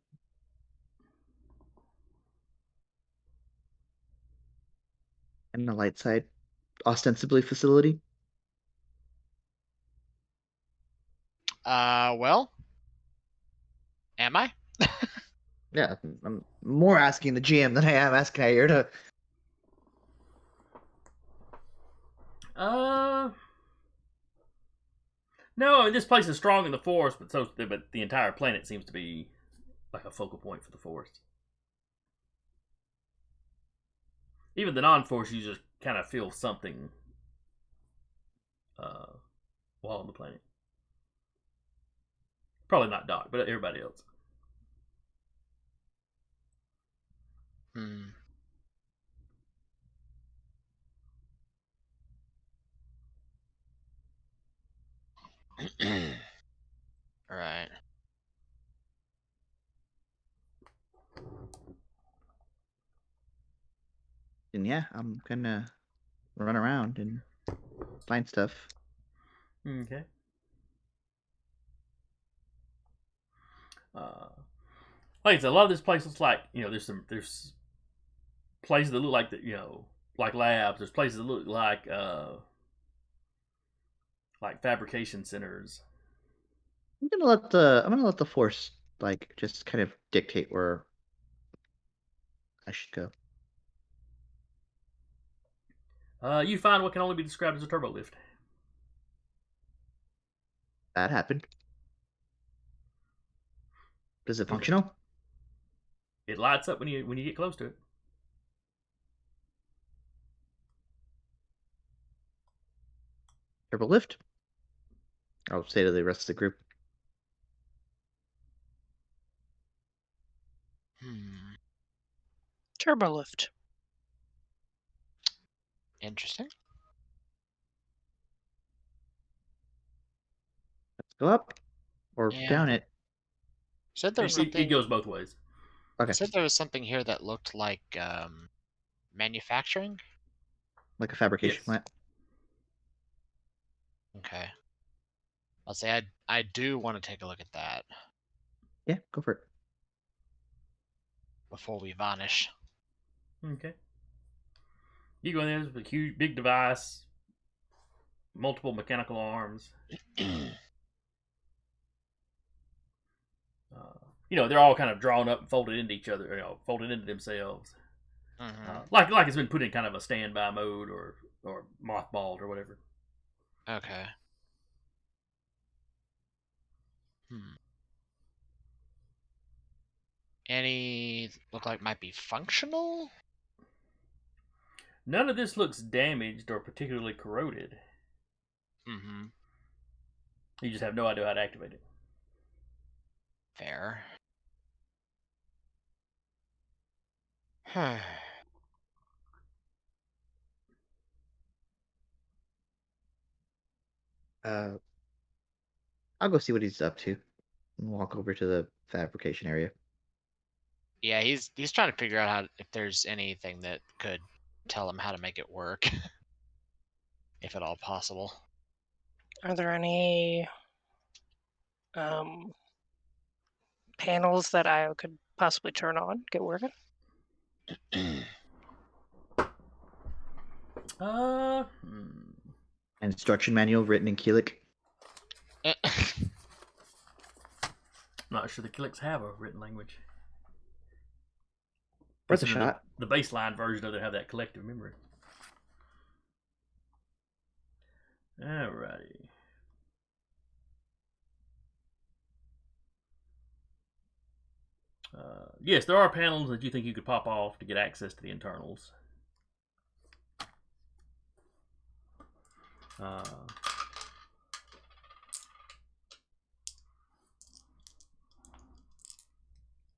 in the light side, ostensibly facility? Well, am I? Yeah, I'm more asking the GM than I am asking Ayrta. No, I mean, this place is strong in the forest, but the entire planet seems to be like a focal point for the forest. Even the non-force users kind of feel something while on the planet. Probably not Doc, but everybody else. Hmm. All right. And yeah, I'm gonna run around and find stuff. Okay. Like I said, a lot of this place looks like there's places that look like like labs. There's places that look like fabrication centers. I'm gonna let the force like just kind of dictate where I should go. You find what can only be described as a turbo lift. That happened. Is it Okay. functional? It lights up when you get close to it. Turbo lift. I'll say to the rest of the group. Turbo lift. Interesting. Let's go up or Yeah. down it. Said there was It something. goes both ways. Okay, Said there was something here that looked like manufacturing. like a fabrication Yes. plant. Okay. I'll say I do want to take a look at that Yeah, go for it. before we vanish. Okay. You go in there with a huge, big device, multiple mechanical arms. They're all kind of drawn up and folded into each other. Folded into themselves. Like it's been put in kind of a standby mode or mothballed or whatever. Okay. Any look like might be functional? None of this looks damaged or particularly corroded. Mm-hmm. You just have no idea how to activate it. Fair. I'll go see what he's up to and walk over to the fabrication area. Yeah, he's trying to figure out if there's anything that could tell him how to make it work, if at all possible. Are there any panels that I could possibly turn on, get working? Instruction manual written in Killik. Not sure the Killiks have a written language. Worth a Consider shot. The baseline version of it have that collective memory. Alrighty. Yes, there are panels that you think you could pop off to get access to the internals.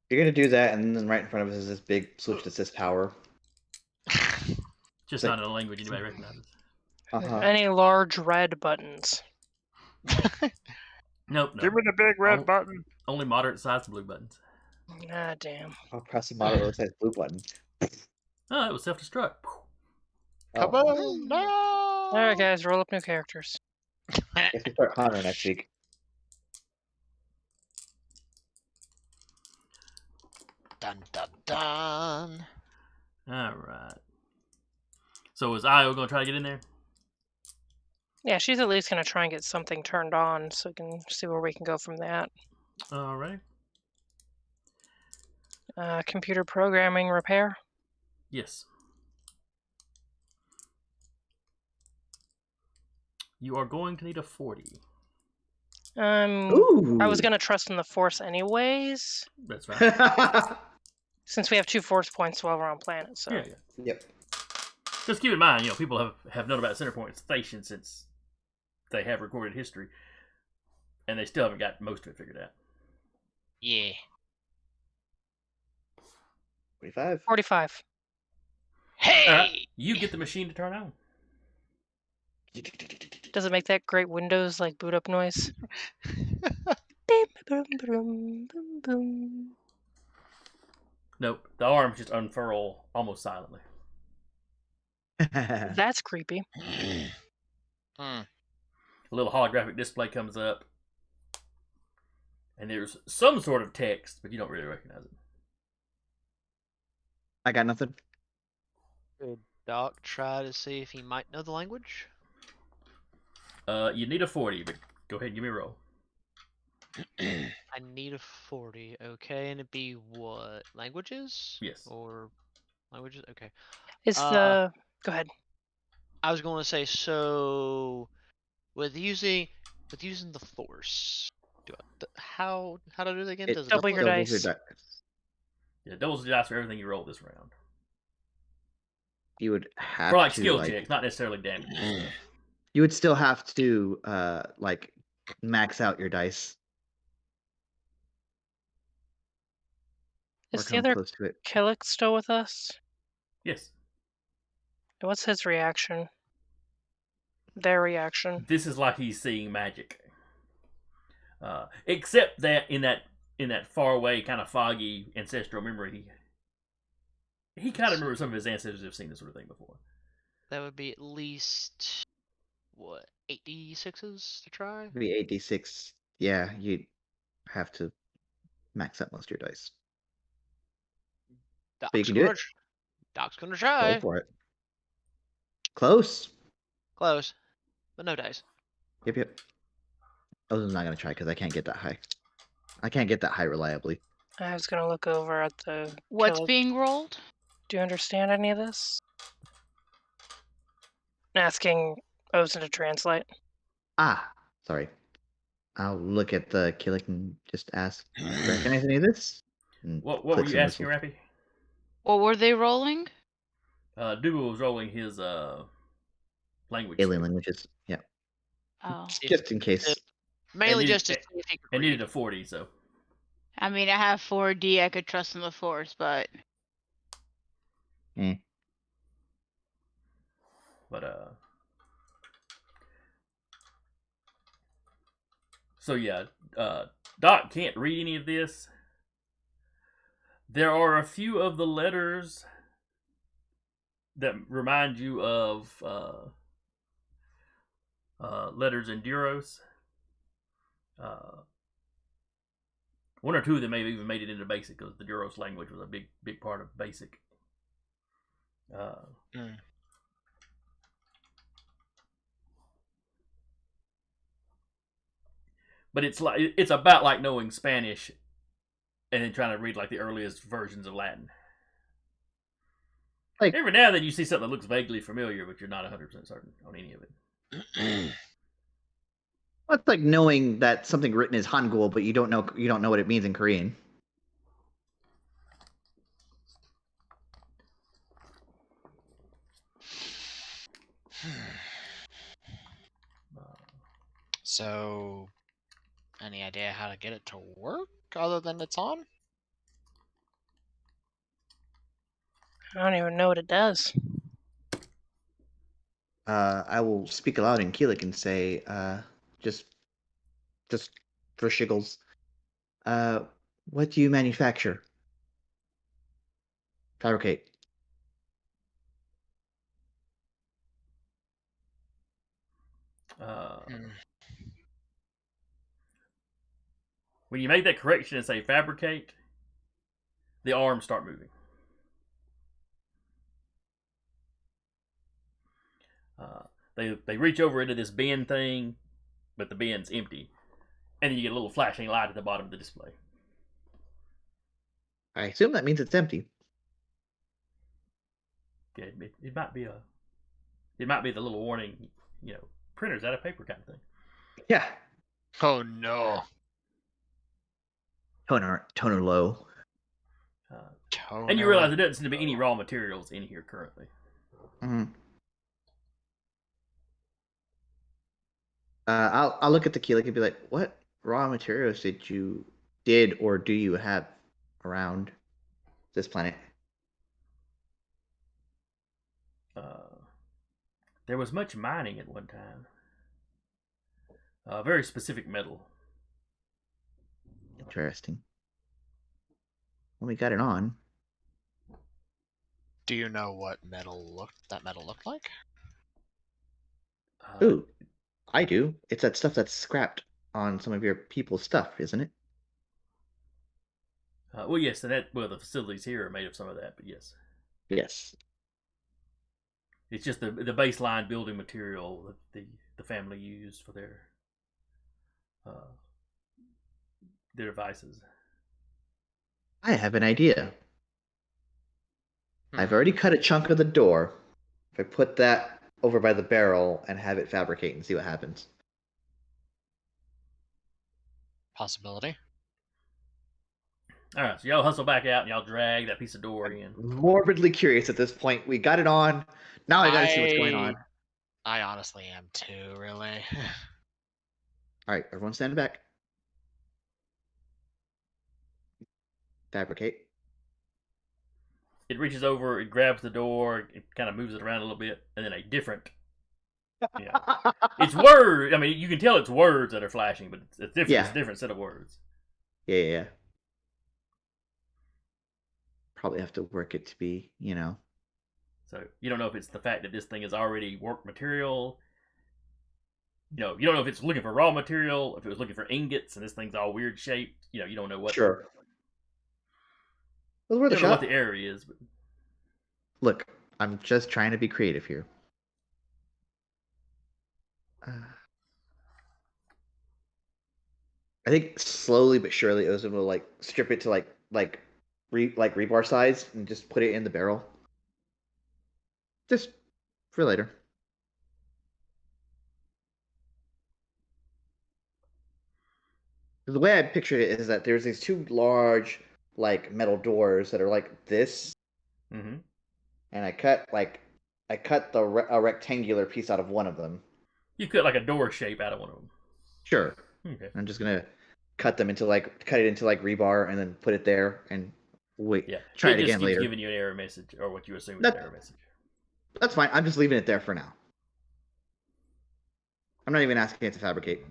You're gonna do that, and then right in front of us is this big switch that says power. Just Like- not in a language anybody recognizes. Any large red buttons? Nope, no. Give me the big red Oh. button. Only moderate sized blue buttons. Ah, damn. I'll press the moderate size blue button. Oh, it was self destruct. Come Oh, on, no! All right, guys, roll up new characters. guess we start Connor next week. Dun dun dun. Alright. So is Io going to try to get in there? Yeah, she's at least going to try and get something turned on so we can see where we can go from that. Alright. Computer programming repair. Yes. You are going to need a 40. Ooh. I was going to trust in the Force anyways, That's right. since we have 2 Force points while we're on planet. So Yeah. Yep. Just keep in mind, people have known about Centerpoint Station since they have recorded history, and they still haven't got most of it figured out. Yeah. 45. 45. Hey! Alright, you get the machine to turn on. Does it make that great Windows like boot up noise? Nope, the arms just unfurl almost silently. That's creepy. A little holographic display comes up, and there's some sort of text, but you don't really recognize it. I got nothing. Could Doc try to see if he might know the language? You need a 40, but go ahead and give me a roll. I need a 40. Okay, and it'd be what? Languages? Yes. Or languages? Okay. Go ahead. I was going to say, so with using With using the force, how to do it again? It Does it Double your doubles dice. Yeah, doubles the dice for everything you roll this round. You would have For like to skill checks, not necessarily damage and stuff. You would still have to like max out your dice. Or Is the come other close to it. Killik still with us? Yes. What's his reaction? Their reaction. This is like he's seeing magic. Except that in that far away, kind of foggy ancestral memory, he kind of remembers some of his ancestors have seen this sort of thing before. That would be at least what 8d6s to try. It'd be 8d6. Yeah, you'd have to max out most of your dice. But you can do it. Doc's gonna Go try. for it. Close. Close, but no dice. Yep. Ozen's not gonna try because I can't get that high. I can't get that high reliably. I was gonna look over at the What's Killik. being rolled? Do you understand any of this? Asking Ozen to translate. Ah, sorry. I'll look at the Killik and just ask, recognize any of this? And What were clicks you and asking, whistles. Rappy? What were they rolling? Dougal was rolling his language. Alien skill. languages. Yeah. Oh. Just in case. Mainly needed- just to see if he could And read. needed a 40, so. I mean, I have 4D. I could trust in the Force, but But so yeah, Doc can't read any of this. There are a few of the letters that remind you of letters in Duros. One or two of them may have even made it into Basic because the Duros language was a big part of Basic. But it's about like knowing Spanish and then trying to read like the earliest versions of Latin. Like- Every now and then you see something that looks vaguely familiar, but you're not 100% certain on any of it. Well, it's like knowing that something written is Hangul, but you don't know what it means in Korean. So, any idea how to get it to work other than it's on? I don't even know what it does. I will speak aloud in Killik and say, just for shiggles, what do you manufacture? Fabricate. When you make that correction and say fabricate, the arms start moving. They reach over into this bin thing, but the bin's empty. And then you get a little flashing light at the bottom of the display. I assume that means it's empty. Yeah, it might be the little warning, printers out of paper kind of thing. Yeah. Oh no. Toner low. And you realize there doesn't seem to be any raw materials in here currently. Mm-hmm. I'll look at the Killik and be like, what raw materials did or do you have around this planet? There was much mining at one time. Very specific metal. Interesting. Well, we got it on. Do you know what that metal looked like? Ooh, I do. It's that stuff that's scrapped on some of your people's stuff, isn't it? Well, yes, and the facilities here are made of some of that, but yes. Yes. It's just the baseline building material that the family used for their devices. I have an idea. I've already cut a chunk of the door. If I put that over by the barrel and have it fabricate and see what happens. Possibility. All right, so y'all hustle back out and y'all drag that piece of door in. Morbidly curious at this point. We got it on. Now I gotta see what's going on. I honestly am too, really. All right, everyone stand back. Fabricate. It reaches over, it grabs the door, it kind of moves it around a little bit, and then a different. It's words. I mean, you can tell it's words that are flashing, but it's different. Yeah. It's a different set of words. Yeah. Probably have to work it to be, So you don't know if it's the fact that this thing is already work material. You don't know if it's looking for raw material, if it was looking for ingots, and this thing's all weird shaped. You don't know what. Sure. Well, You don't know what the error is. But... Look, I'm just trying to be creative here. I think slowly but surely Ozan will strip it to rebar size and just put it in the barrel. Just for later. The way I pictured it is that there's these two large metal doors that are like this. Mm-hmm. And I cut a rectangular piece out of one of them. You cut like a door shape out of one of them. Sure. Okay. I'm just gonna cut it into rebar and then put it there and wait. Yeah. Try it again later. It's giving you an error message or what you assume is an error message. That's fine. I'm just leaving it there for now. I'm not even asking it to fabricate.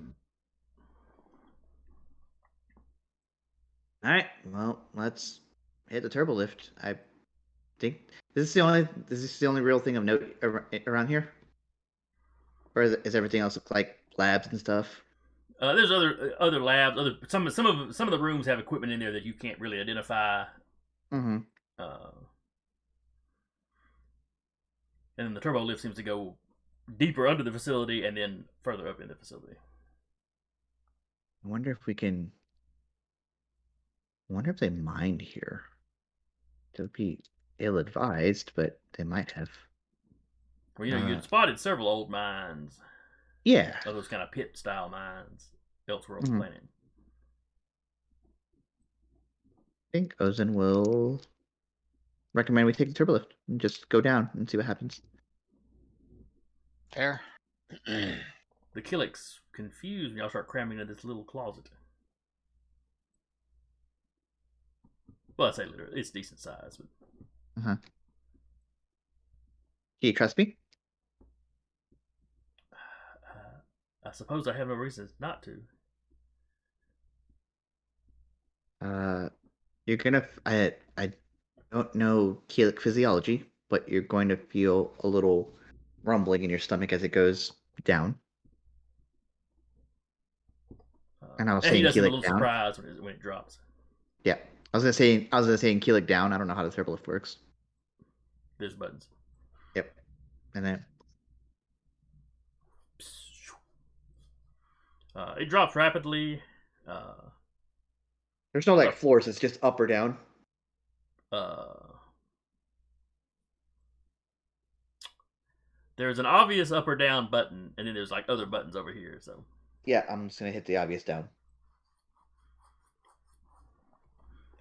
All right. Well, let's hit the turbo lift. I think is this the only real thing of note around here, or is everything else like labs and stuff? There's other labs. Some of the rooms have equipment in there that you can't really identify. Mm-hmm. And then the turbo lift seems to go deeper under the facility and then further up in the facility. I wonder if they mined here. It would be ill-advised, but they might have. Well, you'd spotted several old mines. Yeah. Of those kind of pit-style mines elsewhere on the planet. I think Ozan will recommend we take the turbo lift and just go down and see what happens. Fair. The Killiks confused when y'all start cramming into this little closet. Well, I say literally, it's decent size. But... Can you trust me? I suppose I have no reason not to. You're gonna. I don't know Killik physiology, but you're going to feel a little rumbling in your stomach as it goes down. And I was saying he does Killik a little down. Surprise when it drops. Yeah, I was gonna say in Killik down. I don't know how the turbo lift works. There's buttons. Yep, and then it drops rapidly. There's no floors. It's just up or down. There's an obvious up or down button, and then there's other buttons over here. So yeah, I'm just gonna hit the obvious down.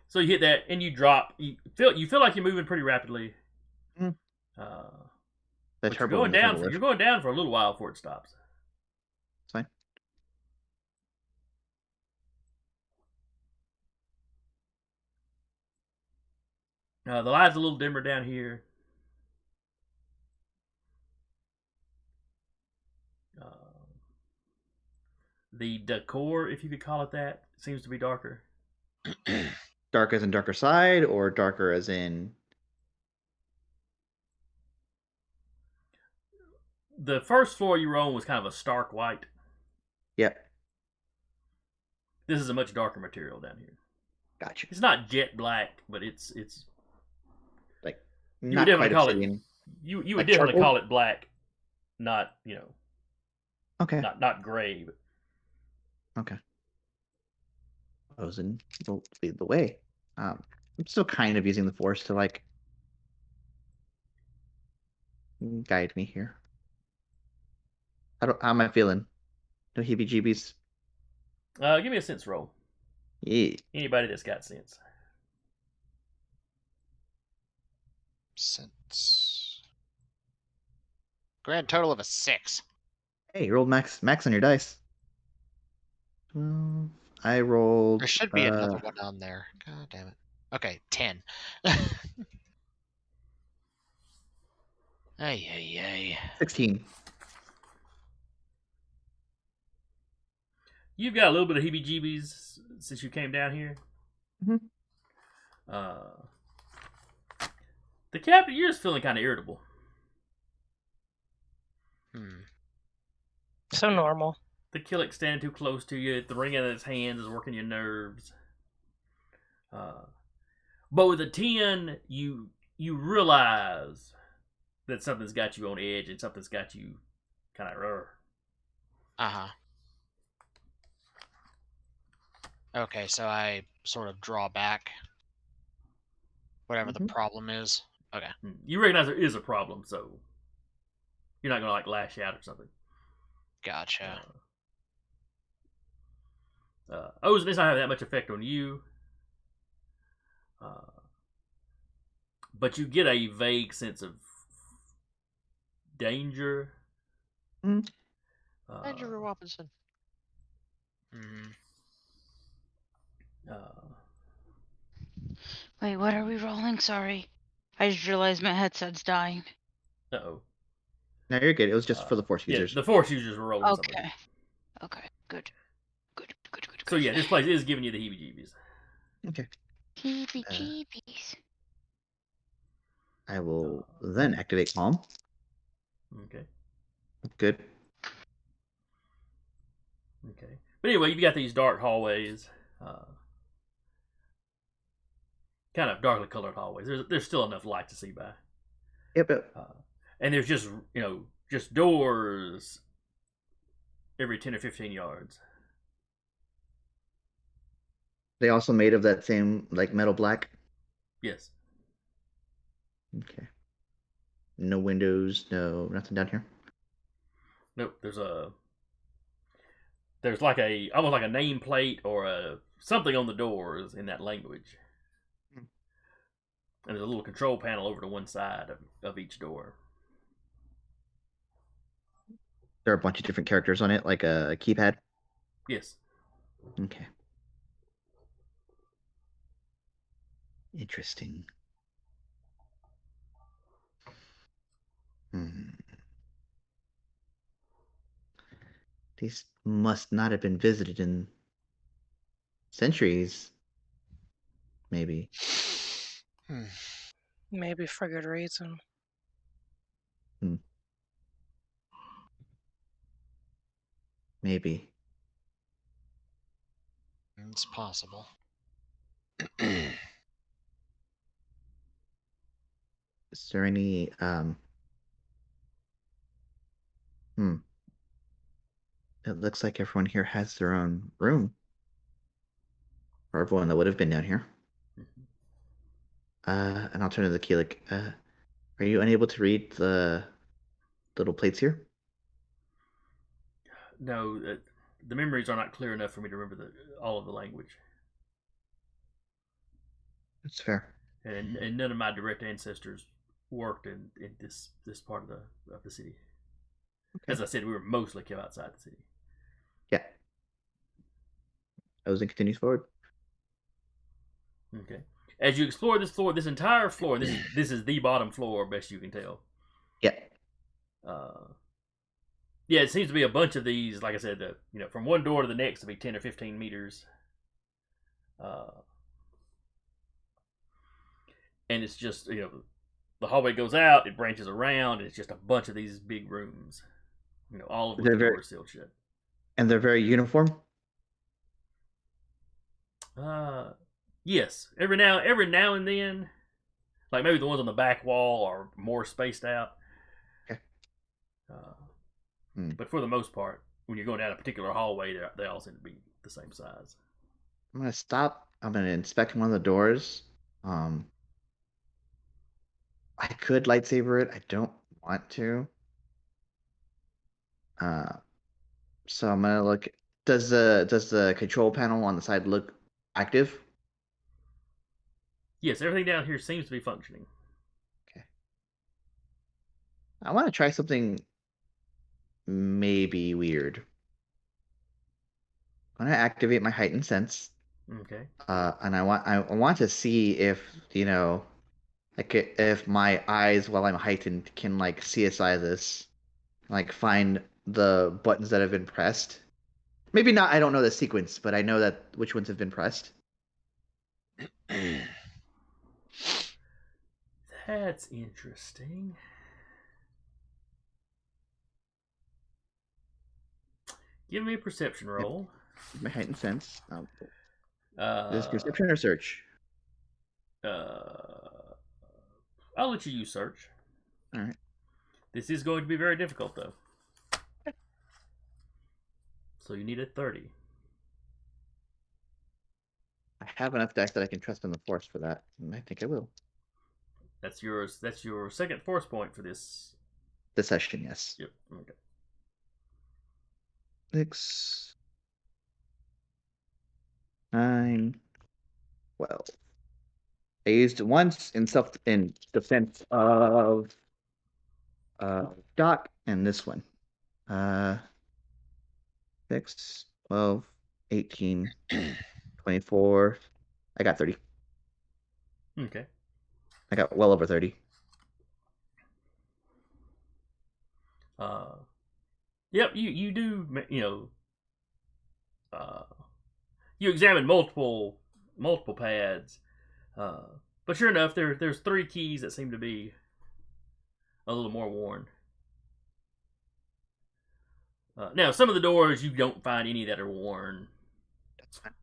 So you hit that, and you drop. You feel like you're moving pretty rapidly. Mm. But you're going down. You're going down for a little while before it stops. It's fine. The light's a little dimmer down here. The decor, if you could call it that, seems to be darker. Dark as in darker side, or darker as in the first floor you were on was kind of a stark white. Yep. This is a much darker material down here. Gotcha. It's not jet black, but it's like you would definitely call it. You would definitely call it black, not Okay. Not gray, but okay. Ozan will lead the way. I'm still kind of using the force to guide me here. How am I feeling? No heebie-jeebies? Give me a sense roll. Yeah. Anybody that's got sense. Since grand total of a 6. Hey, you rolled max on your dice. 12. I rolled. There should be another one on there. God damn it. Okay, 10. Ay. 16. You've got a little bit of heebie-jeebies since you came down here. Mhm. The captain, you're just feeling kind of irritable. So normal. The Killik standing too close to you, the ring in his hands is working your nerves. But with a 10, you realize that something's got you on edge and something's got you kind of. Uh-huh. Okay, so I sort of draw back. Whatever the problem is. Okay. You recognize there is a problem, so you're not going to lash out or something. Gotcha. Ozen, it's not having that much effect on you. But you get a vague sense of danger. Danger, Robinson. Wait, what are we rolling? Sorry. I just realized my headset's dying. Uh-oh. No, you're good. It was just for the force users. Yeah, the force users were rolling something. Okay, good. So yeah, this place is giving you the heebie-jeebies. Okay. Heebie-jeebies. I will then activate Calm. Okay. Good. Okay. But anyway, you've got these dark hallways. Kind of darkly colored hallways. There's still enough light to see by. Yep. And there's just, just doors every 10 or 15 yards. They also made of that same, metal black? Yes. Okay. No windows, nothing down here? Nope. There's like almost like a nameplate or something on the doors in that language. And there's a little control panel over to one side of each door. There are a bunch of different characters on it, like a keypad? Yes. Okay. Interesting. These must not have been visited in centuries. Maybe. Maybe for good reason. Maybe. It's possible. Is there any It looks like everyone here has their own room. For everyone that would have been down here. And I'll turn to the Killik. Are you unable to read the little plates here? No, the memories are not clear enough for me to remember all of the language. That's fair. And none of my direct ancestors worked in this part of the city. Okay. As I said, we were mostly kept outside the city. Yeah. Ozen continues forward. Okay. As you explore this floor, this entire floor, this is the bottom floor, best you can tell. Yeah. Yeah, it seems to be a bunch of these. Like I said, from one door to the next to be 10 or 15 meters. And it's just the hallway goes out, it branches around, and it's just a bunch of these big rooms. All of them doors sealed shut. And they're very uniform? Yes. Every now and then, like maybe the ones on the back wall are more spaced out. Okay. But for the most part, when you're going down a particular hallway, they all seem to be the same size. I'm gonna stop. I'm gonna inspect one of the doors. I could lightsaber it. I don't want to. So I'm gonna look. Does the control panel on the side look active? Yes, everything down here seems to be functioning. I want to try something maybe weird. I'm gonna activate my heightened sense, Okay. and I want to see if if my eyes while I'm heightened can like CSI this, like find the buttons that have been pressed. Maybe not. I don't know the sequence, but I know that which ones have been pressed. That's interesting. Give me a perception roll. My heightened sense. Is this Uh, perception or search? I'll let you use search. All right. This is going to be very difficult, though. So you need a 30. I have enough dice that I can trust in the force for that, and I think I will. That's yours. That's your second force point for this. This session, yes. Yep. Okay. 6, 9, 12. I used once in defense of Doc and this one. 6, 12, 18, 24. I got 30. Okay. I got well over 30. Yep. You do. You examine multiple pads, but sure enough, there's 3 keys that seem to be a little more worn. Now, some of the doors you don't find any that are worn. That's fine.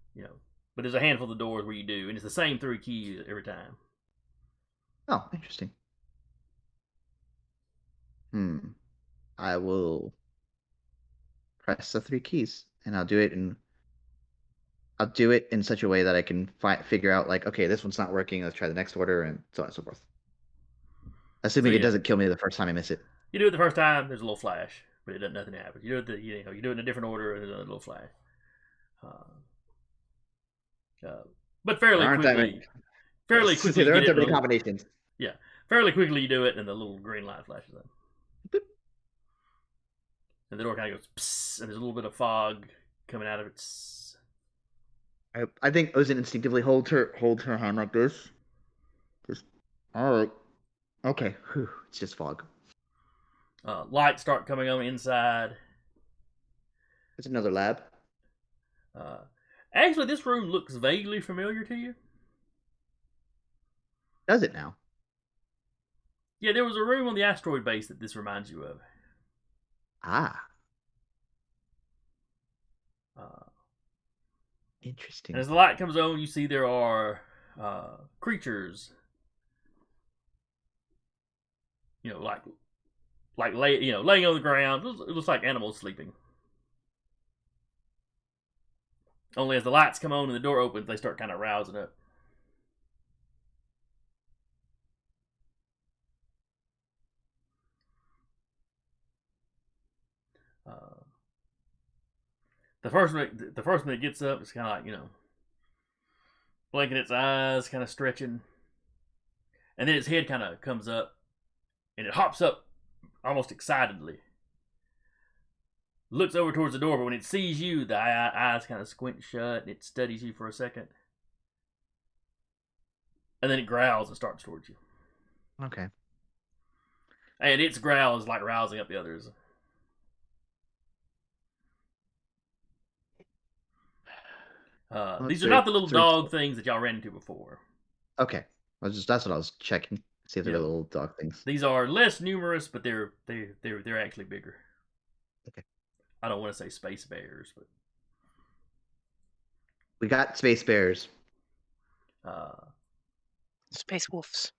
But there's a handful of doors where you do, and it's the same 3 keys every time. Oh, interesting. I will press the 3 keys, and I'll do it in such a way that I can figure out like, okay, this one's not working. Let's try the next order, and so on and so forth. Assuming So, it yeah. doesn't kill me the first time I miss it. You do it the first time, there's a little flash, but nothing happens. You do it you do it in a different order, and there's another little flash. But fairly There aren't that quickly, many. you There get aren't it. that many combinations. Yeah, fairly quickly you do it, and the little green light flashes up. Boop. And the door kind of goes, psst, and there's a little bit of fog coming out of it. I think Ozin instinctively holds her hand like this. Just all right. Okay. Whew. It's just fog. Lights start coming on inside. It's another lab. Actually, this room looks vaguely familiar to you. Does it now? Yeah, there was a room on the asteroid base that this reminds you of. Ah. Interesting. And as the light comes on, you see there are creatures. Laying on the ground. It looks like animals sleeping. Only as the lights come on and the door opens, they start kind of rousing up. The first one that gets up is kind of like, blinking its eyes, kind of stretching, and then its head kind of comes up, and it hops up almost excitedly. Looks over towards the door, but when it sees you, the eyes kind of squint shut, and it studies you for a second, and then it growls and starts towards you. Okay. And its growl is like rousing up the others. These are not the little dog things that y'all ran into before. Okay. That's what I was checking. See if they're Yeah. little dog things. These are less numerous, but they're actually bigger. Okay. I don't want to say space bears, but We got space bears. Space wolves.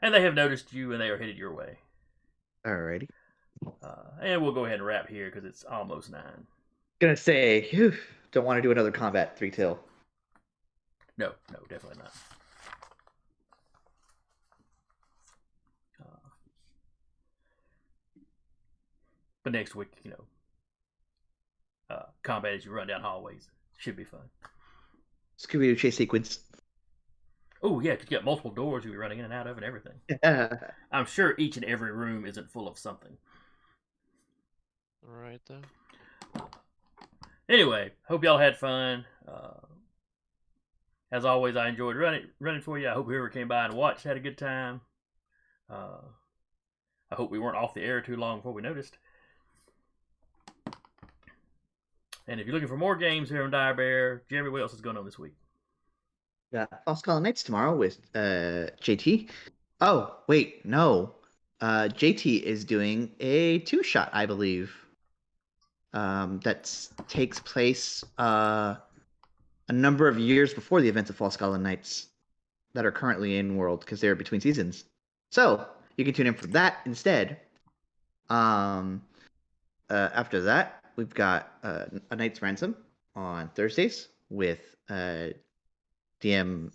And they have noticed you, and they are headed your way. Alrighty. And we'll go ahead and wrap here because it's almost 9. Gonna say, whew, don't want to do another combat 3-tail. No, definitely not. But next week, combat as you run down hallways. Should be fun. Scooby-Doo chase sequence. Oh yeah, 'cause you got multiple doors you'll be running in and out of and everything. I'm sure each and every room isn't full of something. All right then. Anyway, hope y'all had fun. As always, I enjoyed running for you. I hope whoever came by and watched had a good time. I hope we weren't off the air too long before we noticed. And if you're looking for more games here on Dire Bear, Jeremy, what else is going on this week? Got False Color Nights tomorrow with JT. Oh, wait, no. JT is doing a 2-shot, I believe. That takes place a number of years before the events of False Color Nights that are currently in world because they're between seasons. So you can tune in for that instead. After that, we've got A Knight's Ransom on Thursdays with DM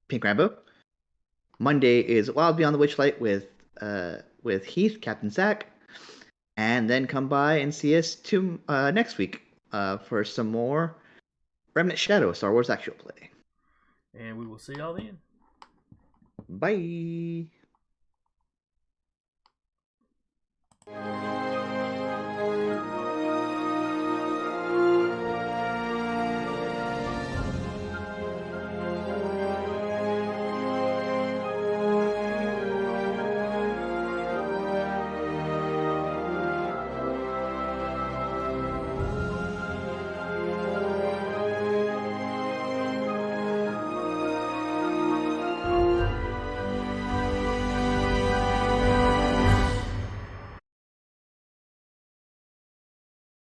Pink Rambo. Monday is Wild Beyond the Witchlight with Heath, Captain Zack. And then come by and see us next week for some more Remnant Shadow Star Wars actual play. And we will see y'all then. Bye.